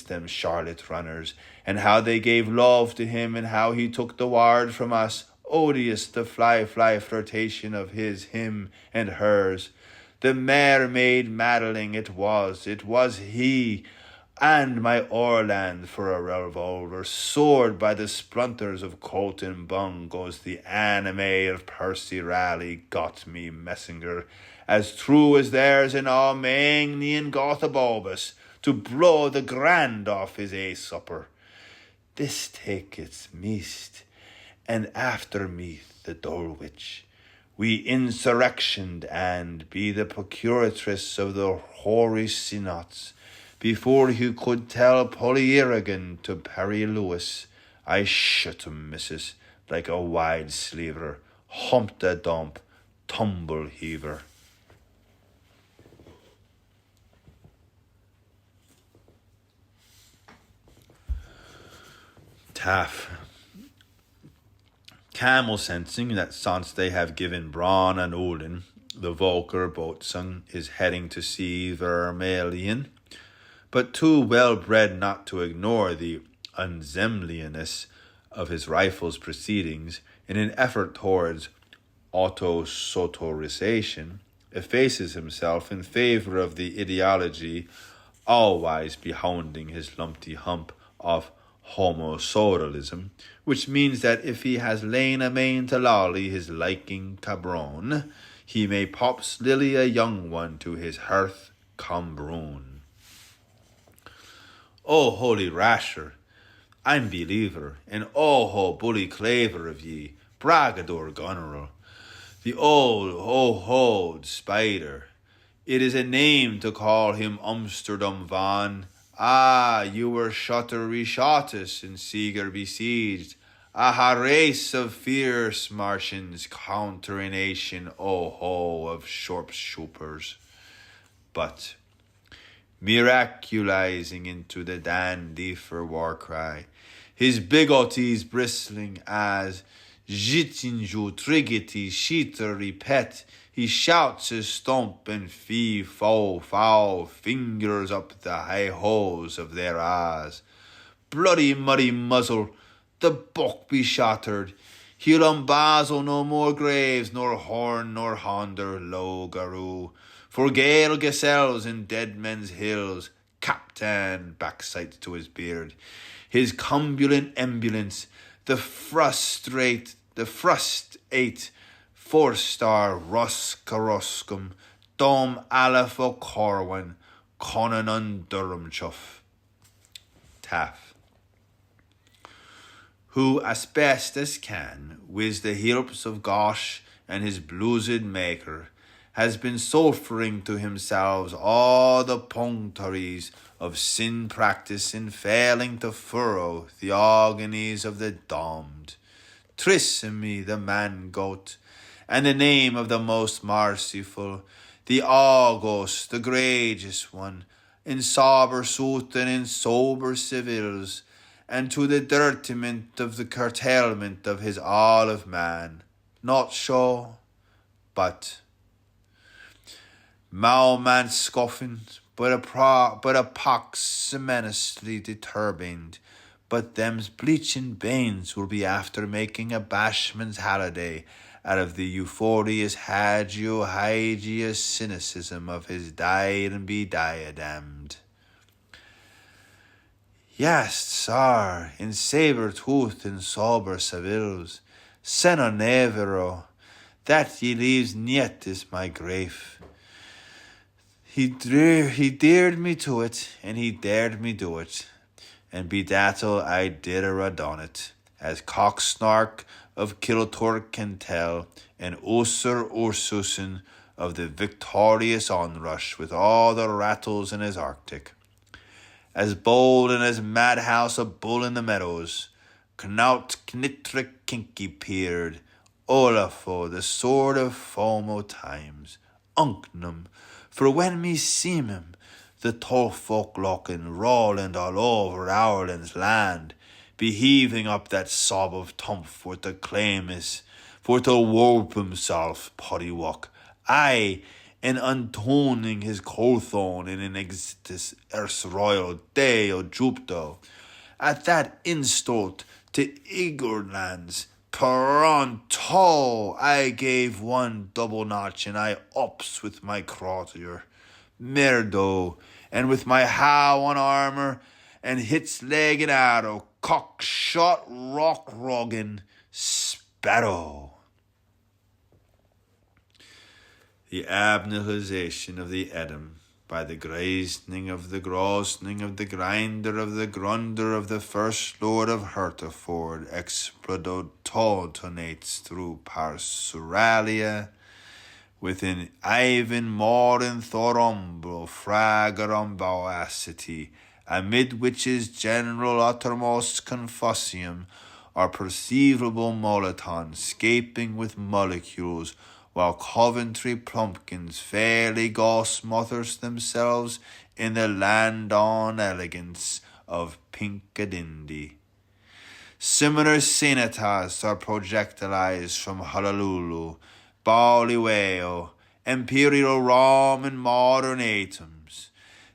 S1: them Charlotte runners, and how they gave love to him, and how he took the ward from us, odious the fly flirtation of him and hers. The mermaid maddling it was he, and my Orland for a revolver, soared by the splunters of Colton Bung goes the anime of Percy Raleigh got me messenger, as true as theirs in all Magnian Gothabulbus, to blow the grand off his supper. This take its meast, and after meath the Dulwich. We insurrectioned and be the procuratress of the hoary synods. Before he could tell Polyiragan to Perry Lewis, I shut him, missus, like a wide sleever, humped a dump, tumble heaver. Taff. Camel sensing that since they have given Braun and Odin, the Volker boatswain is heading to see Vermilion, but too well bred not to ignore the unzemlianess of his rifle's proceedings in an effort towards autosotorization, effaces himself in favor of the ideology always behounding his lumpty hump of homosodalism, which means that if he has lain amain to lolly his liking cabron, he may pops lily a young one to his hearth combroon. O holy rasher, I'm believer, and ho bully claver of ye, bragador gunneral, the old ho-hoed spider. It is a name to call him Amsterdam van. Ah, you were shuttery shottus in Seeger besieged, a race of fierce Martians countering nation, ho of sharpshooters. But miraculizing into the dandy for war cry, his bigoties bristling as jitinju trigity sheeter repet, he shouts his stump and foul fingers up the high holes of their eyes. Bloody muddy muzzle, the buck be shattered. He'll unbazzle no more graves, nor horn nor honder, lo garoo. For gale gazelles in dead men's hills, Captain backsight to his beard. His cumbulant ambulance, the frustrate, 4-star Roscaroscum, Dom Aleph o Corwin, Conan on Durhamchuff. Taff. Who as best as can, with the helps of Gosh and his bluesed maker, has been sulphuring to himself all the punctaries of sin practice in failing to furrow the agonies of the damned. Trissamy the man-goat, and the name of the most merciful, the august, the gracious one, in sober sooth and in sober civils, and to the dirtiment of the curtailment of his all of man, not so, but Mauman scoffing, but a pox seminously determined, but them's bleaching banes will be after making a bashman's holiday out of the euphorious hagio cynicism of his died and be diademed. Yes, sir, in sabre tooth and sober civils, seno nevero, that ye leaves niet is my grief. He dared me to it, and he dared me do it, and be dattle I did a radon it, as Cocksnark of Kilturk can tell, and Osir Ursusen of the victorious onrush with all the rattles in his Arctic. As bold and as madhouse a bull in the meadows, Knaut Knitrick Kinky peered, Olafo, the sword of Fomo times, Unknum, for when me seem him, the tall folk locking, rolling all over Ireland's land, be heaving up that sob of tumph with the claim is, for to warp himself poddywalk, aye, and untoning his colthorn in an exitus erse royal day o Jupiter. At that instant to Igorlands, pronto, I gave one double notch, and I ups with my crosier, merdo, and with my how on armour, and hits leg and arrow, cock shot rock roggin, sparrow. The abnegalization of the Edom, by the grazing of the grossening of the grinder of the grunder of the first lord of Hertford, explodotonates through Parsuralia, within Ivan Morin Thorumbro Fragaramboacity, amid which is general uttermost confusium, or perceivable molaton, scaping with molecules, while Coventry plumpkins fairly gosmothers themselves in the land-on elegance of Pinkadindy. Similar sanitas are projectilized from Honolulu, Baliweo, imperial Rome and modern atoms.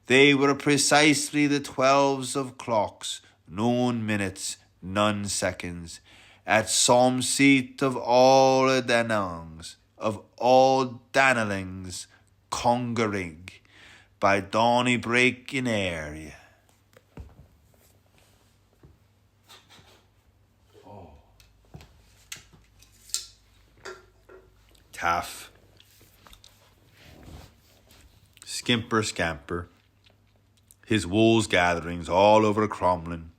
S1: They were precisely the 12s of clocks, noon minutes, none seconds, at some seat of all Danangs, of all Danelings, congering, by Donnybreak in area. Taff. Skimper scamper. His wool's gatherings all over Cromlin.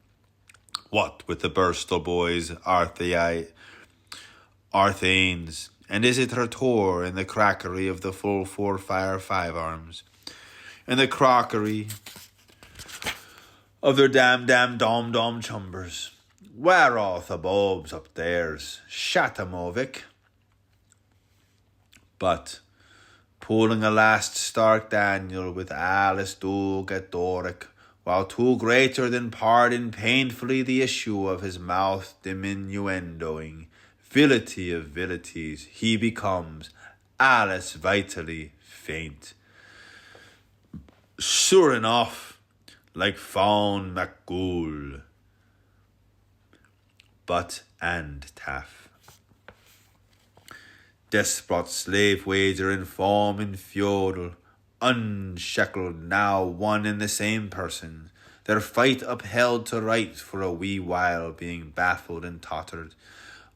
S1: What with the Birstall boys, Arthanes, and is it her tour in the crackery of the full 4-fire 5-arms, and the crockery of their dam dom chumbers. Whereof the bobs up theirs, Shatamovic. But, pulling a last stark Daniel with Alice Doug at Doric, while too greater than pardon painfully the issue of his mouth diminuendoing, vility of vilities, he becomes Alice vitally faint. Sure enough, like Fawn MacGool. But and Taff. Despot slave wager in form and feudal, unshackled now one in the same person, their fight upheld to right for a wee while being baffled and tottered,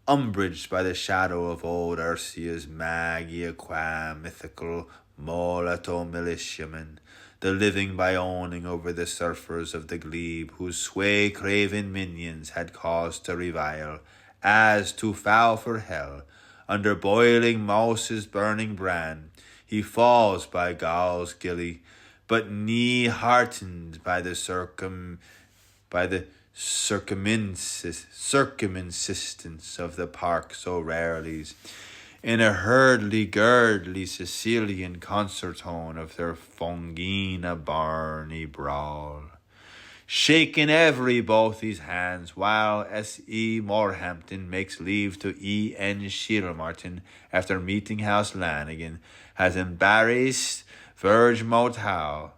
S1: umbraged by the shadow of old Ursia's magia qua mythical molato militiamen, the living by owning over the surfers of the glebe, whose sway-craven minions had cause to revile, as to foul for hell, under boiling mouse's burning brand, he falls by Gal's gilly, but knee heartened by the circuminsistence of the park's O'Reillys, in a hurdly-girdly Sicilian concertone of their Fongina Barney brawl, shaking every both his hands, while S.E. Morehampton makes leave to E.N. Sheilmartin after meeting house Lanigan has embarrassed Vergemouth Howe,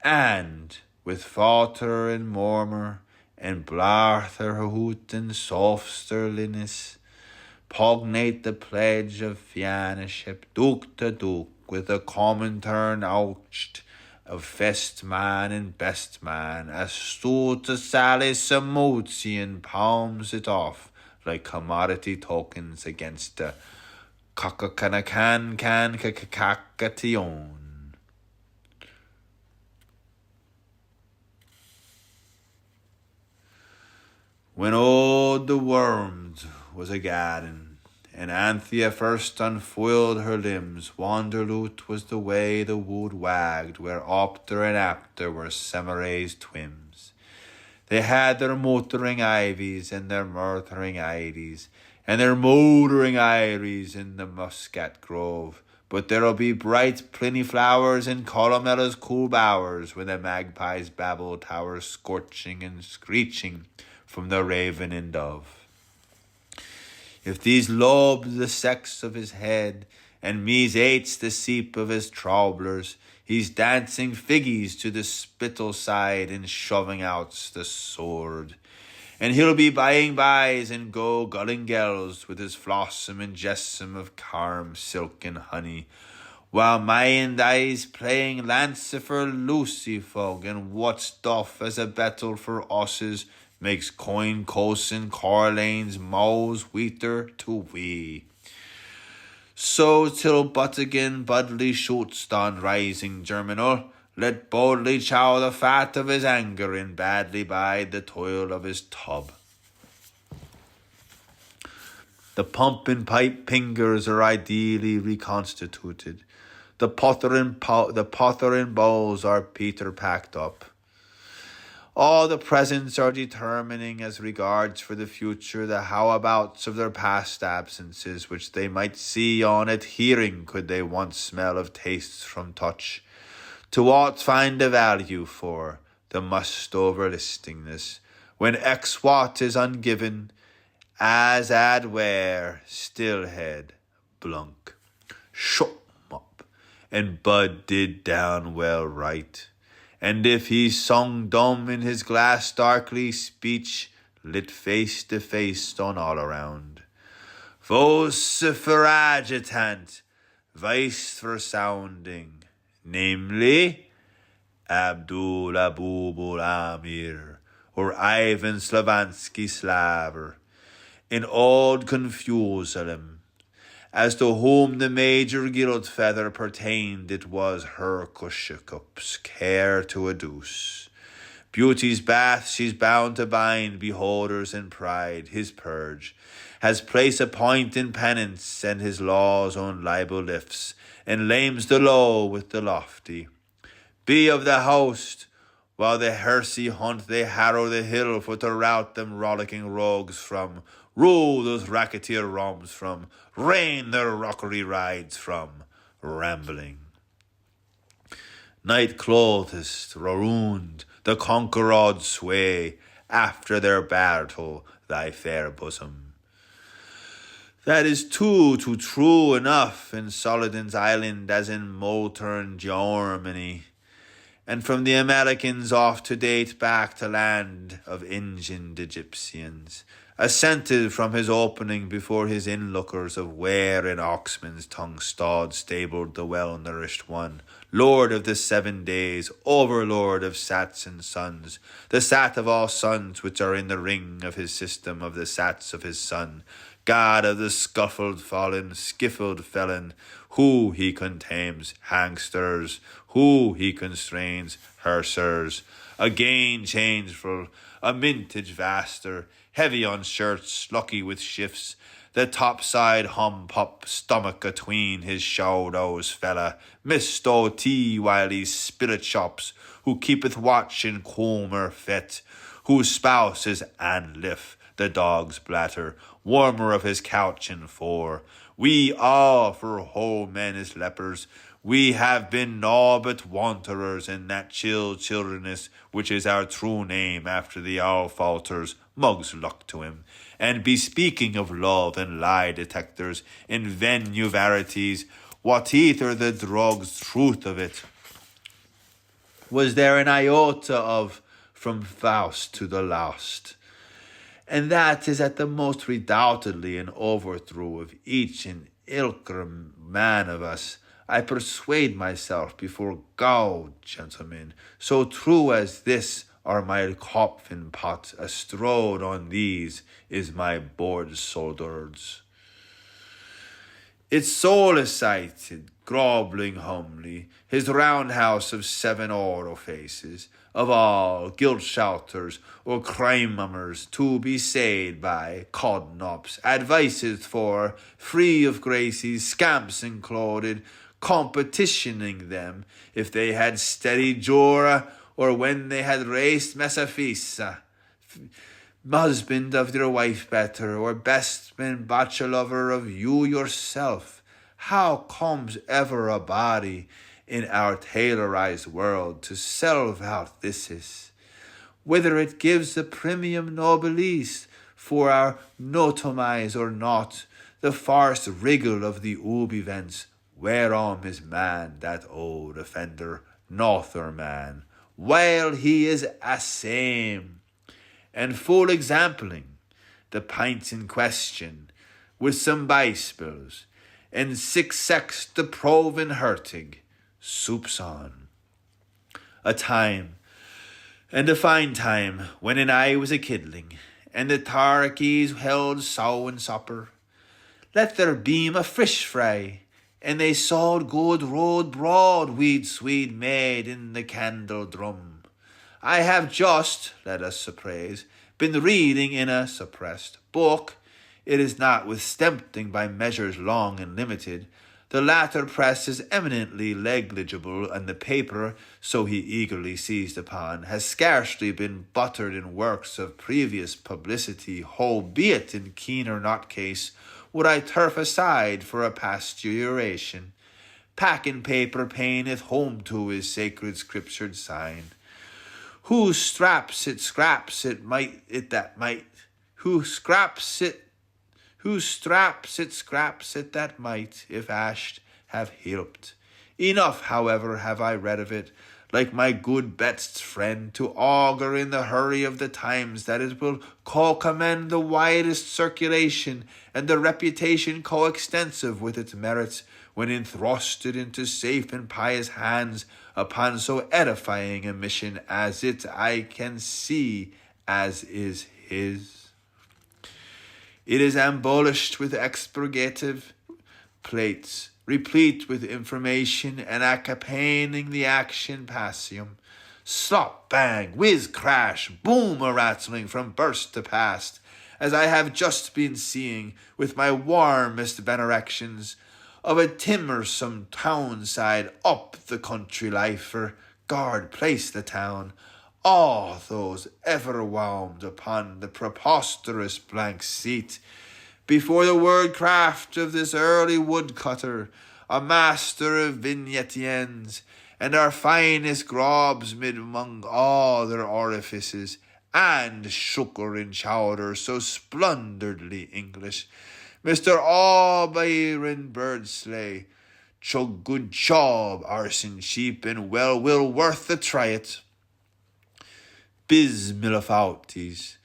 S1: and with falter and murmur and blarther hoot and softsterliness, pugnate the pledge of fianiship, duke to duke, with a common turn ouched of fest man and best man, as stood to Sally Samutian palms it off like commodity tokens against the kakakanakan. When old the worms was a garden, and Anthea first unfoiled her limbs, Wanderloot was the way the wood wagged, where opter and apter were Semaray's twims. They had their motoring ivies and their murthering idies, and their motoring iries in the muscat grove, but there'll be bright plenty flowers in Columella's cool bowers when the magpie's babble towers scorching and screeching from the raven and dove. If these lobe the sex of his head, and me's ates the seep of his troublers, he's dancing figgies to the spittle side and shoving out the sword. And he'll be buying buys and go gulling gells with his flossom and jessam of carm, silk and honey, while my and I's playing Lancifer Lucifog, and what's doff as a battle for osses makes coin cosin corlane's mows wheater to we. So till but again Budley shoots on rising germinal, let boldly chow the fat of his anger and badly bide the toil of his tub. The pump and pipe pingers are ideally reconstituted. The pother and bowls are Peter packed up. All the presents are determining as regards for the future the howabouts of their past absences, which they might see on at hearing could they once smell of tastes from touch. To aught find a value for the must over listingness, when X what is ungiven, as ad where stillhead blunk. Shut up, and Bud did down well right. And if he sung dumb in his glass darkly speech, lit face to face on all around. Vocifer agitant, vice for sounding, namely Abdul Abubul Amir, or Ivan Slavansky Slaver, in old Confusalem. As to whom the major guild feather pertained, it was her Cushicup's care to adduce. Beauty's bath she's bound to bind beholders in pride, his purge, has place a point in penance, and his law's own libel lifts, and lames the low with the lofty. Be of the host, while the hersey hunt they harrow the hill for to rout them rollicking rogues from, rule those racketeer roms from, reign their rockery rides from, rambling. Night clothest, round the conqueror'd sway, after their battle thy fair bosom. That is too true enough in Solomon's Island as in Moultern, Germany, and from the Americans off to date back to land of Injin Egyptians, assented from his opening before his inlookers of where in Oxman's tongue stawed stabled the well-nourished one, lord of the 7 days, overlord of sats and sons, the sat of all sons which are in the ring of his system of the sats of his son, god of the scuffled fallen, skiffled felon, who he contames, hangsters, who he constrains, hersers, again changeful, a mintage vaster, heavy on shirts, lucky with shifts, the topside hum-pup stomach atween his shoulders fella, missed o' tea while he spirit shops, who keepeth watch in Comer fet, whose spouse is Ann Liff, the dog's blatter, warmer of his couch in four. We all for whole men as lepers, we have been all but wanderers in that chill childerness, which is our true name after the owl falters, mug's luck to him, and bespeaking of love and lie detectors in venue verities, what ether the drug's truth of it? Was there an iota of from Faust to the lost? And that is at the most redoubtedly an overthrow of each and ilker man of us. I persuade myself before God, gentlemen, so true as this are my coffin pot, astrode on these is my board soldiers. Its soul is sighted, groveling humbly, his roundhouse of 7 orifices, of all guilt shelters or crime mummers to be said by codnops, advices for, free of graces, scamps included, competitioning them if they had steady Jora or when they had raced Messafisa, husband of their wife better, or best man bachelor of you yourself. How comes ever a body in our tailorized world to selve out this is? Whether it gives the premium nobilis for our notomise or not, the farce wriggle of the oob events, whereon is man, that old offender, nother man, while he is a same, and full exampling the pints in question, with some bispels, and six sex the proven hurtig, soups on. A time, and a fine time, when an I was a kiddling, and the turkeys held sow and supper. Let there beam a fish fry, and they sawed good road broad weed Swede made in the candle drum. I have just, let us surprise, been reading in a suppressed book. It is notwithstanding by measures long and limited. The latter press is eminently legible, and the paper, so he eagerly seized upon, has scarcely been buttered in works of previous publicity, howbeit in keener not case would I turf aside for a pasteuration. Packing paper paineth home to his sacred scriptured sign. Who straps it, scraps it, might it that might. Who straps it, scraps it that might, if ashed, have helped. Enough, however, have I read of it, like my good best friend, to augur in the hurry of the times that it will co-commend the widest circulation and the reputation coextensive with its merits, when enthrusted into safe and pious hands upon so edifying a mission as it I can see as is his. It is embellished with expurgative plates, replete with information and accompanying the action passium. Slop, bang, whiz, crash, boom a-rattling from burst to past, as I have just been seeing with my warmest benedictions of a timorsome townside up the country lifer, guard place the town, all those ever whelmed upon the preposterous blank seat, before the word craft of this early woodcutter, a master of vignettiens, and our finest grobs mid among all their orifices, and sugar and chowder so splendidly English, Mr. Byron Birdsley, chug good job, arson cheap, and well will worth the try it. Bismillafauties,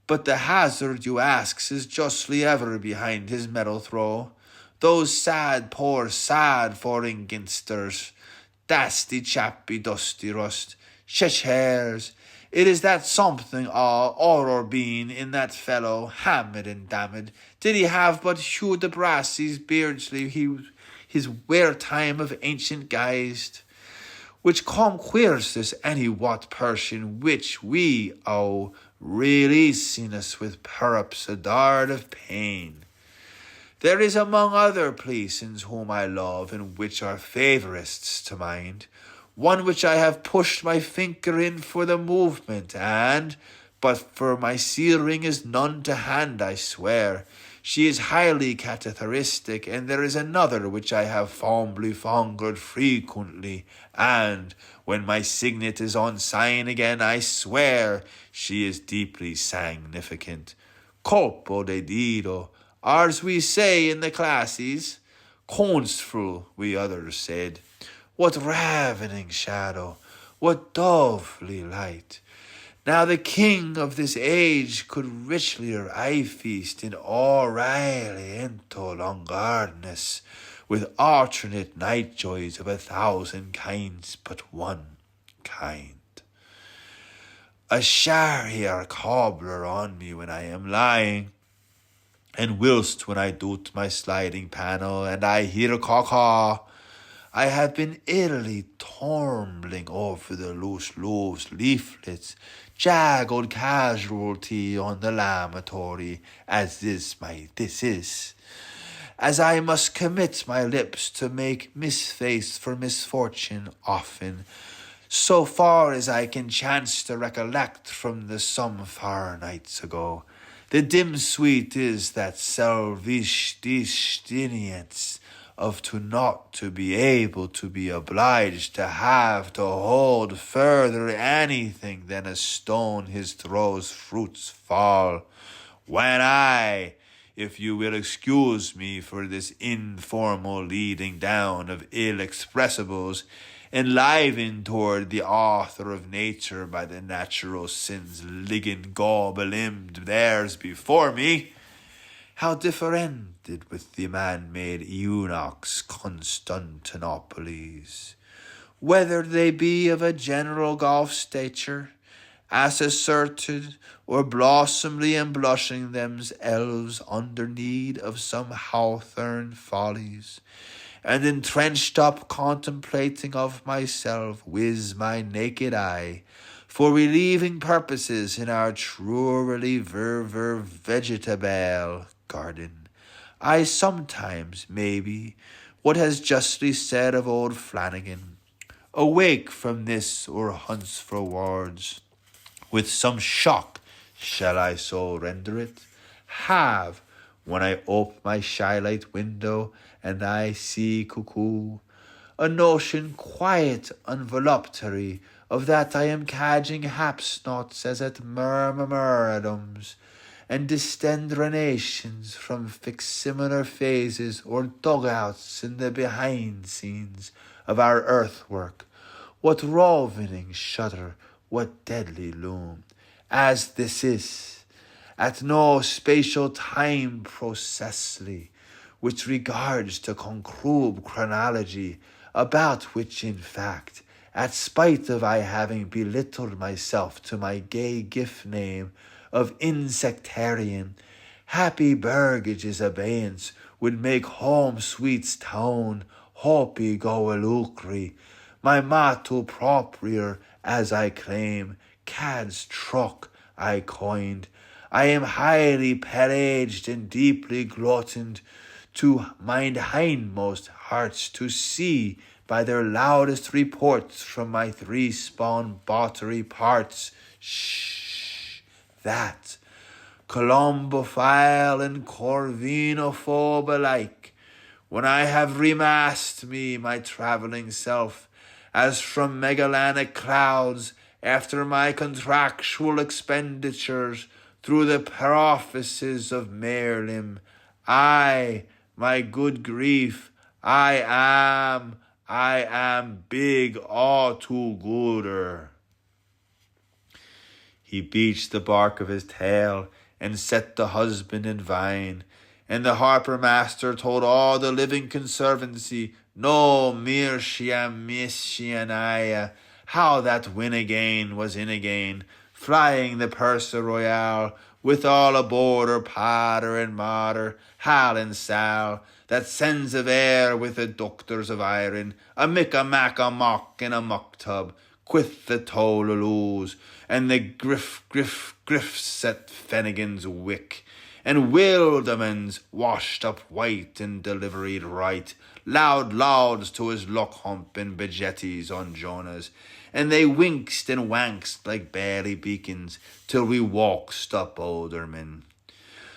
S1: but the hazard you asks is justly ever behind his metal throw. Those sad, poor, sad foreign ginsters, dasty chappy, dusty rust, shech hairs. It is that something all or being in that fellow, hammed and damned. Did he have but Hugh de Brassey's Beardsley, his wear time of ancient guised, which conquers this any what person which we really seen us with perhaps a dart of pain. There is among other pleasons whom I love, and which are favourists to mind, one which I have pushed my finger in for the movement, and, but for my searing is none to hand, I swear. She is highly characteristic, and there is another which I have fondly fingered frequently, and, when my signet is on sign again, I swear she is deeply significant. Colpo de dido, ours we say in the classes, constful we others said. What ravening shadow, what dovely light. Now the king of this age could richlier eye feast in O'Reilly into longardness, with alternate night joys of 1,000 kinds but one kind. A sharier cobbler on me when I am lying, and whilst when I do't my sliding panel, and I hear caw-caw, I have been illy tumbling over the loose leaflets, jagged casualty on the lamatory, as this is, as I must commit my lips to make misface for misfortune often, so far as I can chance to recollect from the some far nights ago. The dim sweet is that selfish distinience of to not to be able to be obliged to have to hold further anything than a stone his throws fruits fall, when I, if you will excuse me for this informal leading down of ill expressibles, enlivened toward the author of nature by the natural sins ligand gobbelimbed theirs before me, how differented with the man-made eunuchs Constantinopolis, whether they be of a general golf stature, as asserted, or blossomly and blushing themselves under need of some hawthorn follies, and entrenched up contemplating of myself with my naked eye, for relieving purposes in our truly verver vegetable garden, I sometimes, maybe, what has justly said of old Finnegan, awake from this or hunts for wards, with some shock, shall I so render it, have, when I ope my shylight window and I see cuckoo, a notion quite unvoluptuary of that I am cadging hapsnots as at murmuradums, and distendronations from fixsimilar phases or dugouts in the behind scenes of our earthwork, what ravening shudder, what deadly loom, as this is, at no spatial time processly, which regards to concrete chronology, about which, in fact, at spite of I having belittled myself to my gay gift name of insectarian, happy burgage's abeyance would make home sweet's tone, hopi goelucri, my motto proprior, as I claim, cad's truck I coined. I am highly pelaged and deeply gluttoned to mind hindmost hearts to see by their loudest reports from my three-spawn bottery parts, that, colombophile and corvinophobe alike, when I have remassed me my travelling self, as from megalanic clouds, after my contractual expenditures, through the prophecies of Merlim, I, my good grief, I am big all-too-gooder. He beached the bark of his tail, and set the husband in vine, and the harper master told all the living conservancy, no Mishianaya, how that Winnegain was in again, flying the Purser Royale, with all aboard her patter and mater, hal and sal, that sends of air with the doctors of iron, a mick a mock in a muck tub, quith the tollaloos, and the griffs at Finnegan's wick, and Wildemans washed up white and deliveried right, loud lauds to his luck hump and bejetties on Jonas, and they winkst and wankst like barely beacons, till we walked up Alderman,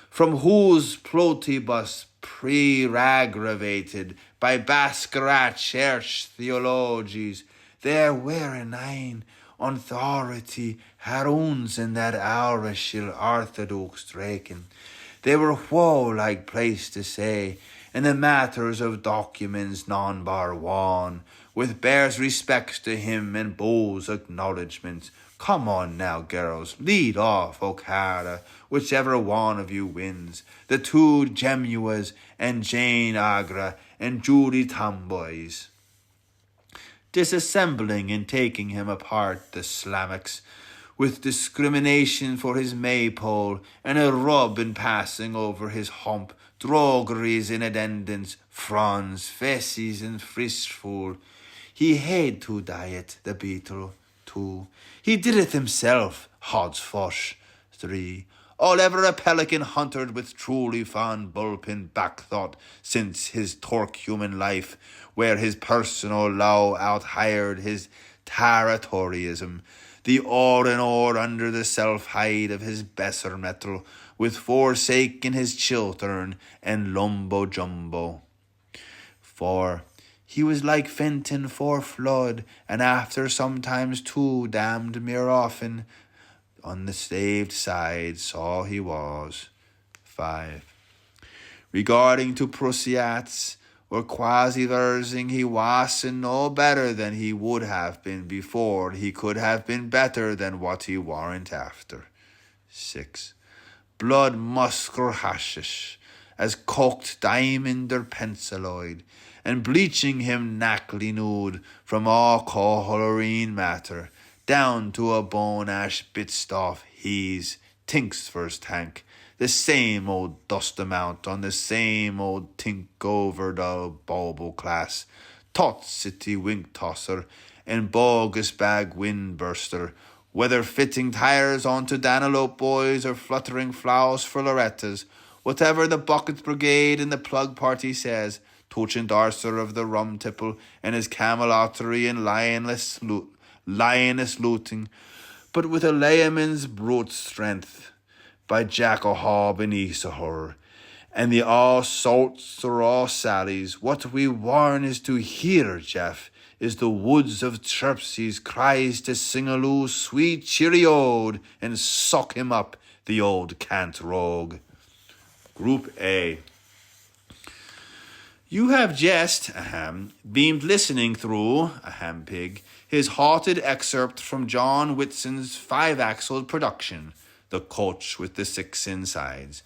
S1: from whose plotibus pre-aggravated by Bascarat church theologies, there were a nine authority Haroons in that Irish orthodox draken. They were woe-like place to say, in the matters of documents non-bar one, with bears respects to him and bows acknowledgments. Come on now, girls, lead off, O'Cara, whichever one of you wins. The two Gemuas and Jane Agra and Judy Tomboys. Disassembling and taking him apart, the slammocks, with discrimination for his maypole, and a rub in passing over his hump, drogeries in addendance, fronds, fesses, and fristful. He had to diet, the beetle, 2. He did it himself, hodsfosh, 3. All ever a pelican huntered with truly fond bullpen backthought since his torque human life, where his personal law outhired his territoriism, the or and or under the self-hide of his besser metal, with forsaken his chiltern and lumbo-jumbo. 4. He was like Fenton for flood, and after sometimes too damned mere often, on the staved side saw he was. 5. Regarding to Prussiats, or quasi-versing, he wasn't no better than he would have been before. He could have been better than what he warn't after. 6. Blood musker hashish, as cocked diamond or penciloid, and bleaching him knackly nude from all colorine matter, down to a bone ash bitstoff he's tinks first tank, the same old dust amount on the same old tink over the bulbo class, tot city wink tosser, and bogus bag wind burster, whether fitting tires onto Danelope boys or fluttering flowers for Lorettas, whatever the bucket brigade and the plug party says, touching Darcer of the rum tipple and his camelottery and lioness looting, but with a layman's brute strength, by Jack O'Hob and Isahor, and the all sorts or all sallies, what we warn is to hear, Jeff, is the woods of Cherpsy's cries to sing a loose sweet cheery ode, and suck him up, the old cant rogue. Group A. You have just, beamed listening through, pig, his halted excerpt from John Whitson's 5-axled production, The Coach with the 6 Insides,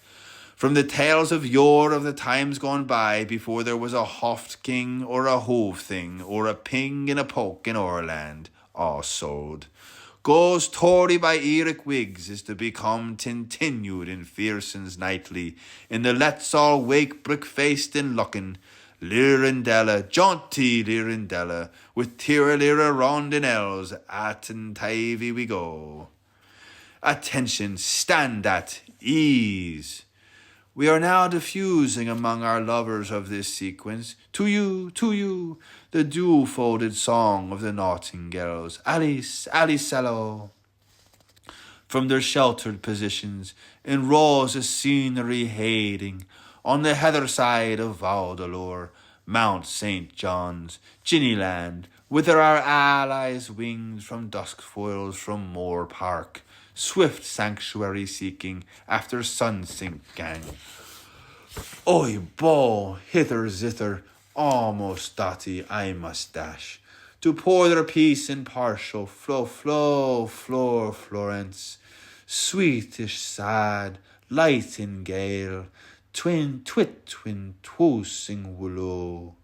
S1: from the tales of yore of the times gone by, before there was a hoft king or a hove thing or a ping and a poke in Orland, all sold. Goes Tory by Eric Wiggs is to become continued in Fearson's nightly, in the Let's All Wake brick-faced and looking, Lirindella, jaunty Lirindella, with tiralira rondinelles, at and tivy we go. Attention, stand at ease. We are now diffusing among our lovers of this sequence, to you, the dual-folded song of the Nightingales, Alice, Alicello. From their sheltered positions, in rows of scenery hading, on the heather side of Valdalore, Mount St. John's, Ginnyland, whither our allies winged from dusk foils from Moor Park, swift sanctuary seeking after sun-sink gang. Oi, bow, hither, zither, almost dotty I must dash, to pour their peace in partial flow, Florence, sweetish sad, light in gale, twin twoosing willow.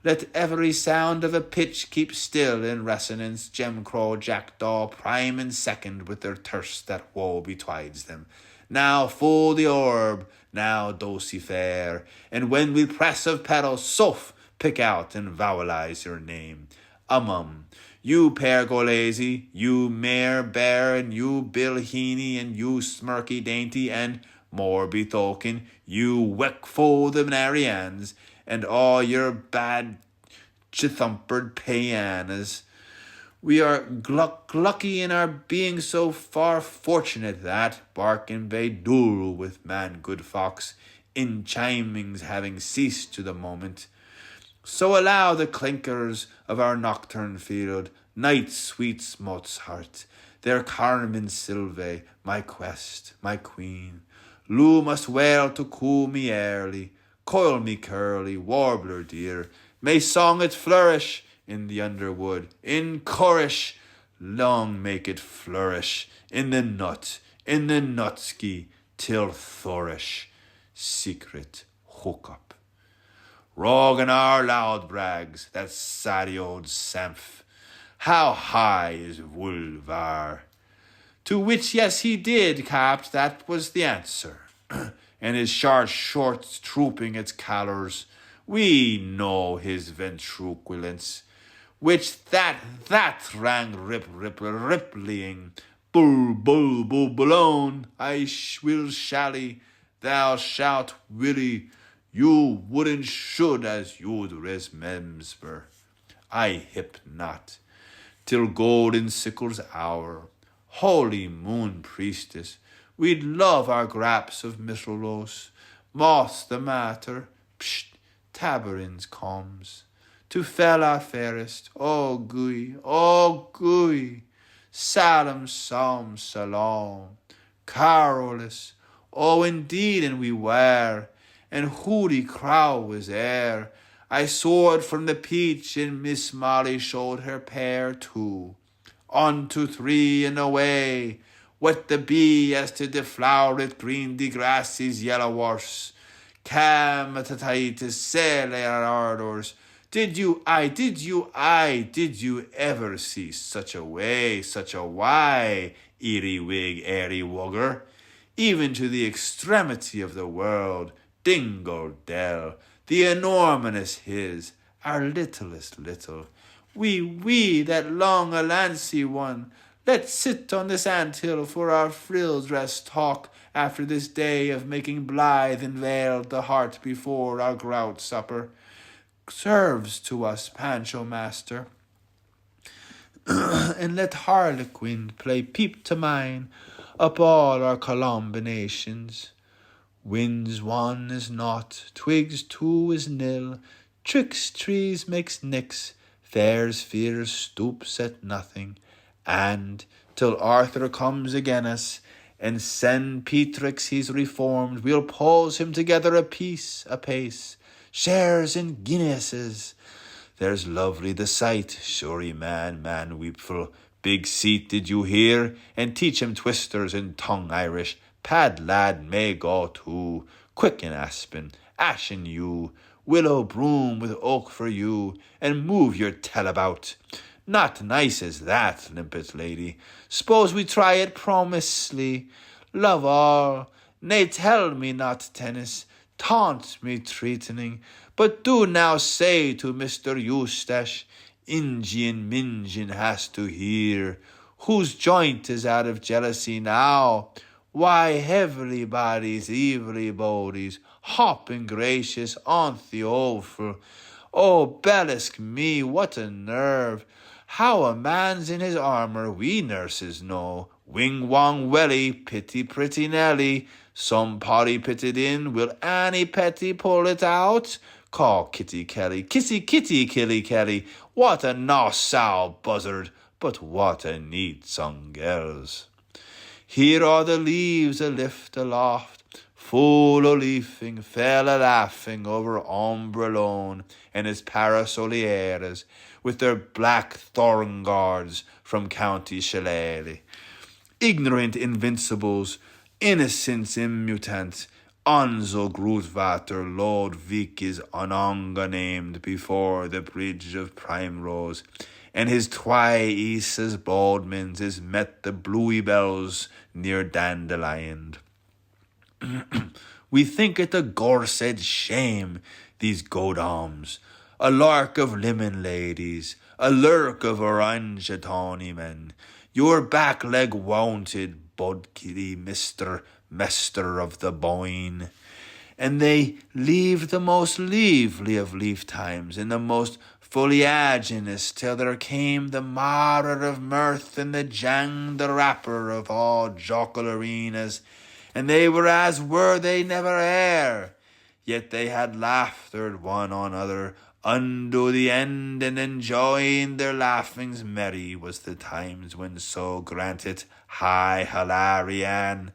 S1: Let every sound of a pitch keep still in resonance, Gemcrow, jackdaw, prime and second, with their thirst that woe betwides them. Now full the orb, now dosy fair, and when we press of pedals, soft, pick out and vowelize your name. You Pergolesi, you Mare Bear, and you Bill Heaney, and you Smirky Dainty, and more betoken, you Weckfo the Marians, and all your bad chithumpered payanas. We are lucky in our being so far fortunate that, Barkin Bay Dool with man good fox, in chimings having ceased to the moment, so allow the clinkers of our nocturne field, night sweet smots heart, their carmine sylvae, my quest, my queen. Lou must wail to cool me early, coil me curly, warbler dear, may song it flourish in the underwood, in chorish, long make it flourish, in the nutski, till thorish, secret hookup. Rogan our loud brags, that saddy old samph, how high is Wulvar? To which, yes, he did, Capt, that was the answer. And his shorts trooping its colours, we know his ventriloquence, which that rang rippling, bull, balone, I will shally, thou shalt willy, you wouldn't should as you'd remember. I hip not, till golden sickle's hour, holy moon priestess, we'd love our graps of mistletoes, moss the matter, psht, taberins comes, to fell our fairest, oh gooey, salam, salam, carolus, Oh, indeed, and we were, and hooty crow was air. I soared from the peach, and Miss Molly showed her pair too. On to three and away, what the bee as to the floweret green de grasses yellow worse. Cam at the tight to sail our ardors. Did you ever see such a way, such a why, eerie wig, airy wugger? Even to the extremity of the world, dingle dell, the enormous his, our littlest little. We, that long a lancy one, let's sit on this anthill for our frills rest talk after this day of making blithe and veiled the heart before our grout supper. Serves to us, Pancho master. And let harlequin play peep to mine up all our combinations. Winds one is naught, twigs two is nil, tricks trees makes nix, fair's fears stoops at nothing, and till Arthur comes again us, and send Petrix he's reformed, we'll pose him together apace, shares in Guinnesses. There's lovely the sight, sure man weepful, big seat did you hear, and teach him twisters in tongue Irish, pad lad may go too, quick in aspen, ash in yew, willow broom with oak for you, and move your tail about. Not nice as that, limpet lady. S'pose we try it promisely. Love all, nay tell me not tennis, taunt me treating, but do now say to Mr. Eustache, Injin Minjin has to hear, whose joint is out of jealousy now. Why, heavily bodies, evilly bodies, hopping gracious, on't the awful. Oh, bellisk me, what a nerve! How a man's in his armour, we nurses know. Wing wong welly, pity pretty Nelly. Some potty pitted in, will Annie Petty pull it out? Call Kitty Kelly, kissy kitty killy Kelly. What a Nassau buzzard, but what a neat song girls. Here are the leaves a lift aloft, full o' leafing, fell a laughing over Ombrelone and his parasolieras, with their black thorn guards from County Shillelagh. Ignorant invincibles, innocence immutant, Onzo Grootwater, Lord Vic is Ononga named before the bridge of Primrose, and his twice Baldmans is met the bluey bells near Dandelion. We think it a gorsed shame, these godoms, a lark of lemon ladies, a lurk of orange tawny men, your back leg wounded, bodkiddy Mester of the Boyne. And they leave the most lively of leaf times in the most foliaginous till there came the marrer of mirth and the jang the rapper of all jockle arenas, and they were as were they never ere, yet they had laughtered one on other unto the end, and enjoying their laughings merry was the times when so granted high Hilarion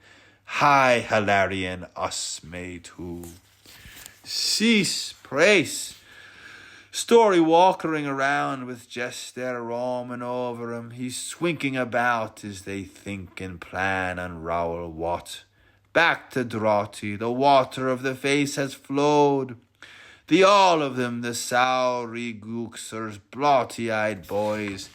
S1: us may too. Cease, praise. Story walkering around with Jester roaming over him. He's swinking about as they think and plan and rowl what. Back to Draughty, the water of the face has flowed. The all of them, the soury gooksers, blotty-eyed boys,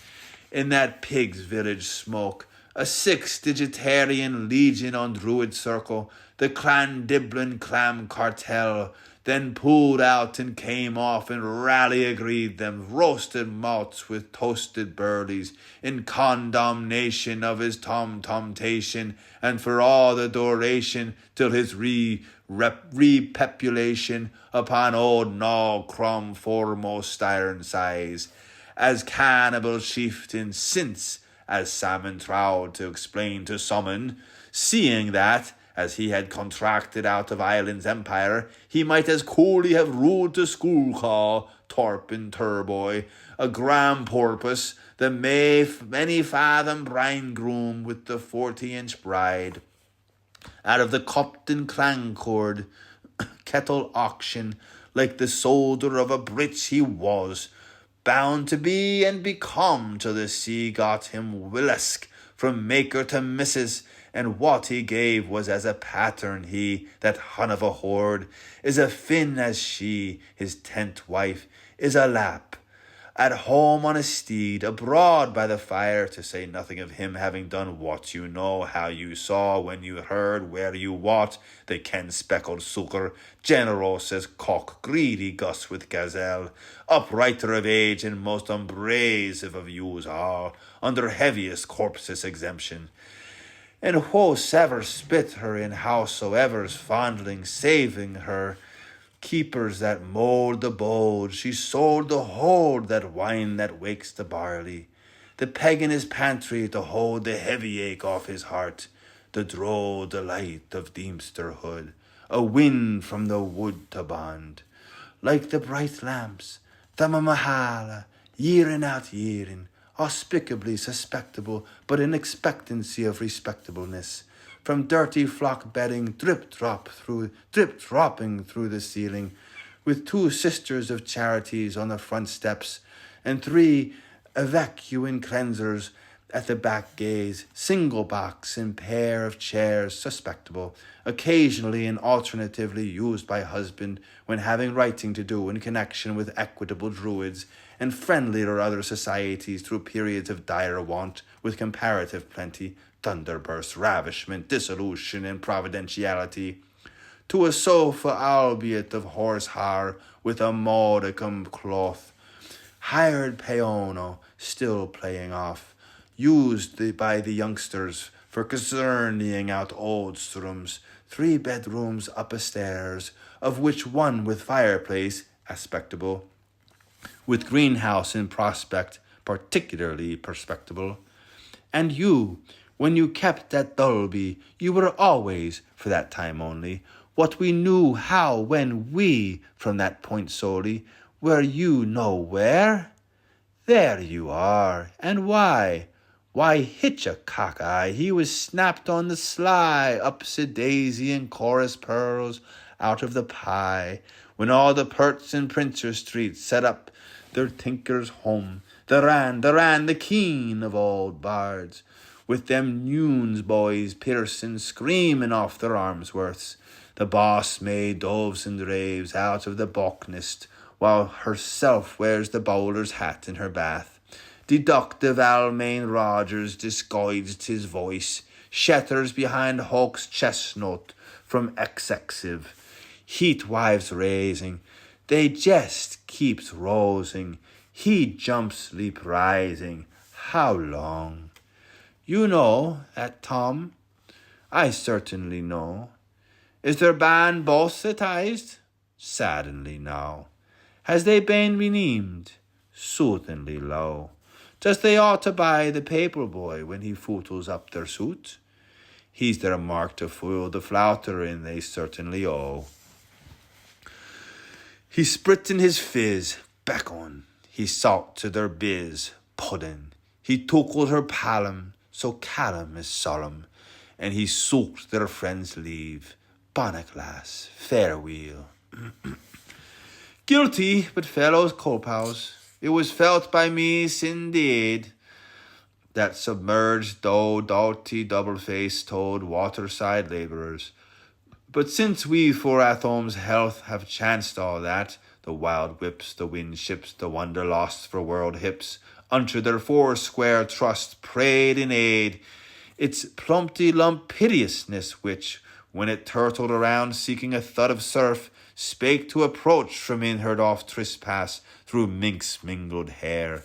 S1: in that pig's village smoke, a 6-digitarian legion on Druid Circle, the Clandiblin Clam Cartel, then pulled out and came off and rally agreed them, roasted malts with toasted burleys, in condemnation of his tom-tomtation, and for all the duration till his repepulation upon old Noll Crum foremost Ironsides, as cannibal chieftain since, as Salmon Troud to explain to summon, seeing that, as he had contracted out of Ireland's empire, he might as coolly have ruled to school call, Torpin Turboy, a gram porpoise, the many fathom bridegroom with the 40-inch bride. out of the Copton clancord kettle auction, like the soldier of a Brit he was, bound to be and become till the sea got him willesk from maker to missus, and what he gave was as a pattern he, that hun of a horde, is a Finn as she, his tent wife, is a lap. At home on a steed, abroad by the fire, to say nothing of him having done what you know, how you saw, when you heard, where you wot, the ken speckled sucker, generous as cock, greedy gus with gazelle, uprighter of age and most umbrasive of yous all, under heaviest corpses exemption. And whosoever spit her in howsoever's fondling, saving her, keepers that mowed the bold, she sold the hold, that wine that wakes the barley, the peg in his pantry to hold the heavy ache off his heart, the droll delight of deemsterhood, a wind from the wood to bond, like the bright lamps, the mahala, year in out year in, auspicably suspectable, but in expectancy of respectableness, from dirty flock bedding drip-dropping through the ceiling, with 2 sisters of charities on the front steps, and 3 evacuant cleansers at the back gaze, single box and pair of chairs suspectable, occasionally and alternatively used by husband when having writing to do in connection with equitable druids, and friendly or other societies through periods of dire want, with comparative plenty, thunderburst, ravishment, dissolution, and providentiality, to a sofa albeit of horsehair, with a modicum cloth, hired piano, still playing off, used by the youngsters for concerning out old strums, 3 bedrooms up a stairs, of which one with fireplace, aspectable, with greenhouse in prospect, particularly perspectable. And you, when you kept at Dulby, you were always, for that time only, what we knew how when we, from that point solely, were you know where? There you are, and why? Why, hitch a cock-eye, he was snapped on the sly, up daisy and chorus pearls out of the pie, when all the perts in Princer Street set up their tinkers home, the ran, the keen of old bards, with them newsboys piercing, screaming off their armsworths. The boss made doves and raves out of the bocknest, while herself wears the bowler's hat in her bath. Deductive Almain Rogers disguised his voice, shatters behind Hawk's chestnut from excessive heat wives raising. They jest keeps rosing, he jumps leap rising. How long? You know that, Tom? I certainly know. Is their band bossitized? Saddenly now. Has they been renamed? Soothingly low. Does they ought to buy the paper boy when he footles up their suit? He's their mark to fool the flouter in, they certainly owe. He sprit in his fizz, back on. He salt to their biz, puddin'. He tookled her palm, so callum is solemn, and he soaked their friends' leave. Bonnet lass, farewell. Guilty, but fellows copehouse, it was felt by me indeed, that submerged though doughty double-faced toad waterside labourers. But since we for Atholm's health have chanced all that, the wild whips, the wind ships, the wonder lost for world hips, unto their 4 square trust prayed in aid, its plumpty lump piteousness which, when it turtled around seeking a thud of surf, spake to approach from in her off trespass through minx mingled hair.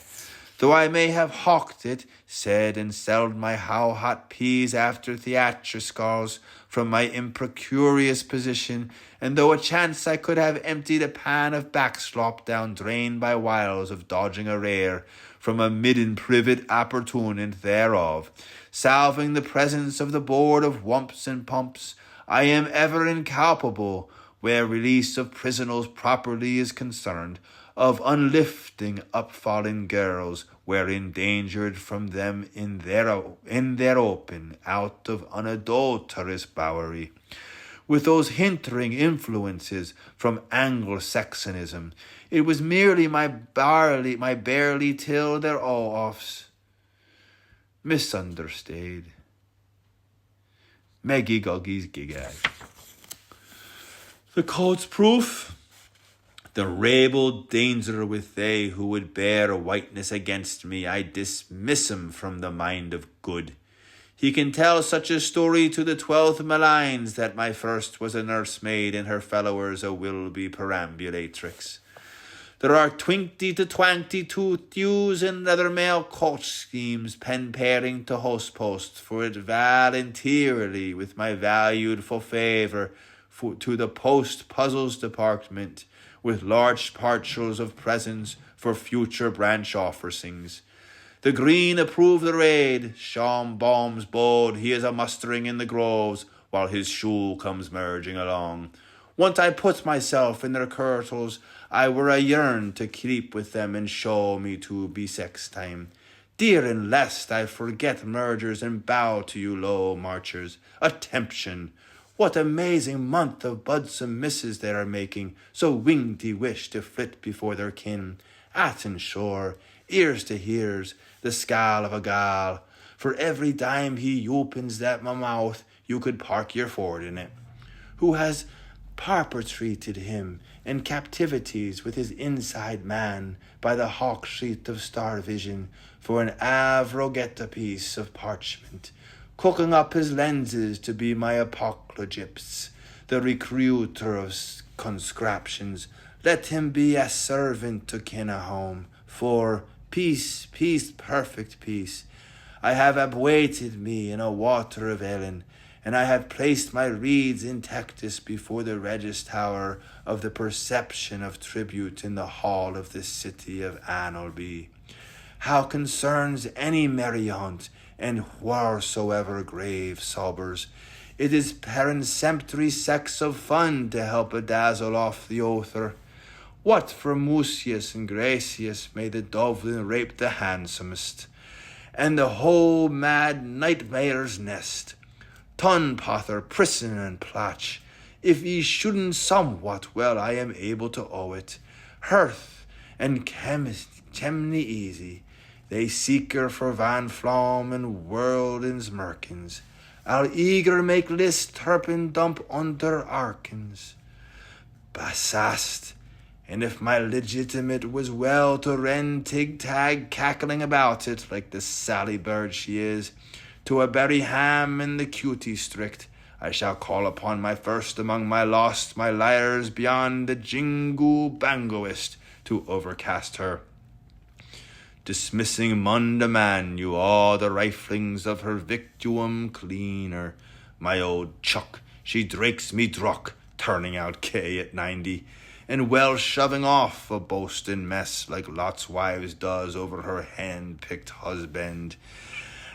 S1: Though I may have hawked it, said and sold my how hot peas after theatricals from my imprecurious position, and though a chance I could have emptied a pan of backslop down drain by wiles of dodging a rare from a midden privet opportunent thereof, salving the presence of the board of wumps and pumps, I am ever incalpable, where release of prisoners properly is concerned, of unlifting up-fallen girls, were endangered from them in their open, out of unadulterous bowery. With those hindering influences from Anglo-Saxonism, it was merely my barely till their offs. Misunderstood. Meggy Goggy's gigag. The code's proof. The rabble danger with they who would bear whiteness against me, I dismiss him from the mind of good. He can tell such a story to the 12th malines that my first was a nursemaid and her fellowers a will-be perambulatrix. There are 20 to 22 thews and other male coach schemes pen-pairing to host-post for it voluntarily with my valued for favour to the post-puzzles department, with large parcels of presents for future branch officings. The Green approve the raid. Sean Baum's bode, he is a mustering in the groves, while his shul comes merging along. Once I put myself in their kirtles, I were a yearn to keep with them and show me to be sex time. Dear and lest I forget mergers and bow to you low marchers. Attemption. What amazing month of budsome misses they are making, so winged he wish to flit before their kin. Atten shore, ears to hears, the scal of a gal. For every dime he opens that my mouth, you could park your Ford in it. Who has perpetrated him in captivities with his inside man by the hawk sheet of star vision for an avrogetta piece of parchment, cooking up his lenses to be my apocalypse, the recruiter of conscriptions. Let him be a servant to kin a home, for peace, perfect peace. I have abwaited me in a water of Ellen, and I have placed my reeds intactus before the register of the perception of tribute in the hall of the city of Annalby. How concerns any merry hunt, and wheresoever grave sobbers, it is peremptory sex of fun to help a dazzle off the author. What for Mucius and Gracius may the Dublin rape the handsomest, and the whole mad nightmare's nest. Tunpother, prison and platch, if ye shouldn't somewhat well I am able to owe it. Hearth and chimney easy, they seeker for Van Flom and Worldin's Merkins. I'll eager make list turpin dump under Arkins. Basast, and if my legitimate was well to rend tig-tag cackling about it like the Sally bird she is, to a berry ham in the cutie strict, I shall call upon my first among my lost, my liars beyond the jingle bangoist, to overcast her. Dismissing Munda man, you all the riflings of her victuum cleaner. My old chuck, she drakes me druck, turning out K at 90, and well shoving off a boasting mess like Lot's wives does over her hand-picked husband,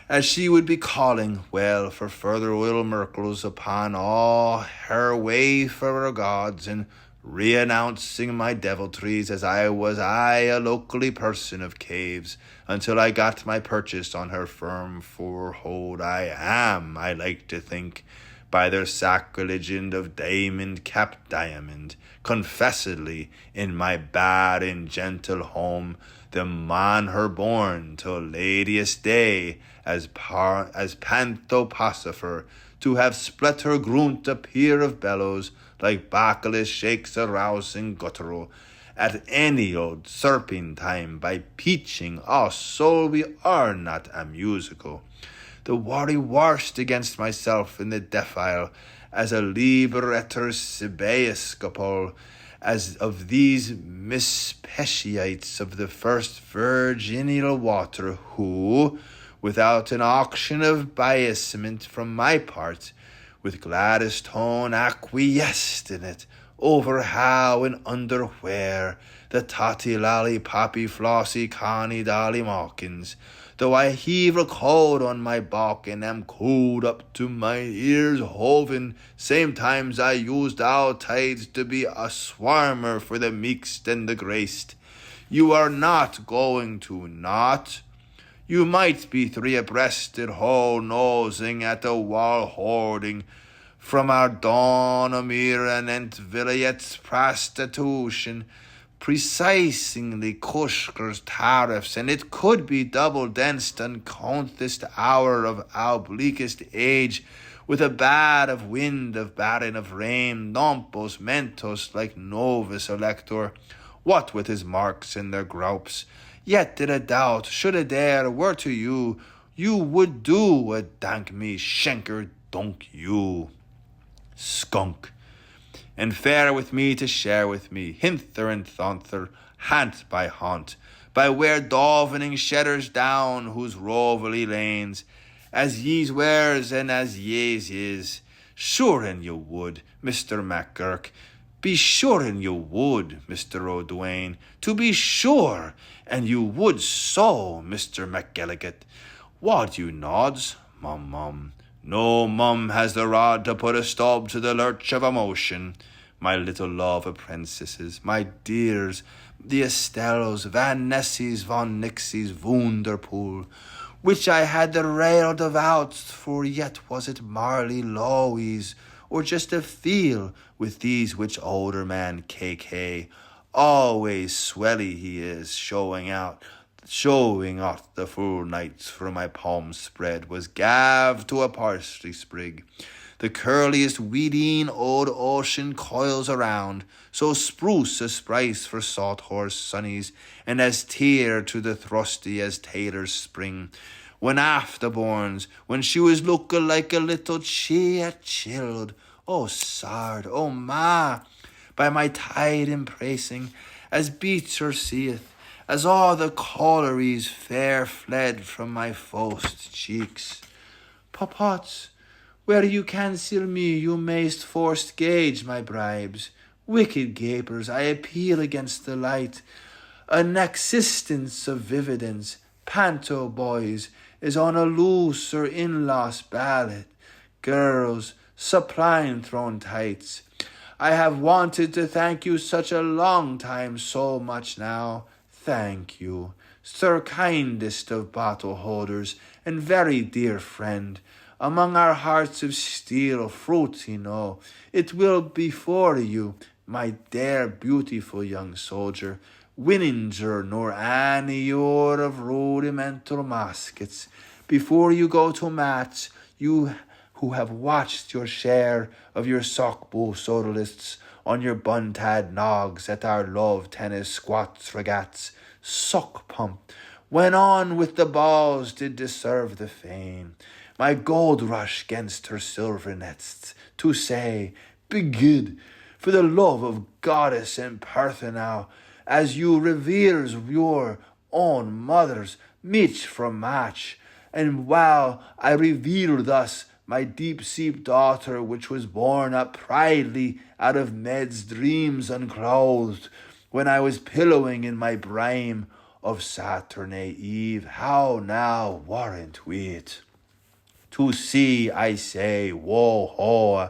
S1: as she would be calling, well, for further oil myrkles upon all her way for her gods, and re-announcing my deviltries as I was a locally person of caves, until I got my purchase on her firm forehold. I like to think, by their sacrilege of diamond capped diamond, confessedly in my bad and gentle home, the man her born till ladiest day, as Panthopacifer, to have split her grunt a peer of bellows, like Bacchus shakes a rousing guttural, at any old serping time by peaching us, so we are not a musical. The worry worst against myself in the defile, as a liberator Sebaeuscopol, as of these mispeciates of the first virginal water, who, without an auction of biasement from my part, with gladdest tone acquiesced in it, over how and under where, the totty lolly poppy flossy conny dolly mawkins, though I heave a cold on my balk and am cooled up to my ears hoven, same times I used all tides to be a swarmer for the meekst and the graced, You are not going to not. You might be three abreasted, whole-nosing at the wall hoarding, from our dawn amir and ent vilayet's prostitution, precisely Kushker's tariffs, and it could be double-densed and countless hour of our bleakest age, with a bad of wind, of barren of rain, nompos mentos like novus elector, what with his marks and their groups. Yet did a doubt, should a dare were to you, you would do a dank me schenker dunk you. Skunk, and fare with me to share with me, hinther and thonther, haunt by haunt, by where davening shedders down whose roverly lanes, as ye's wares and as ye's is. Sure and you would, Mr. MacGurk, be sure and you would, Mr. O'Dwayne, to be sure, and you would so, Mr. MacGilligan. Wad you nods, mum. No mum has the rod to put a stop to the lurch of emotion. My little love apprentices, my dears, the Estellos, Van Nessies, Von Nixies, Wunderpool, which I had the rail devout, for yet was it Marley Lowies, or just a feel with these which older man KK, always swelly he is, showing off the full nights for my palm spread was gav to a parsley sprig. The curliest weedeen old ocean coils around, so spruce a sprice for salt horse sunnies, and as tear to the thrusty as tailor's spring. When afterborns, when she was looking like a little chia chilled, oh sard, oh ma, by my tide embracing, as Beecher seeth, as all the colories fair fled from my fost cheeks. Popots, where you cancel me, you mayst forced gauge my bribes. Wicked gapers, I appeal against the light. An existence of vividence, panto boys, is on a loose or in-lost ballot. Girls, supplying thrown tights. I have wanted to thank you such a long time, so much now. Thank you, sir kindest of bottle holders, and very dear friend. Among our hearts of steel, fruit, it will be for you, my dear beautiful young soldier, Winninger nor any other of rudimental muskets. Before you go to match, you who have watched your share of your sockbow sodalists on your buntad nogs at our love tennis squats regattes, suck pump, when on with the balls did deserve the fame. My gold rush gainst her silver nets, to say, be good, for the love of goddess and Parthenow, as you reveres your own mothers, mitch from match, and while I reveal thus my deep-seep daughter, which was born up pridely out of Med's dreams unclothed, when I was pillowing in my brime of Saturday Eve, how now warrant we it? To see, I say, wo-ho,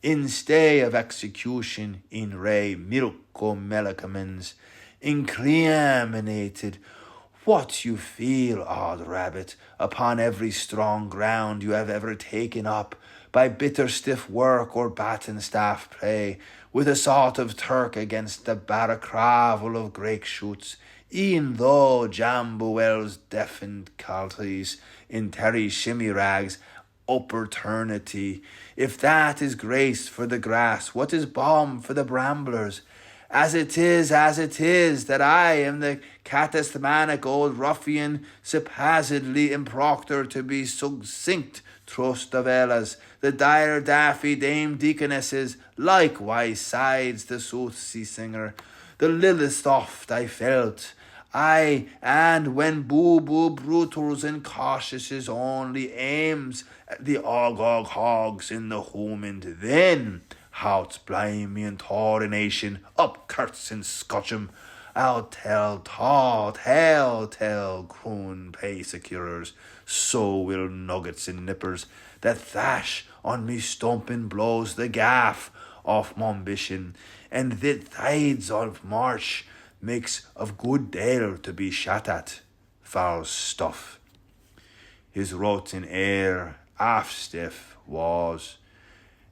S1: in stay of execution, in re milco melicamens, incriminated, what you feel, odd rabbit, upon every strong ground you have ever taken up, by bitter stiff work or batten staff play, with a sort of Turk against the barracravel of grake shoots, e'en though Jambuel's deafened calties in terry shimmy rags, opportunity. If that is grace for the grass, what is balm for the bramblers? As it is, that I am the catasthmanic old ruffian, supposedly improctor to be succinct, trust of Ella's, the dire daffy dame deaconesses, likewise sides the soothsay singer, the lilith oft I felt, aye, and when boo-boo brutals and cautiouses only aims at the og hogs in the humant, then houts blimey and taurination, up Kersse and Scotcham, I'll tell croon pay securers, so will nuggets and nippers, that thash on me stumpin' blows the gaff off m'ambition, and that thides of March, makes of good ale to be shot at, foul stuff. His rotten air half stiff was,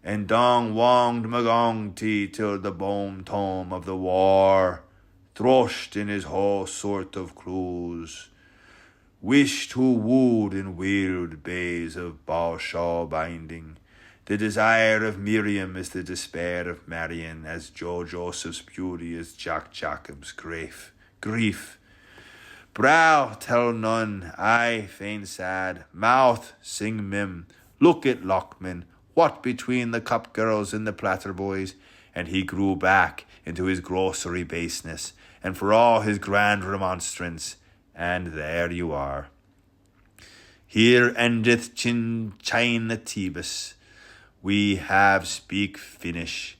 S1: and dong wonged magong tea till the bone tome of the war, thrushed in his whole sort of cruise, wished who wooed in weird bays of Balshaw binding. The desire of Miriam is the despair of Marian, as Joe Joseph's beauty is Jack Jacob's grief. Brow tell none, eye fain sad, mouth sing mim, look at Lockman, what between the cup girls and the platter boys, and he grew back into his grocery baseness, and for all his grand remonstrance, and there you are. Here endeth China Tebus, we have speak Finnish,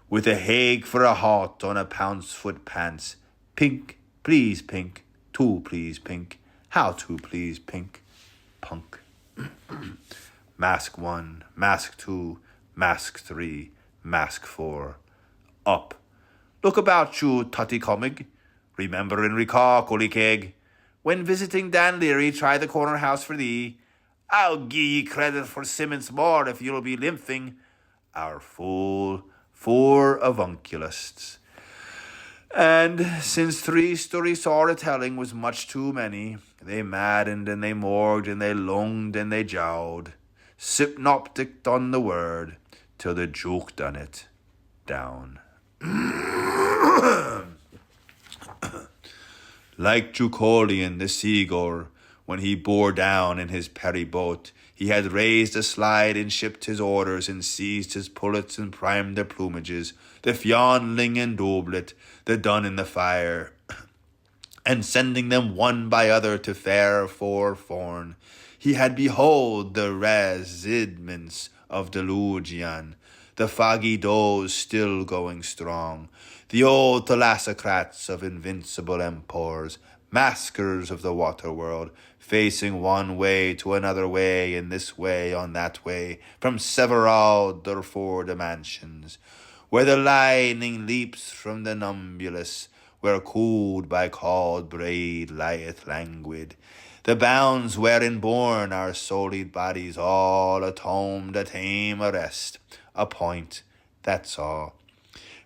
S1: with a hag for a hot on a pounce foot pants, pink, please pink, two please pink, how to please pink, punk. Mask 1, Mask 2, Mask 3, Mask 4. Up. Look about you, Tutty Commig. Remember and recall, Colly Keg. When visiting Dan Leary, try the corner house for thee. I'll gie ye credit for Simmons more if you'll be limphing. Our fool, 4 avunculists. And since 3-story storytelling was much too many, they maddened and they morged and they lunged and they jowled, synoptic on the word, till the joke done it down. Like Deucalion the seagull, when he bore down in his perry boat, he had raised a slide and shipped his orders and seized his pullets and primed their plumages, the fionling and doublet, the dun in the fire, and sending them one by other to fare for forn. He had behold the residments of Delugian, the foggy does still going strong, the old thalassocrats of invincible empors, maskers of the water world, facing one way to another way, and this way on that way, from several their 4 dimensions, where the lightning leaps from the numbulus, where cooled by cold braid lieth languid, the bounds wherein born our solid bodies all atomed a tame arrest, a point, that's all.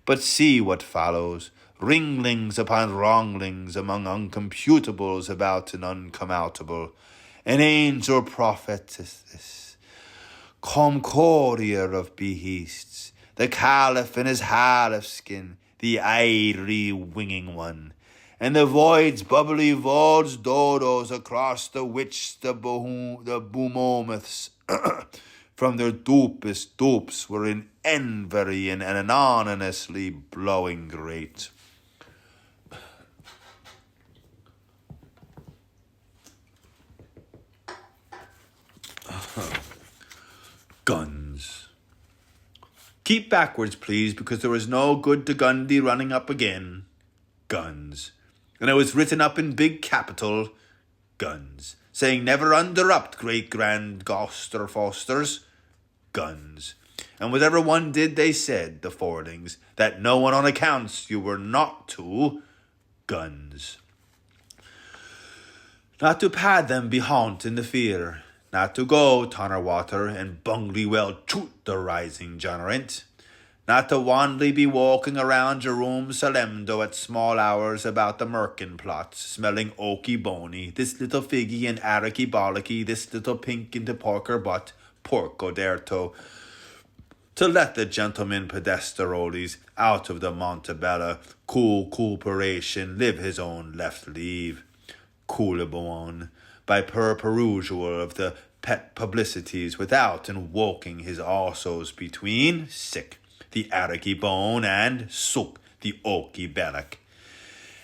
S1: But see what follows, wringlings upon wronglings among uncomputables about an uncomeoutable, an angel prophetess, courier of behests, the caliph in his half skin, the airy winging one, and the void's bubbly voids dodos across the which the boomomoths from their dopest dopes were in envy and anonymously blowing great. Guns. Keep backwards, please, because there was no good to Gundy running up again. Guns. And it was written up in big capital, guns, saying never underrupt great-grand Goster Fosters, guns. And whatever one did, they said, the Fordings, that no one on accounts you were not to, guns. Not to pad them be haunt in the fear, not to go Tonner Water and bungly well toot the rising generant, not to wandly be walking around Jerome Salemdo at small hours about the merkin plots, smelling oaky bony, this little figgy and aracky bollocky, this little pink into porker butt, porco derto, to let the gentleman pedesteroles out of the Montebello cool corporation live his own left leave, coolabone, by perusal of the pet publicities without and walking his arsos between, sick, the aracky bone, and sook, the oaky belloc.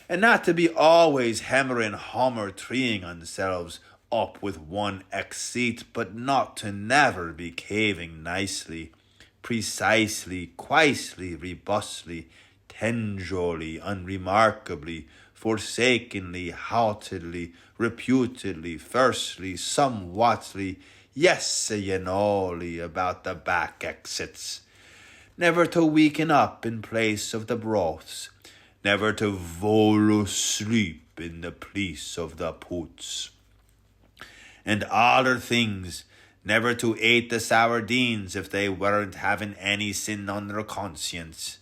S1: And not to be always hammering homer treeing themselves up with one seat, but not to never be caving nicely, precisely, quicely, robustly, tenderly, unremarkably, forsakenly, haughtily, reputedly, firstly, somewhatly, yesteryearly about the back exits, never to weaken up in place of the broths, never to vol sleep in the place of the poots. And other things, never to eat the sardines if they weren't having any sin on their conscience.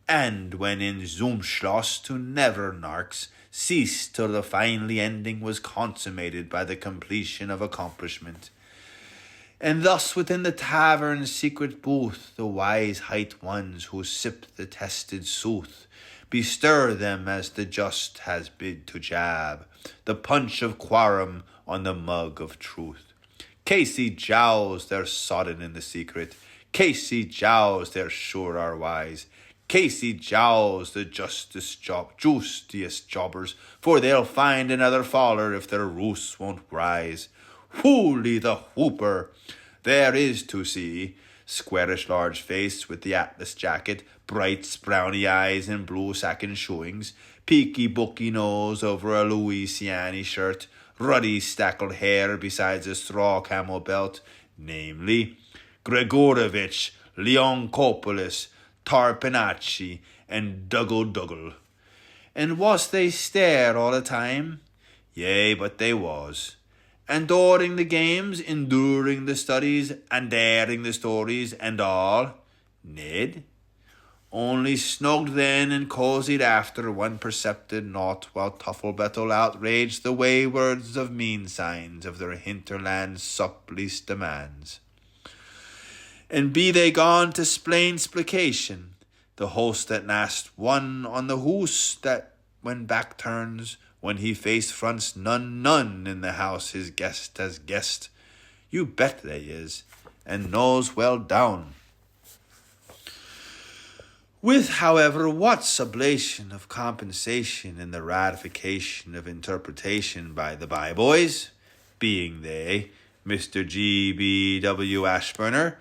S1: And when in Zoomschloss to never narks, cease till the finally ending was consummated by the completion of accomplishment. And thus within the tavern's secret booth, the wise height ones who sip the tested sooth, bestir them as the just has bid to jab, the punch of quorum on the mug of truth. Casey jows they're sodden in the secret, Casey jows they're sure are wise, Casey jows the justiest jobbers, for they'll find another faller if their roos won't rise. Holy the hooper! There is to see, squarish large face with the atlas jacket, bright sprowny eyes and blue sacking shoeings, peaky booky nose over a Louisiana shirt, ruddy stackled hair besides a straw camel belt, namely, Gregorovich, Leonkopoulos, Tarpanacci, and Dougal. And was they stare all the time? Yea, but they was. And during the games, enduring the studies, and daring the stories, and all, Ned? Only snugged then and cozied after, one percepted naught, while Tufflebettle outraged the waywards of mean signs of their hinterland's supplice demands. And be they gone to splain splication, the host at last one on the hoose that when back turns, when he face fronts none in the house his guest has guessed. You bet they is, and knows well down. With, however, what sublation of compensation in the ratification of interpretation by the byboys, being they Mr. G.B.W. Ashburner,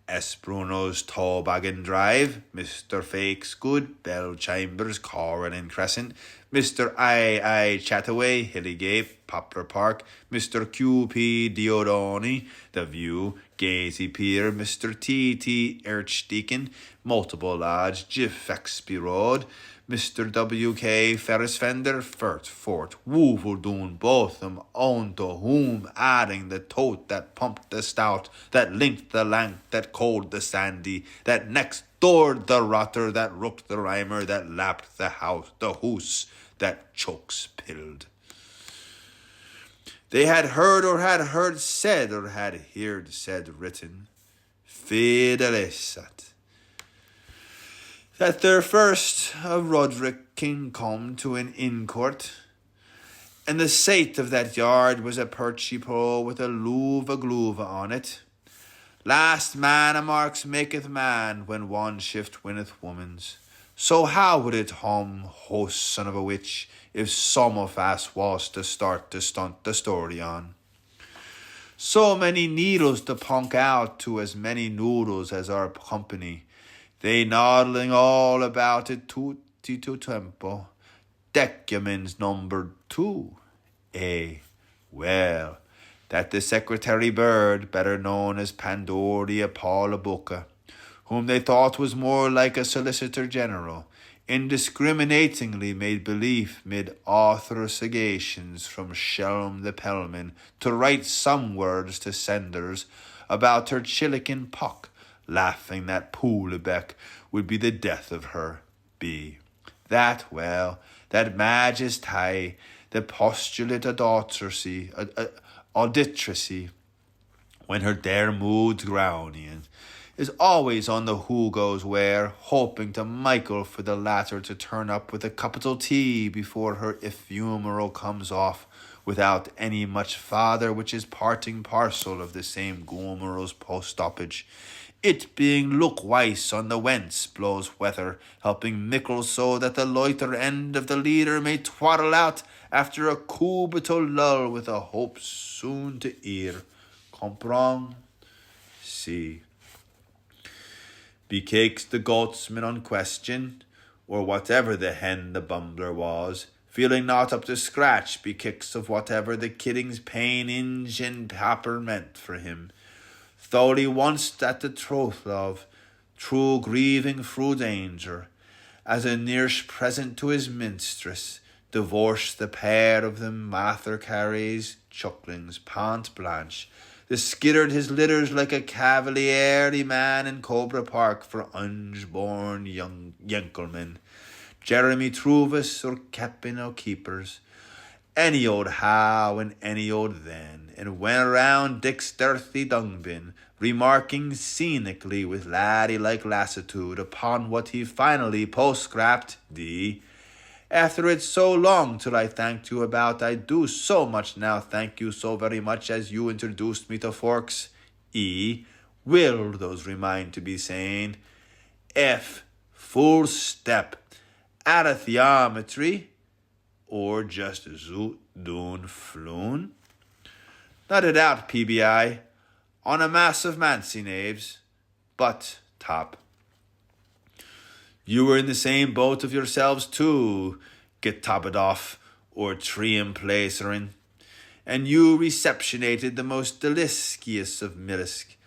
S1: S. Bruno's Toboggan Drive, Mr. Fake's Good, Bell Chambers, Corin and Crescent, Mr. I. Chataway, Hillygate, Poplar Park, Mr. Q.P. Diodoni, The View, Gaiety Pier, Mr. T.T. Archdeacon, Multiple Lodge, Jiff Exby Road, Mr. W.K. Ferris Fender, Fort, Woofledoon, Botham, own to whom, adding the tote that pumped the stout, that linked the lank, that cold the sandy, that next doored the rotter, that rooked the rhymer, that lapped the hoose, that chokes pilled. They had heard said, or had heard said written, Fidelesat, that there first a Roderick king come to an inn court, and the sate of that yard was a perchy pole with a gloova on it. Last man a marks maketh man, when one shift winneth woman's. So how would it host son of a witch, if some of us was to start to stunt the story on? So many needles to punk out to as many noodles as our company, they noddling all about it tutti to tempo. Decumens numbered 2. Well, that the secretary bird, better known as Pandoria Paulabuca, whom they thought was more like a solicitor general, indiscriminatingly made belief mid author sagations from Shelm the Pellman to write some words to senders about her chilican puck, laughing that Poulabec would be the death of her. That majesty, the postulate auditracy, when her dare moods grownian, is always on the who goes where, hoping to Michael for the latter to turn up with a capital T before her ephemeral comes off, without any much farther, which is parting parcel of the same goomeral's post-stoppage. It being look-wise on the whence blows weather, helping mickle so that the loiter end of the leader may twaddle out after a cubital lull with a hope soon to ear. Comprend? See. Becakes the goatsman on question, or whatever the hen the bumbler was, feeling not up to scratch, bekicks of whatever the kidding's pain inge and papper meant for him. Though he once at the troth of, true grieving through danger, as a nearest present to his minstress, divorced the pair of them Mather carries, chucklings, pant blanche, the skittered his litters like a cavalieri man in Cobra Park for unborn young Yankelman, Jeremy Truvis or Captain o' Keepers, any old how and any old then, and went around Dick's dirty dung bin, remarking scenically with laddie-like lassitude upon what he finally postscript d. After it's so long till I thanked you about, I do so much now thank you so very much as you introduced me to forks. E. Will those remind to be saying. F. Full step. Arithyometry. Or just zoot doon floon. Not a doubt, PBI, on a mass of mancy knaves, but top. You were in the same boat of yourselves too, get topped off, or treeing placerin, and you receptionated the most delicious of millisk,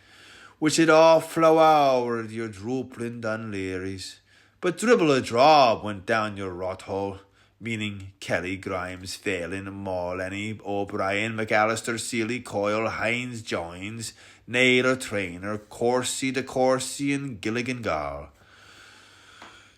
S1: which it all flow out your droopling Dunlearys, but dribble a drop went down your rot hole, meaning Kelly, Grimes, Phelan, Mullenny, O'Brien, McAllister, Seeley, Coyle, Hines, Joins, Naylor, Trainer, Corsi, De Corsi, and Gilligan Gall.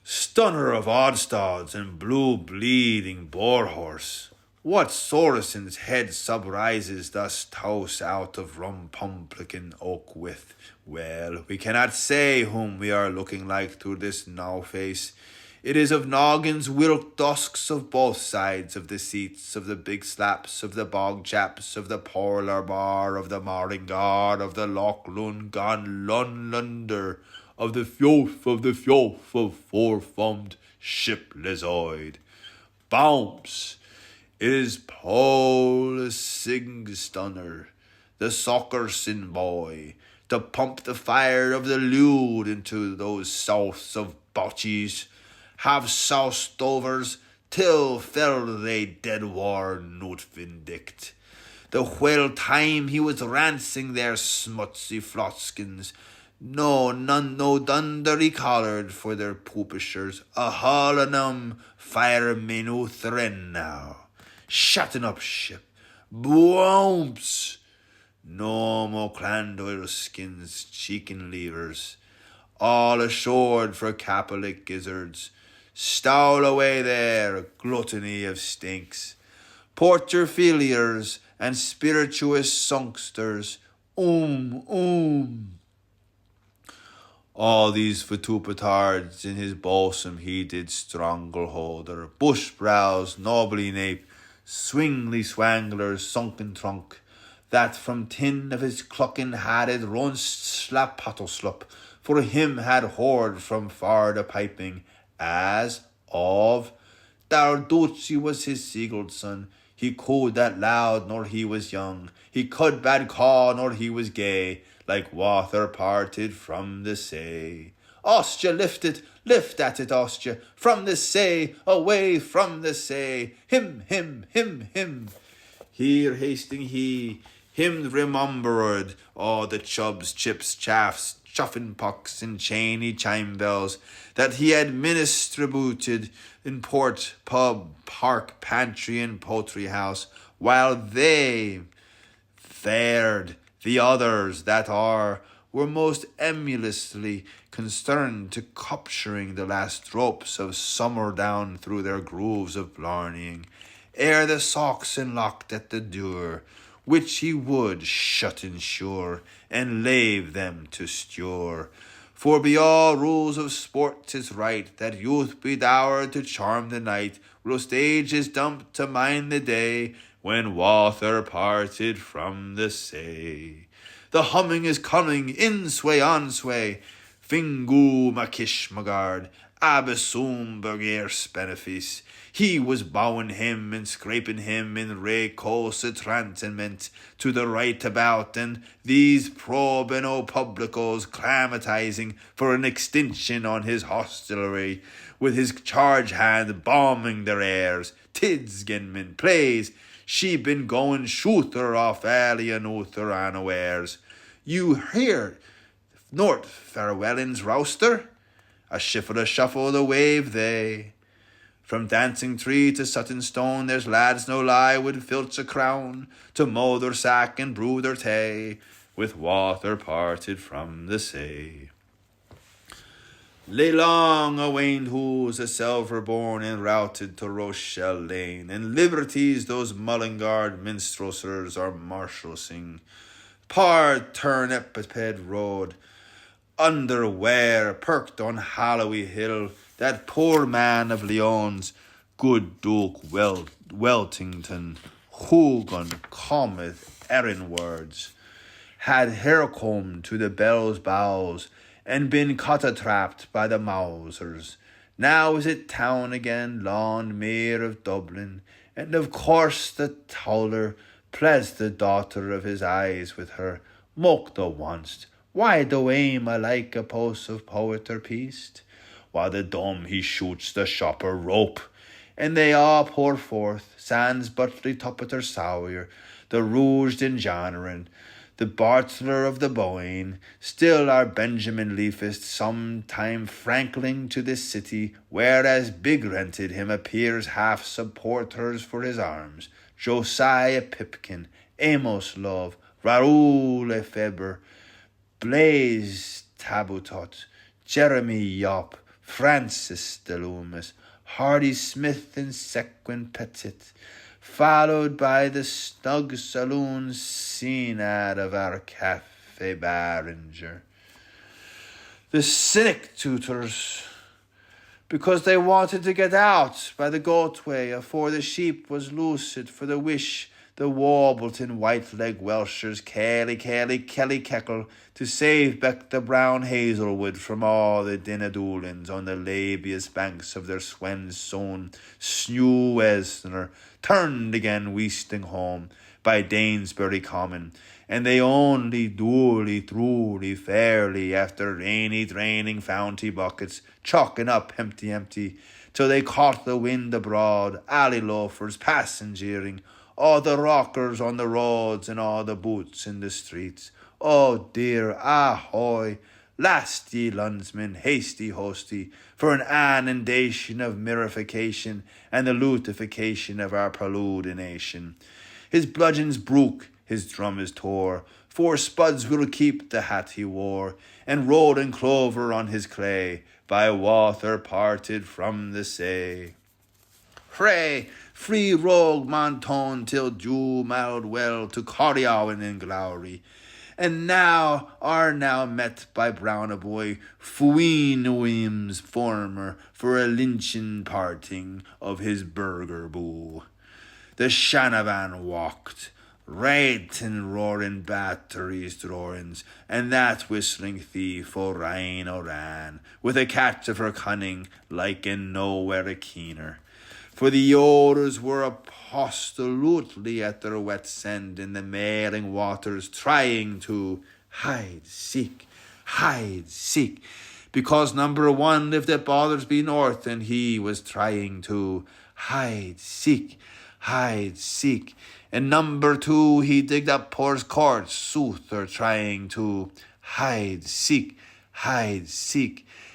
S1: Stunner of Oddstods and blue bleeding boar-horse, what Sorison's head subrises thus touse out of rumpumplican oak with? Well, we cannot say whom we are looking like through this now-face. It is of noggins wilk dusks of both sides of the seats, of the big slaps, of the bog chaps, of the parlour bar, of the Morringar, of the Loch Lungan Lunlunder, of the fiof of four-thumbed ship lezoid. Bounce! It is Paul Sigstunner, the Sockerson boy, to pump the fire of the lewd into those souths of botchies, have soused overs, till fell they dead war not vindict. The whale time he was rancing their smutsy flotskins, none no dundery collared for their poopishers, a hauling 'em firemen o' thrin now. Shutting up ship, boomps! No more clandoil skins, cheeking levers, all ashored for Catholic gizzards. Stowl away there, gluttony of stinks, porter failures and spirituous sunksters, All these vitupetards in his bosom he did strangleholder, bush brows, nobly nape, swingly swangler, sunken trunk, that from tin of his clucking hadded runst slap pottleslup, for him had hoard from far the piping, as of Darducci was his seagulled son. He cooed that loud nor he was young, he could bad caw nor he was gay, like water parted from the sea. Ostya, lift at it, Ostya, from the sea, away from the sea. Him. Here hasting he, him remembered all the chubs, chips, chaffs, chuffin pucks, and chainy chime bells that he had ministributed in port, pub, park, pantry, and poultry house, while they fared, the others that were most emulously concerned to capturing the last ropes of summer down through their grooves of blarneying, ere the Saxon locked at the door, which he would shut in sure, and lave them to sture. For be all rules of sport 'tis right, that youth be dowered to charm the night, whilst age is dumped to mind the day, when water parted from the sea. The humming is coming, in sway on sway, Fingu Makish Magard, Abyssum Berger Spenefis. He was bowing him and scraping him in recos atrantement to the right about, and these probeno publicos clamatizing for an extension on his hostelry, with his charge hand bombing their airs. Tidsgenman plays, she been going shooter off alien uther unawares. You hear Nort Farewellin's rouster? a shiver a shuffle the wave they. From dancing tree to Sutton stone, there's lads no lie would filch a crown, to mow their sack and brew their tay, with water parted from the sea. Lay long a waned who's a silver born and routed to Rochelle Lane, and liberties those Mullingard minstrelsers or marshal sing. Pard turn Epiped road, underwear perked on Hallowy Hill, that poor man of Lyons, good Duke Weltington, Hugon cometh Erinwards, had haircomb to the bell's boughs, and been caught-trapped by the Mausers. Now is it town again, Lond Mayor of Dublin, and of course the Tailor pleased the daughter of his eyes with her, mock the once, why do aim alike a post of poet or peast? While the dumb he shoots the shopper rope, and they all pour forth, sans butly tuppeter sour, the rouged in Janarin, the Bartler of the Boyne, still our Benjamin Leafist sometime frankling to this city, whereas big rented him appears half supporters for his arms, Josiah Pipkin, Amos Love, Raoul Lefebvre, Blaise Tabutot, Jeremy Yop, Francis de Loomis, Hardy Smith and Sequin Petit, followed by the snug saloon scene out of our Cafe Barringer. The cynic tutors, because they wanted to get out by the goatway afore the sheep was loosed for the wish the Warbleton white-leg Welshers Kelly Keckle to save back the brown hazelwood from all the Dinnadoolins on the labious banks of their Swen's sown Snew Wesner, turned again weasting home by Danesbury Common, and they only duly, truly, fairly, after rainy, draining founty buckets, chalking up empty, till they caught the wind abroad, alley loafers passengering, all the rockers on the roads and all the boots in the streets. Oh dear, ahoy, last ye Lundsmen, hasty hosty, for an annundation of mirification and the lutification of our paludination. His bludgeon's brook, his drum is tore, 4 spuds will keep the hat he wore, and road and clover on his clay, by water parted from the sea. Hray, free rogue Montone till Jew mild well to Corriowen in glory, and now are met by Brownaboy, Fuinwim's former, for a lynching parting of his burger boo. The Shanavan walked, right and roaring batteries drawings, and that whistling thief O'Ryan O'Ran, with a catch of her cunning, like in nowhere a keener. For the odors were absolutely at their wet's end in the mailing waters, trying to hide-seek, because number 1 lived at Bothersby North, and he was trying to hide-seek, and number 2 he digged up Pors Court, Souther, trying to hide-seek,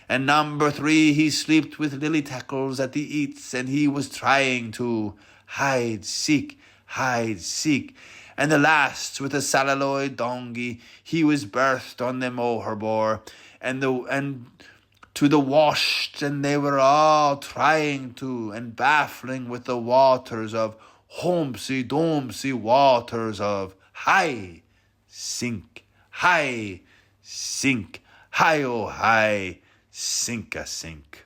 S1: and number 3 he slept with Lily Tackles at the Eats, and he was trying to hide-seek, and the last with the Salaloy Dongy he was birthed on the Moherbore, and to the washed, and they were all trying to, and baffling with the waters of Homsy waters of high sink, high oh high, sink a sink.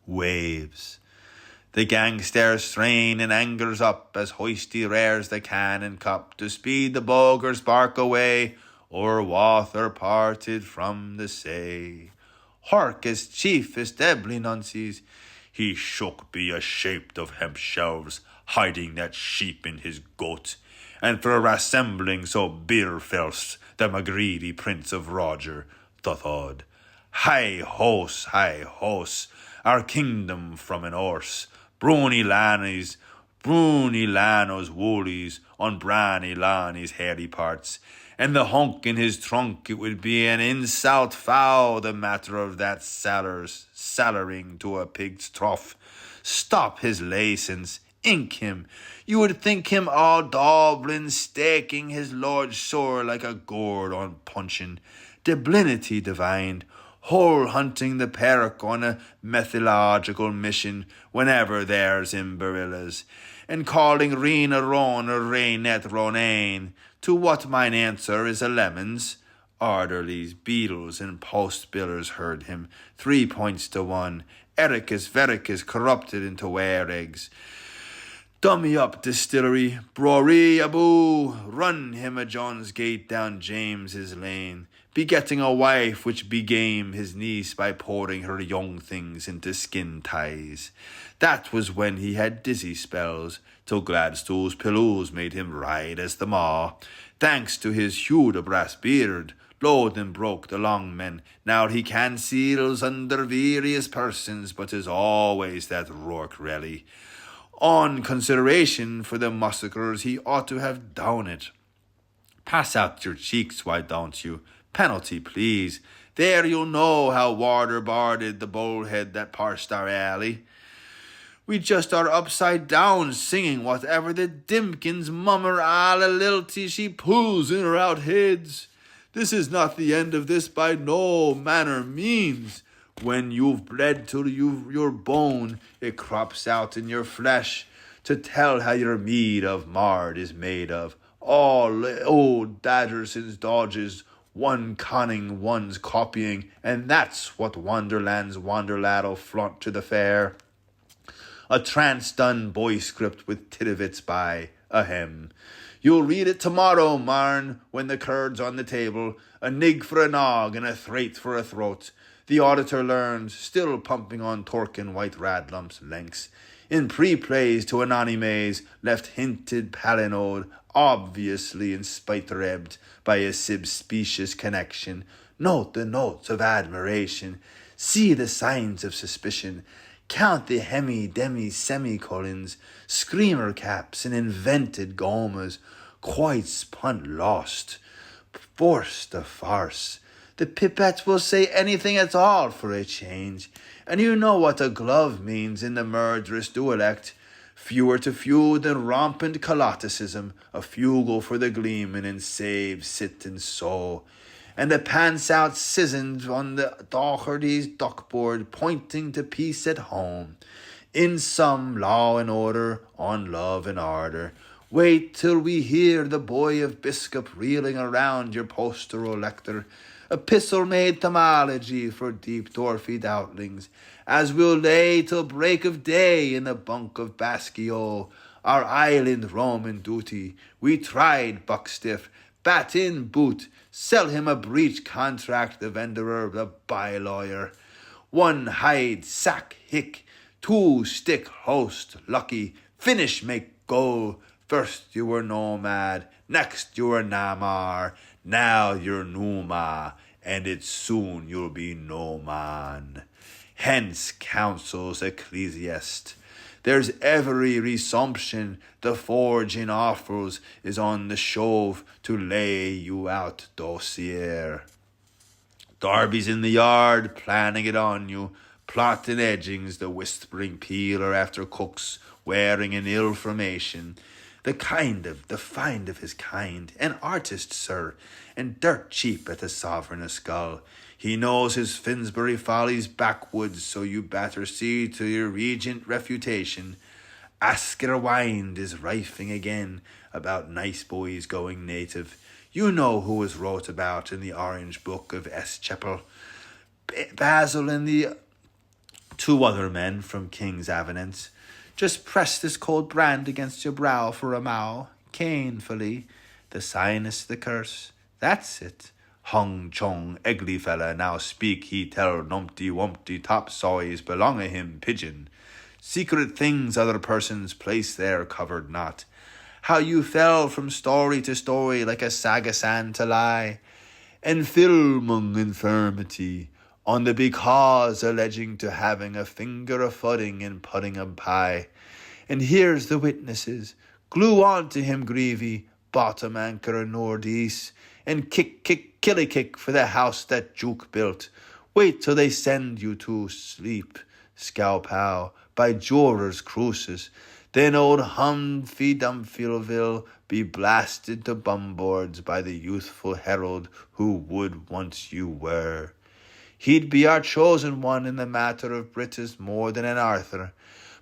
S1: Waves. The gangsters strain and angers up as hoisty rears the cannon cup to speed the bogers bark away o'er water parted from the sea. Hark as chiefest Eblin unsees, he shook be a shaped of hemp shelves, hiding that sheep in his goat, and for rassembling so beer felst the MacGreedy Prince of Roger, Thuthod. High house, our kingdom from an horse, Brony Lanny's Bruni Lano's woolies on Brani Lani's hairy parts, and the hunk in his trunk, it would be an insult foul, the matter of that salaring to a pig's trough. Stop his license, ink him. You would think him all Dublin, staking his lord's sore like a gourd on puncheon. Diblinity divined, hole hunting the perk on a methodological mission whenever there's imberillas, and calling Rena Ron or Rainet Ronaine, to what mine answer is a lemons. Orderlies, beadles, and post-billers heard him, 3 points to 1. Ericus Vericus corrupted into ware eggs. Dummy up distillery, Brory Abu, run him a John's gate down James's lane, begetting a wife which begame his niece by pouring her young things into skin ties. That was when he had dizzy spells, till Gladstone's pillows made him ride as the maw. Thanks to his hewed a brass beard, Loden broke the long men. Now he can seals under various persons, but is always that Rourke Relly. On consideration for the massacres, he ought to have done it. Pass out your cheeks, why don't you? Penalty, please. There you'll know how Warder barded the bullhead that parsed our alley. We just are upside down singing whatever the Dimkins mummer all a lilty she pulls in her out heads. This is not the end of this by no manner means. When you've bled till your bone, it crops out in your flesh, to tell how your mead of mard is made of. All old Dadderson's dodges, one conning, one's copying, and that's what Wonderland's Wanderlad'll flaunt to the fair. A trance-done boy script with tidivits by, ahem. You'll read it tomorrow, marn, when the curd's on the table, a nig for a nog and a thraith for a throat. The auditor learns, still pumping on Torkin White Radlump's lengths. In pre-plays to Anonymes, left hinted palinode, obviously in spite ebbed by a subspecious connection. Note the notes of admiration. See the signs of suspicion. Count the hemi-demi semicolons, screamer caps and invented gomas. Quite spunt lost. Forced a farce. The pipettes will say anything at all for a change, and you know what a glove means in the murderous duelect. Fewer to feud than rampant caloticism, a fugle for the gleeman and save sit and sow. And the pants out sizzoned on the Doherty's duckboard, pointing to peace at home. In some law and order, on love and ardour. Wait till we hear the boy of Biscop reeling around your posteral lector. Epistle made thomology for deep dwarfy doubtlings, as we'll lay till break of day in the bunk of Basquiat, our island Roman duty. We tried Buckstiff, bat in boot, sell him a breach contract, the venderer, the by-lawyer. 1 hide, sack, hick, 2 stick, host, lucky, finish, make goal. First you were nomad, next you were namar, now you're Numa, and it's soon you'll be no man. Hence counsels ecclesiast. There's every resumption, the forge in offers is on the shove to lay you out dossier. Darby's in the yard, planning it on you, plotting edgings, the whispering peeler after cooks, wearing an ill formation. The find of his kind, an artist, sir, and dirt cheap at the sovereign a skull. He knows his Finsbury follies backwoods, so you better see to your regent refutation. Askerwind is rifing again about nice boys going native. You know who was wrote about in the Orange Book of Eschapel. Basil and the 2 other men from King's Avenants. Just press this cold brand against your brow for a mow, canefully. The sinus, the curse. That's it. Hung Chung, egly fella, now speak he tell numpty wumpty top soys belong a him pigeon. Secret things other persons place there covered not. How you fell from story to story like a sagasan to lie. And filmung infirmity, on the because alleging to having a finger a fudding in pudding of pie. And here's the witnesses. Glue on to him, Greavy, bottom anchor northeast, and kick, killy kick for the house that Duke built. Wait till they send you to sleep, Scowpow, by Jorah's cruces. Then old Humphy Dumphyville be blasted to bumboards by the youthful herald who would once you were. He'd be our chosen one in the matter of Britis more than an Arthur,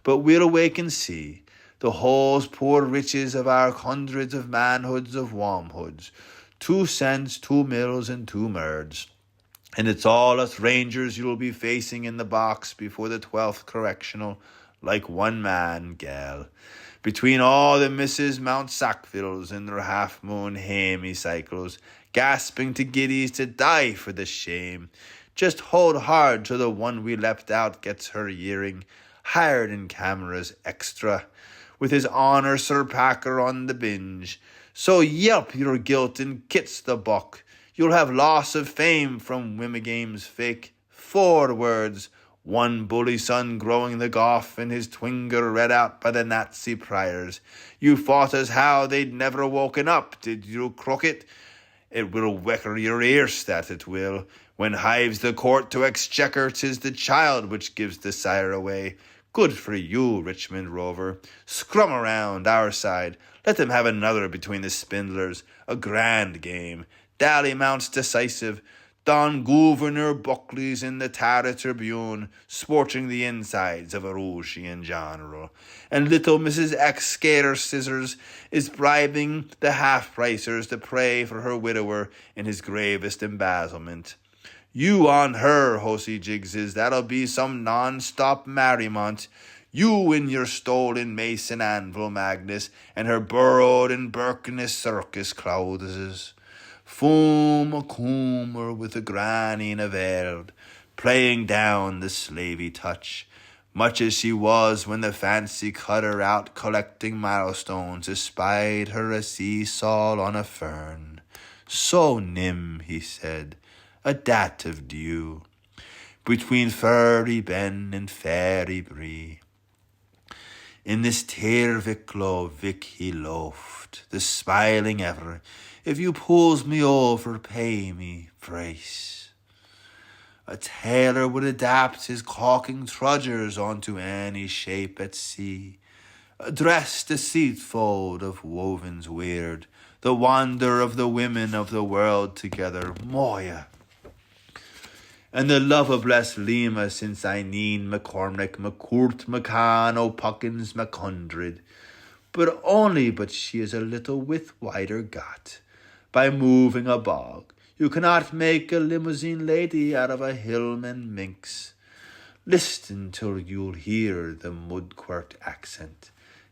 S1: but we'll wake and see. The whole's poor riches of our hundreds of manhoods of womhoods, 2 cents, 2 mills, and 2 merds. And it's all us rangers you'll be facing in the box before the 12th correctional, like one man, gal. Between all the Mrs. Mount Sackvilles and their half-moon hemicycles, gasping to giddies to die for the shame. Just hold hard till the one we left out gets her yearing, hired in cameras extra, with his honour Sir Packer on the binge. So yelp your guilt and kits the buck. You'll have loss of fame from Wimagame's fake. 4 words, one bully son growing the goff and his twinger read out by the Nazi priors. You fought as how they'd never woken up, did you, Crooked? It will wecker your ears, that it will. When hives the court to exchequer, 'tis the child which gives the sire away. Good for you, Richmond Rover. Scrum around our side. Let them have another between the spindlers. A grand game. Dallymount's decisive. Don Governor Buckley's in the Tara Tribune, sporting the insides of a Rougian general. And little Mrs. Excator Scissors is bribing the half-pricers to pray for her widower in his gravest embezzlement. You on her, Hosey Jiggses, that'll be some non-stop merriment. You in your stolen mason anvil, Magnus, and her burrowed and Birkeness circus clothes. Foom a coomer with a granny in a veld, playing down the slavey touch, much as she was when the fancy cut her out collecting milestones, espied her a seesaw on a fern. So nim, he said, a dat of dew, between Furry Ben and Fairy Bree. In this tear Vic lo Vic he loafed, the smiling ever, if you pulls me over, pay me price. A tailor would adapt his caulking trudgers onto any shape at sea. A dress deceitful of wovens weird, the wonder of the women of the world together, Moya. And the love of blessed Lima since I neen McCormick, McCourt, McCann, O'Puckins, McHundred. But she is a little with wider got. By moving a bog, you cannot make a limousine lady out of a hillman minx. Listen till you'll hear the mudquart accent.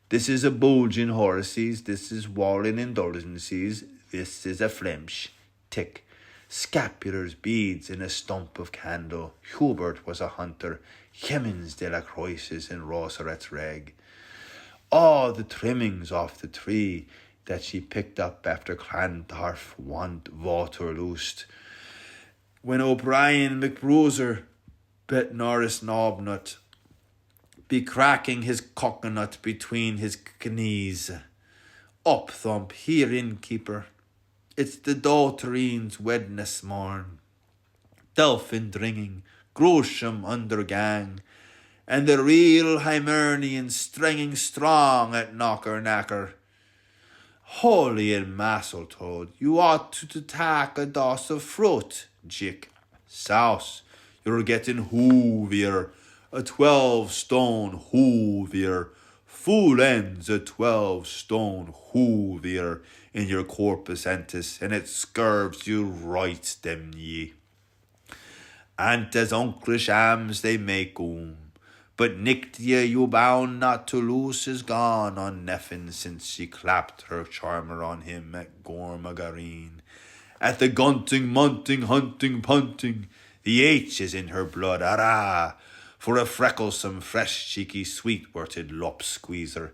S1: This is a bulging horses, this is walling indulgences, this is a Flemish. Tick. Scapulars, beads, and a stump of candle. Hubert was a hunter. Hemmings de la Croixes and Roseret's reg. All the trimmings off the tree that she picked up after Clontarf want Waterloost. When O'Brien McBruiser bet Norris Knobnut be cracking his coconut between his knees. Up thump, here innkeeper. It's the daughtereen's Wednesday morn. Dolphin dringing, Grosham undergang, and the real Hibernian stringing strong at knocker knacker. Holy and Mastletoad, you ought to tack a doss of fruit, Jick. Souse, you're getting hoovier, a 12-stone hoovier. Fool ends a 12-stone hoovier in your corpus entis, and it scurves you right, them ye. And as uncle shams they make but nicked ye you bound not to lose is gone on Neffin since she clapped her charmer on him at Gormagareen. At the gunting, munting, hunting, punting, the H is in her blood, arrah, for a frecklesome, fresh-cheeky, sweet-worded lop-squeezer,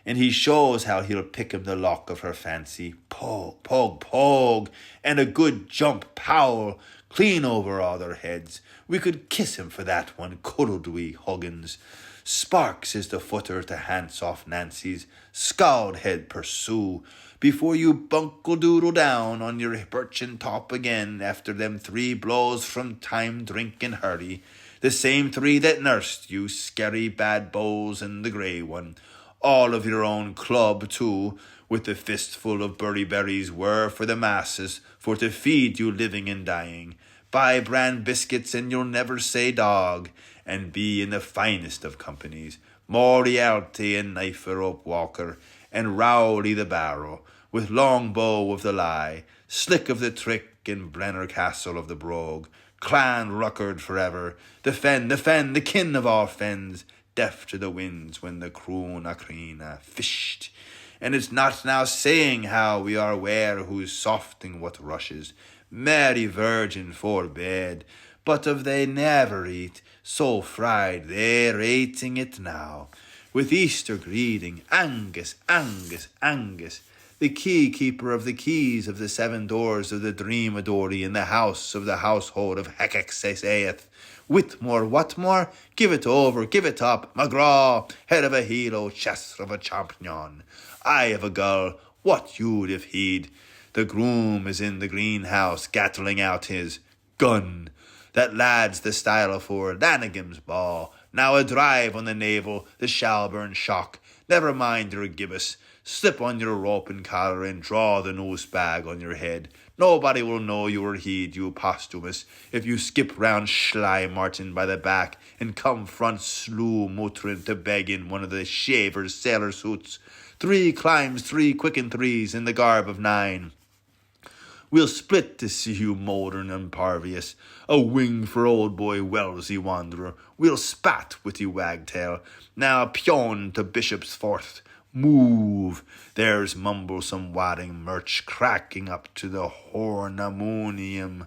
S1: and he shows how he'll pick him the lock of her fancy, pog, pog, pog, and a good jump, powl, clean over all their heads. We could kiss him for that one, couldn't we, Huggins? Sparks is the footer to hands off Nancy's scald head pursue, before you bunkle doodle down on your birchen top again after them 3 blows from time, drink, and hurry. The same 3 that nursed you, scary bad bowls and the grey one. All of your own club, too, with the fistful of berries were for the masses, for to feed you living and dying. Buy bran biscuits and you'll never say dog, and be in the finest of companies. Moriarty and Knifer up Walker, and Rowley the Barrow, with Longbow of the Lie, Slick of the Trick, and Brenner Castle of the Brogue. Clan Ruckard forever, the fen, the kin of all fens, deaf to the winds when the croon a creena fished. And it's not now saying how we are ware who's softing what rushes, Mary Virgin forbade, but of they never eat, so fried they're eating it now. With Easter greeting, Angus, Angus, Angus, the key-keeper of the keys of the 7 doors of the Dreamadory in the house of the household of Hecate saith, Whitmore, Whatmore, give it over, give it up, McGraw, head of a helo, chest of a champion, eye of a gull, what you'd have heed. The groom is in the greenhouse, gattling out his gun. That lad's the style for Lanigan's ball. Now a drive on the navel, the Shalburn shock. Never mind your gibbous. Slip on your rope and collar and draw the noose bag on your head. Nobody will know you were heed, you Posthumus, if you skip round Schley Martin by the back and come front slew muttering to beg in one of the shavers' sailor suits. 3 climbs, 3 quicken 3s in the garb of 9. We'll split to see you modern and parvious, a wing for old boy Wellesley wanderer. We'll spat with you wagtail. Now pion to Bishop's Forth. Move. There's mumblesome wadding merch cracking up to the hornamunium.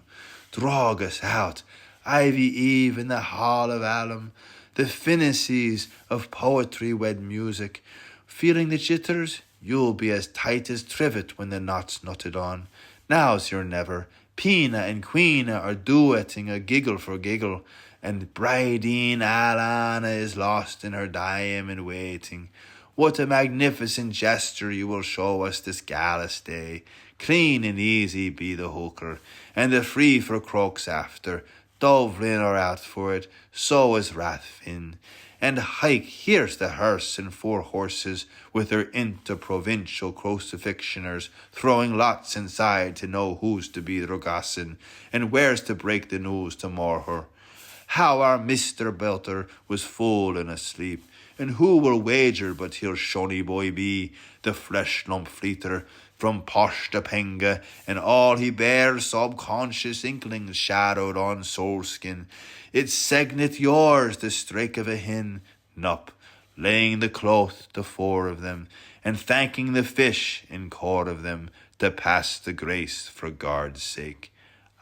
S1: Drog us out. Ivy Eve in the hall of alum. The finices of poetry wed music. Feeling the jitters? You'll be as tight as trivet when the knot's knotted on. Now's your never. Pina and Queena are duetting a giggle for giggle, and Brideen Alana is lost in her diamond waiting. What a magnificent gesture you will show us this gallus day. Clean and easy be the hooker, and the free for crooks after. Dublin are out for it, so is Rathfin. And hike, here's the hearse and 4 horses, with their interprovincial crucifixioners, throwing lots inside to know who's to be the Rogossin, and where's to break the news to Morher. How our Mr. Belter was full and asleep, and who will wager but he'll shony boy be, the flesh lump fleeter, from Posh to Penga, and all he bears subconscious inklings shadowed on soulskin. It's segnet yours, the strake of a hin, nup, laying the cloth to 4 of them, and thanking the fish in court of them to pass the grace for God's sake.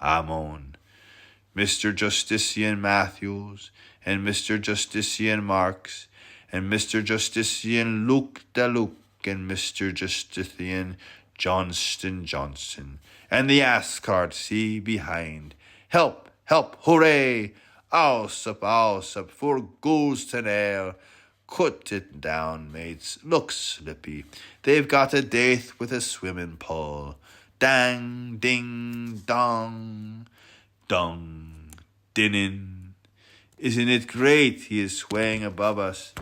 S1: Amen. Mr. Justician Matthews, and Mr. Justician Marks, and Mr. Justician Luke de Luke, and Mr. Justician Johnston Johnson, and the ass cart see behind. Help, help, hooray! Allsup, for goose to nail. Cut it down, mates, look slippy. They've got a date with a swimming pool. Dang, ding, dong, dong, dinnin. Isn't it great he is swaying above us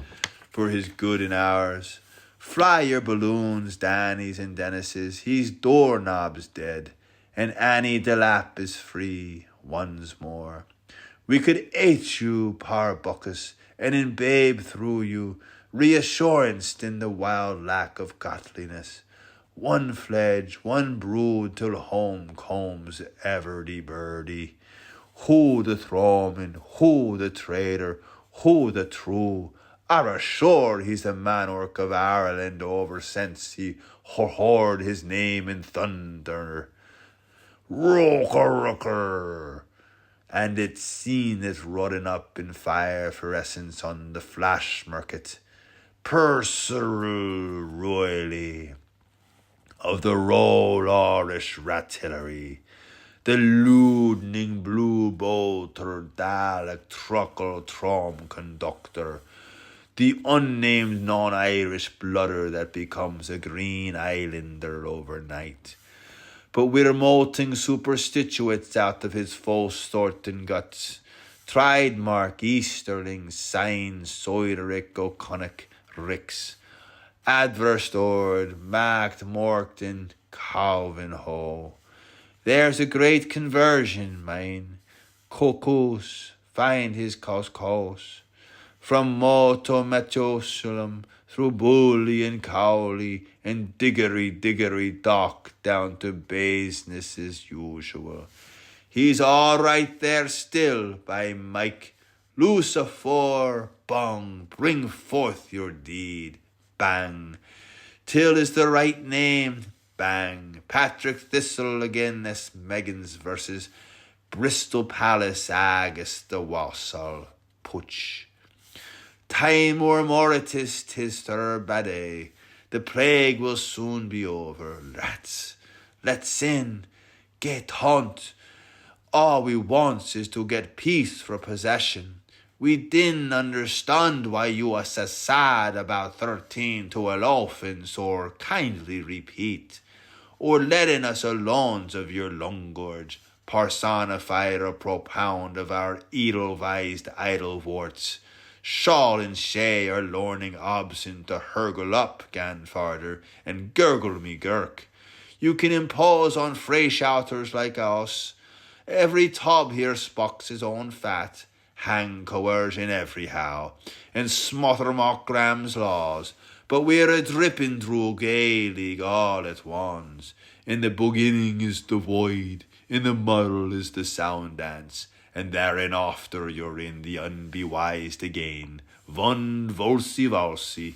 S1: for his good and ours? Fly your balloons, Dannies and Dennises, he's doorknobs dead, and Annie Delap is free once more. We could ate you, par buckus, and imbabe through you, reassurance in the wild lack of godliness. One fledge, one brood, till home comes everdy birdie. Who the throwman, who the trader, who the true? Are sure he's the monarch of Ireland over since he heard his name in thunder. Roker, and it's seen it running up in fire fluorescence on the flash market. Purserl royally of the Royal Irish Artillery, the loodening blue bolter Dalek truckle trom conductor, the unnamed non-Irish blooder that becomes a green islander overnight. But we're moulting superstitutes out of his false sorting guts. Tried Mark Easterling, signs Soideric O'Connick Ricks. Adverse Ord, Mact Morton, Calvin Ho. There's a great conversion, mine. Cocos, find his cos. From Moto Metosulum, through Bully and Cowley, and Diggory Dock, down to baseness as usual. He's all right there still, by Mike. Lucifer, bong, bring forth your deed, bang. Till is the right name, bang. Patrick Thistle again, this Megan's verses. Bristol Palace, Agus the Wassall, Putch. Time or moritis, 'tis turbade. The plague will soon be over, rats. Let's in, get hunt. All we wants is to get peace for possession. We didn't understand why you was so sad about 13 to 11, or kindly repeat. Or letting us alone of your lungorge, personify or propound of our edelweised idleworts. Shawl and shay are learning obscene to hurgle up, gan farther, and gurgle me gurk. You can impose on freyshouters like us. Every tub here spocks his own fat, hang coercion everyhow, and smother mock Graham's laws. But we're a dripping through Gaelic all at once. In the beginning is the void, in the middle is the sound dance, and therein after you're in the unbewised again. Von Volsi.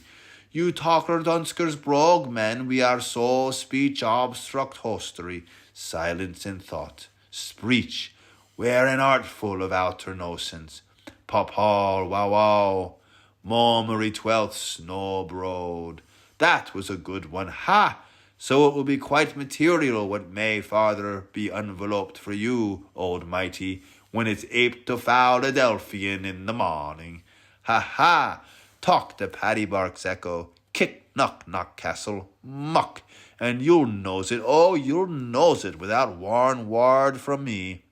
S1: You talker Dunskers brog men, we are so speech obstruct hostery, silence and thought. Spreech, we're an artful of outer nonsense. Pop hall, wow, Momery 12th, Snow Broad. That was a good one, ha! So it will be quite material what may farther be enveloped for you, old mighty, when it's apt to Philadelphian in the morning. Ha! Talk to Paddy Bark's echo, kick, knock, castle, muck, and you'll nose it, oh, you'll nose it without warn word from me.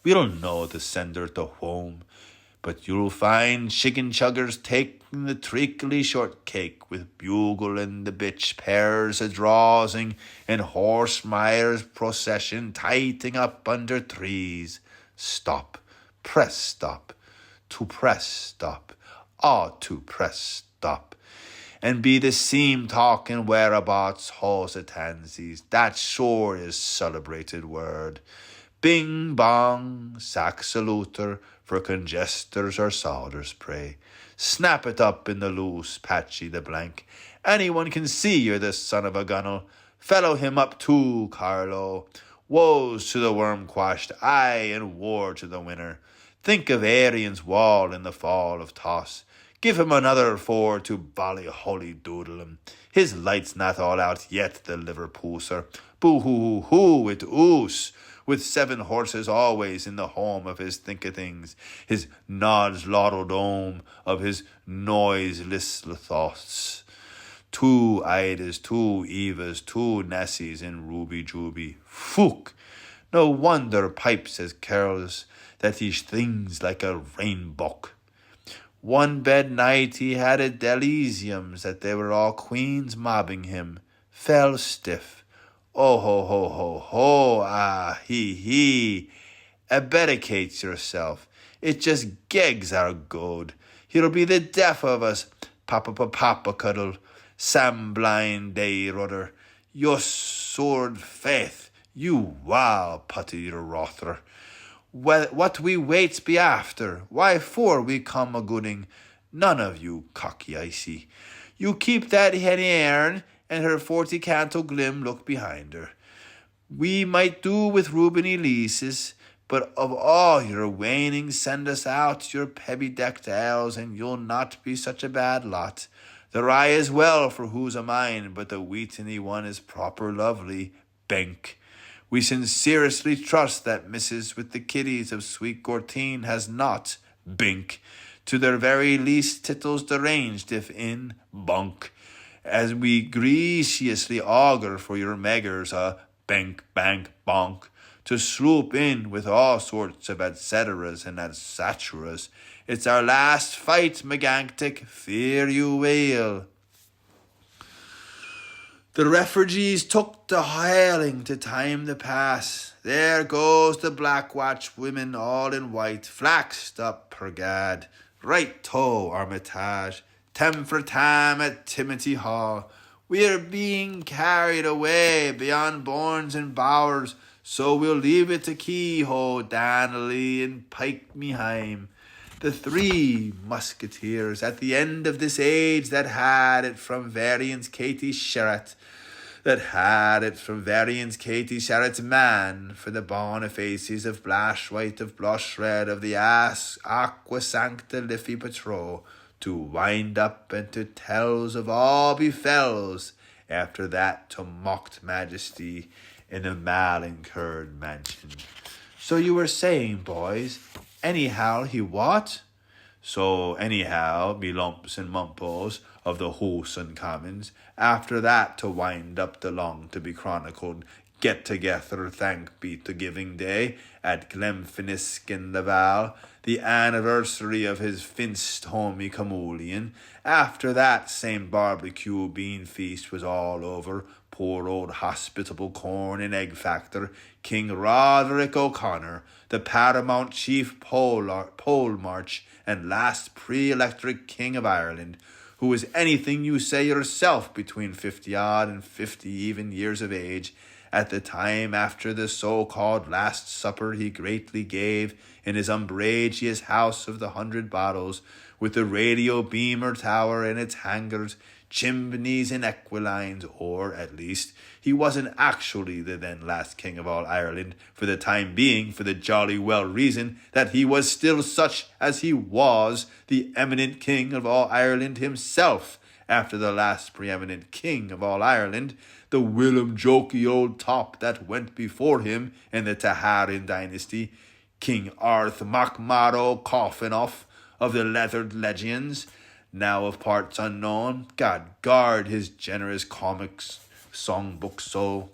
S1: We'll know the sender to whom, but you'll find chicken chuggers taking the treacly shortcake with bugle and the bitch pairs a-drawsing and horse mires procession tighting up under trees. Stop, press stop, to press stop, to press stop. And be the seam talking whereabouts hose at tansies, that sure is celebrated word. Bing bong, sack saluter, for congesters or solders pray. Snap it up in the loose, Patchy the blank. Anyone can see you're the son of a gunnel. Fellow him up too, Carlo. Woes to the worm-quashed, aye, and war to the winner. Think of Arian's wall in the fall of toss. Give him another for to Ballyholly doodle him. His light's not all out yet, the liver-pooser. Boo-hoo-hoo, it oos. With 7 horses always in the home of his think-o-things, his nods-laudle dome of his noiseless thoughts. 2 Idas, 2 Evas, 2 Nessies, and Ruby Juby. Fook! No wonder Pipe says careless that he things like a rainbow. One bed night he had a delesiums that they were all queens mobbing him. Fell stiff. Oh, ho, ah, he. Abdicates yourself. It just gegs our goad. He'll be the death of us. Papa cuddle. Sam blind day rudder. Your sword faith. You wow, putty rother. Well, what we waits be after? Why for we come a gooding? None of you cocky icy. You keep that henny airn, and her 40 canto glim look behind her. We might do with Reuben Elises, but of all your waning send us out your pebby-decked owls, and you'll not be such a bad lot. The rye is well for who's a mine, but the wheateny one is proper lovely, benk. We sincerely trust that Mrs. with the kiddies of sweet Gortine has not, bink, to their very least tittles deranged if in bunk, as we graciously augur for your meggers a bank, bank, bonk, to sloop in with all sorts of et ceteras and et saturas. It's our last fight, McGanctic, fear you will. The refugees took to hailing to time the pass. There goes the Black Watch women all in white, flaxed up per gad, right toe Armitage, tem for tam at Timothy Hall. We're being carried away beyond bournes and bowers, so we'll leave it to Kehoe, Donnelly, and Pike me heim. The 3 musketeers at the end of this age that had it from Varian's Katie Sherratt, man for the Bonifaces of Blash White of Blush Red of the Aqua Sancta Liffey Patrol, to wind up and to tells of all befalls after that to mocked majesty in a mal-incurred mansion. So you were saying, boys, anyhow he what? So anyhow, me lumps and mumples of the wholesome commons, after that to wind up the long to be chronicled get together, thank be to Giving Day, at Glenfinnisk the Val, the anniversary of his finst homey communion. After that same barbecue bean feast was all over, poor old hospitable corn and egg factor, King Roderick O'Connor, the paramount chief pole march and last pre-electric king of Ireland, who was anything you say yourself between 50-odd and 50 even years of age, at the time after the so-called Last Supper he greatly gave in his umbrageous house of the 100 Bottles, with the radio beamer tower and its hangars, chimneys and equilines, or, at least, he wasn't actually the then last king of all Ireland, for the time being, for the jolly well reason that he was still such as he was the eminent king of all Ireland himself, after the last preeminent king of all Ireland, the whilom jokey old top that went before him in the Taharin dynasty, King Arth Macmaro Coffinoff of the Leathered Legends, now of parts unknown. God guard his generous comics songbook so,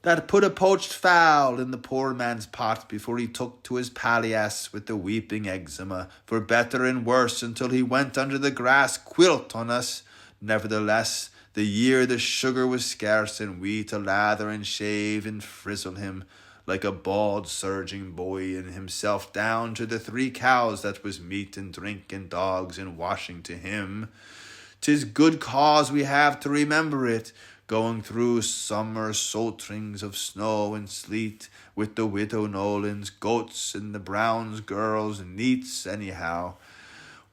S1: that put a poached fowl in the poor man's pot before he took to his palliasse with the weeping eczema, for better and worse, until he went under the grass quilt on us. Nevertheless, the year the sugar was scarce, and we to lather and shave and frizzle him, like a bald surging boy, and himself down to the 3 cows that was meat and drink and dogs and washing to him. 'Tis good cause we have to remember it, going through summer sotrings of snow and sleet, with the widow Nolan's goats and the Brown's girls neats anyhow.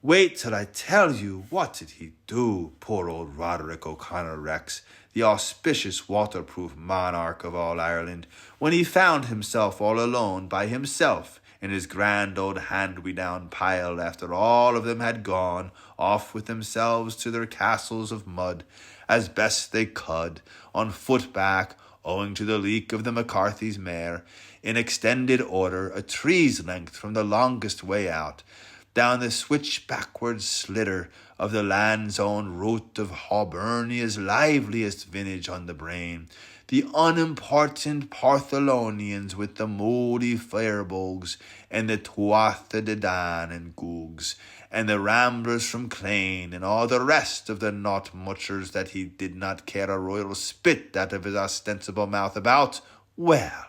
S1: Wait till I tell you what did he do, poor old Roderick O'Connor Rex, the auspicious waterproof monarch of all Ireland, when he found himself all alone by himself in his grand old hand-me-down pile, after all of them had gone off with themselves to their castles of mud, as best they could, on foot back, owing to the leak of the McCarthy's mare, in extended order, a tree's length from the longest way out, down the switch-backward slitter of the land's own route of Hibernia's liveliest vintage on the brain, the unimportant Partholonians with the mouldy firebogs, and the Tuatha de Dan and Googs, and the ramblers from Clane, and all the rest of the not-muchers that he did not care a royal spit out of his ostensible mouth about. Well,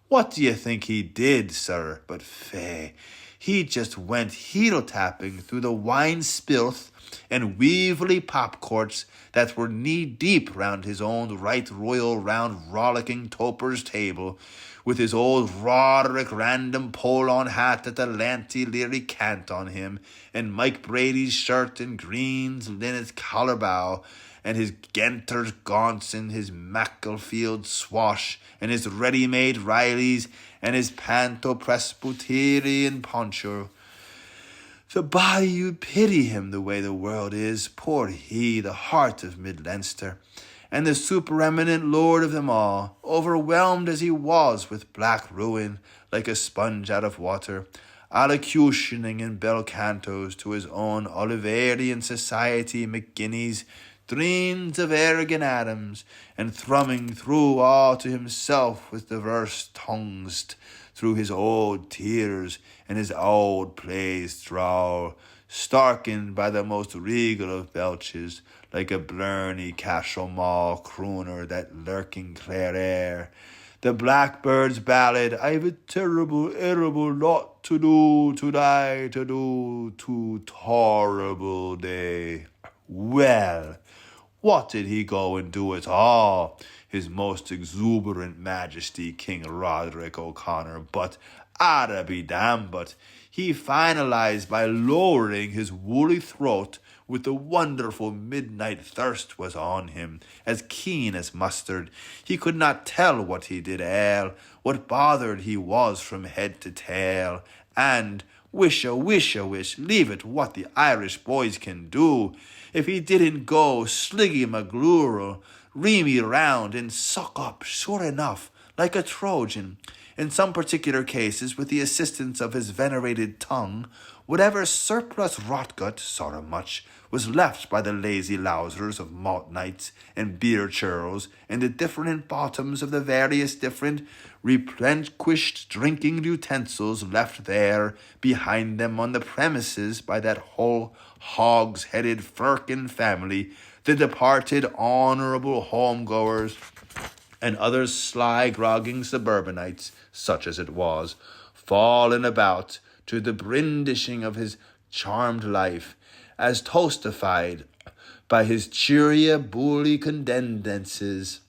S1: what do you think he did, sir? But fey, he just went heel-tapping through the wine-spilth and weevily pop-courts that were knee-deep round his own right royal round rollicking toper's table, with his old Roderick Random pole-on hat at the Lanty Leary cant on him, and Mike Brady's shirt and Green's linnet collar-bow, and his Genter's gaunts, and his Macclesfield swash, and his ready-made Rileys, and his panto Presbyterian poncho. The body you'd pity him the way the world is, poor he, the heart of mid-Leinster, and the supereminent lord of them all, overwhelmed as he was with black ruin, like a sponge out of water. allocutioning in bel cantos to his own Oliverian society McGinnis, dreams of Ergen Adams, and thrumming through all to himself with diverse tongues, through his old tears and his old plays drawl, starkened by the most regal of belches, like a blerny Cashel Mall crooner that lurking clear air. The blackbird's ballad, I've a terrible, terrible lot to do, to die, to do, to horrible day. Well, what did he go and do at all, his most exuberant majesty King Roderick O'Connor, but, be damned, but he finalized by lowering his woolly throat with the wonderful midnight thirst was on him, as keen as mustard. He could not tell what he did ail, what bothered he was from head to tail, and wish, leave it what the Irish boys can do. If he didn't go sliggy maglural, reamy round and suck up, sure enough, like a Trojan. In some particular cases, with the assistance of his venerated tongue, whatever surplus rotgut, sorrow much, was left by the lazy lousers of malt nights and beer churls in the different bottoms of the various different replenished drinking utensils left there behind them on the premises by that whole hogs-headed Firkin family, the departed honourable homegoers, and other sly grogging suburbanites, such as it was, fallen about to the brindishing of his charmed life, as toastified by his cheery bully condensances,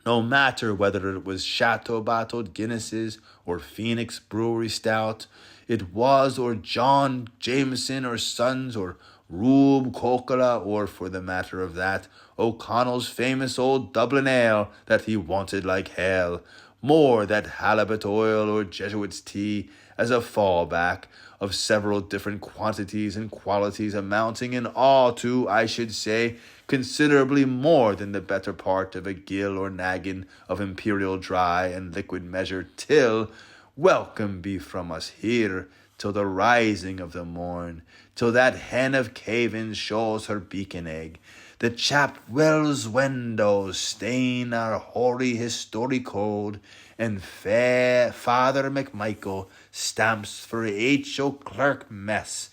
S1: no matter whether it was chateau-bottled Guinnesses or Phoenix Brewery Stout, it was, or John Jameson or Sons, or Rube Cocola, or, for the matter of that, O'Connell's famous old Dublin ale that he wanted like hell, more that halibut oil or Jesuit's tea as a fallback of several different quantities and qualities, amounting in all to, I should say, considerably more than the better part of a gill or naggin of imperial dry and liquid measure, till, welcome be from us here, till the rising of the morn, till that hen of Cavan shows her beacon egg, the chap Wells windows stain our hoary history code, and Father McMichael stamps for H.O. Clerk Mess,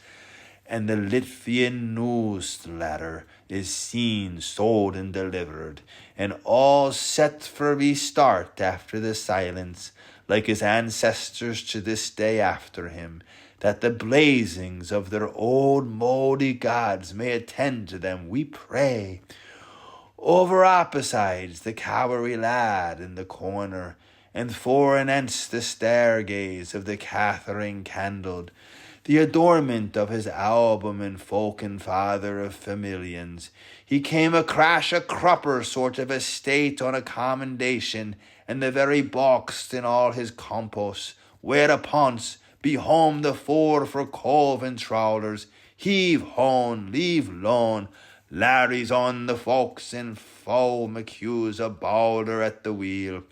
S1: and the Litvian newsletter is seen, sold, and delivered, and all set for restart after the silence, like his ancestors to this day after him, that the blazings of their old mouldy gods may attend to them, we pray. Over opposites the cowery lad in the corner, and fore and ence the stairgaze of the Catherine candled, the adornment of his album and folken father of familians, he came a crash a crupper sort of estate on a commendation, and the very boxed in all his compos, whereupons be home the four for cove and trawlers, heave hone, leave lone, Larry's on the folks, and foe McHugh's a bowler at the wheel,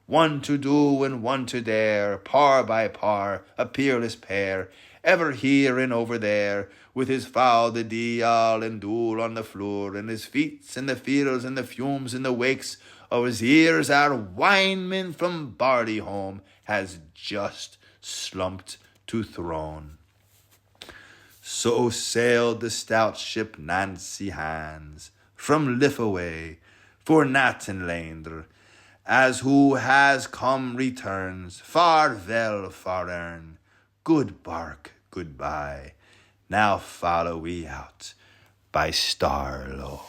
S1: one to do and one to dare, par by par, a peerless pair, ever here and over there, with his fowl the dial and dool on the floor, and his feats and the fields and the fumes and the wakes of his ears, our wineman from Barleyholme has just slumped to throne. So sailed the stout ship Nancy Hands from Liffaway for Natanlander, as who has come returns, farvel, farern, good bark, goodbye, now follow we out by Starlow.